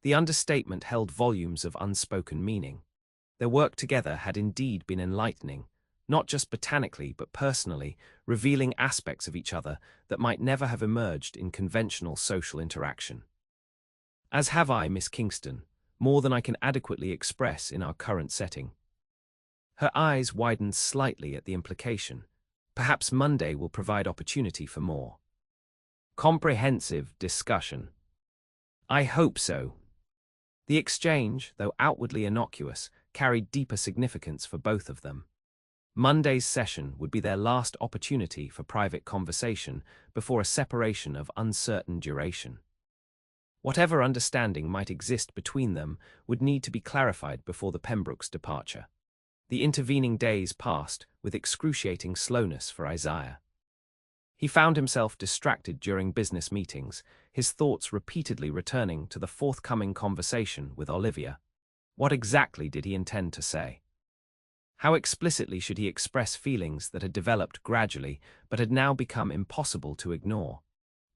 The understatement held volumes of unspoken meaning. Their work together had indeed been enlightening, not just botanically but personally, revealing aspects of each other that might never have emerged in conventional social interaction. "As have I, Miss Kingston, more than I can adequately express in our current setting." Her eyes widened slightly at the implication. Perhaps Monday will provide opportunity for more comprehensive discussion. "I hope so." The exchange, though outwardly innocuous, carried deeper significance for both of them. Monday's session would be their last opportunity for private conversation before a separation of uncertain duration. Whatever understanding might exist between them would need to be clarified before the Pembrokes' departure. The intervening days passed with excruciating slowness for Isaiah. He found himself distracted during business meetings, his thoughts repeatedly returning to the forthcoming conversation with Olivia. What exactly did he intend to say? How explicitly should he express feelings that had developed gradually but had now become impossible to ignore?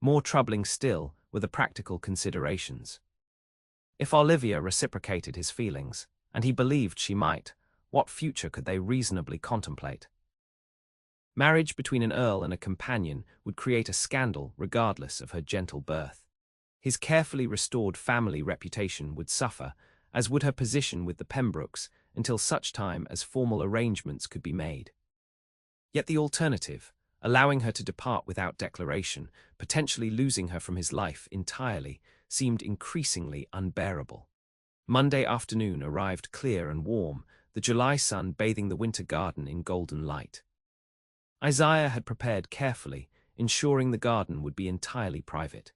More troubling still were the practical considerations. If Olivia reciprocated his feelings, and he believed she might, what future could they reasonably contemplate? Marriage between an earl and a companion would create a scandal regardless of her gentle birth. His carefully restored family reputation would suffer, as would her position with the Pembrokes, until such time as formal arrangements could be made. Yet the alternative, allowing her to depart without declaration, potentially losing her from his life entirely, seemed increasingly unbearable. Monday afternoon arrived clear and warm, the July sun bathing the winter garden in golden light. Isaiah had prepared carefully, ensuring the garden would be entirely private.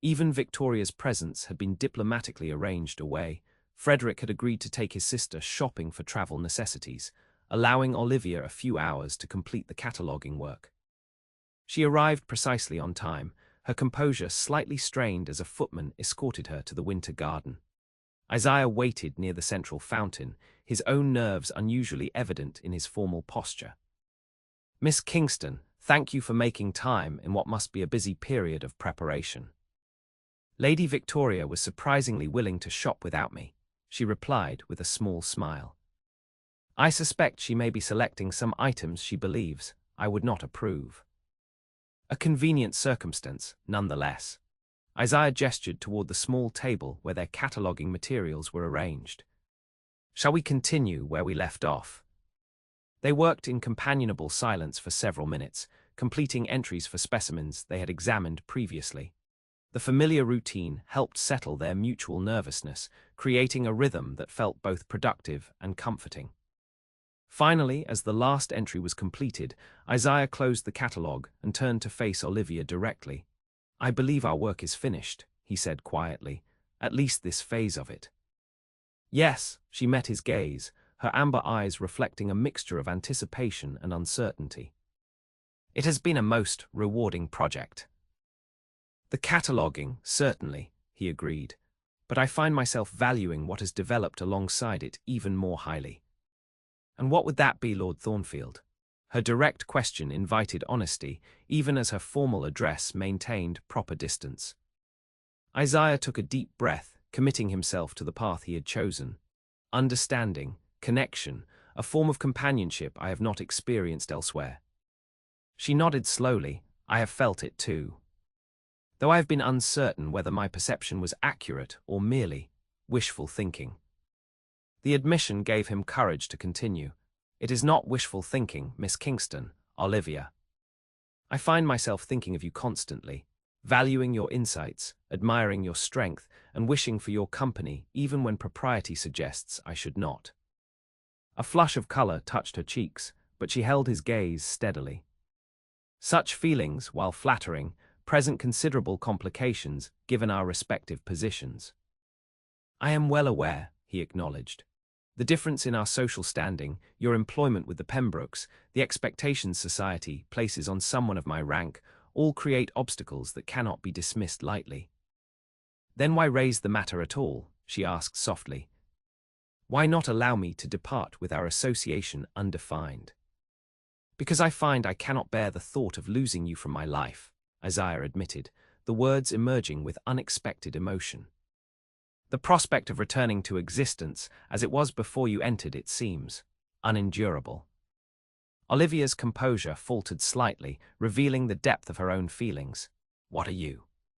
Even Victoria's presence had been diplomatically arranged away. Frederick had agreed to take his sister shopping for travel necessities, allowing Olivia a few hours to complete the cataloguing work. She arrived precisely on time, her composure slightly strained as a footman escorted her to the winter garden. Isaiah waited near the central fountain, his own nerves unusually evident in his formal posture. "Miss Kingston, thank you for making time in what must be a busy period of preparation." Lady Victoria was surprisingly willing to shop without me, she replied with a small smile. I suspect she may be selecting some items she believes I would not approve. A convenient circumstance, nonetheless. Isaiah gestured toward the small table where their cataloguing materials were arranged. "Shall we continue where we left off?" They worked in companionable silence for several minutes, completing entries for specimens they had examined previously. The familiar routine helped settle their mutual nervousness, creating a rhythm that felt both productive and comforting. Finally, as the last entry was completed, Isaiah closed the catalogue and turned to face Olivia directly. "I believe our work is finished," he said quietly, "at least this phase of it." "Yes," she met his gaze, her amber eyes reflecting a mixture of anticipation and uncertainty. "It has been a most rewarding project." "The cataloguing, certainly," he agreed, "but I find myself valuing what has developed alongside it even more highly." "And what would that be, Lord Thornfield?" Her direct question invited honesty, even as her formal address maintained proper distance. Isaiah took a deep breath, committing himself to the path he had chosen. Understanding, connection, a form of companionship I have not experienced elsewhere. She nodded slowly. "I have felt it too. Though I have been uncertain whether my perception was accurate or merely wishful thinking." The admission gave him courage to continue. "It is not wishful thinking, Miss Kingston, Olivia. I find myself thinking of you constantly, valuing your insights, admiring your strength, and wishing for your company even when propriety suggests I should not." A flush of color touched her cheeks, but she held his gaze steadily. "Such feelings, while flattering, present considerable complications given our respective positions." "I am well aware," he acknowledged. "The difference in our social standing, your employment with the Pembrokes, the expectations society places on someone of my rank, all create obstacles that cannot be dismissed lightly." "Then why raise the matter at all?" she asked softly. "Why not allow me to depart with our association undefined?" "Because I find I cannot bear the thought of losing you from my life," Isaiah admitted, the words emerging with unexpected emotion. "The prospect of returning to existence as it was before you entered it seems unendurable." Olivia's composure faltered slightly, revealing the depth of her own feelings. "What are you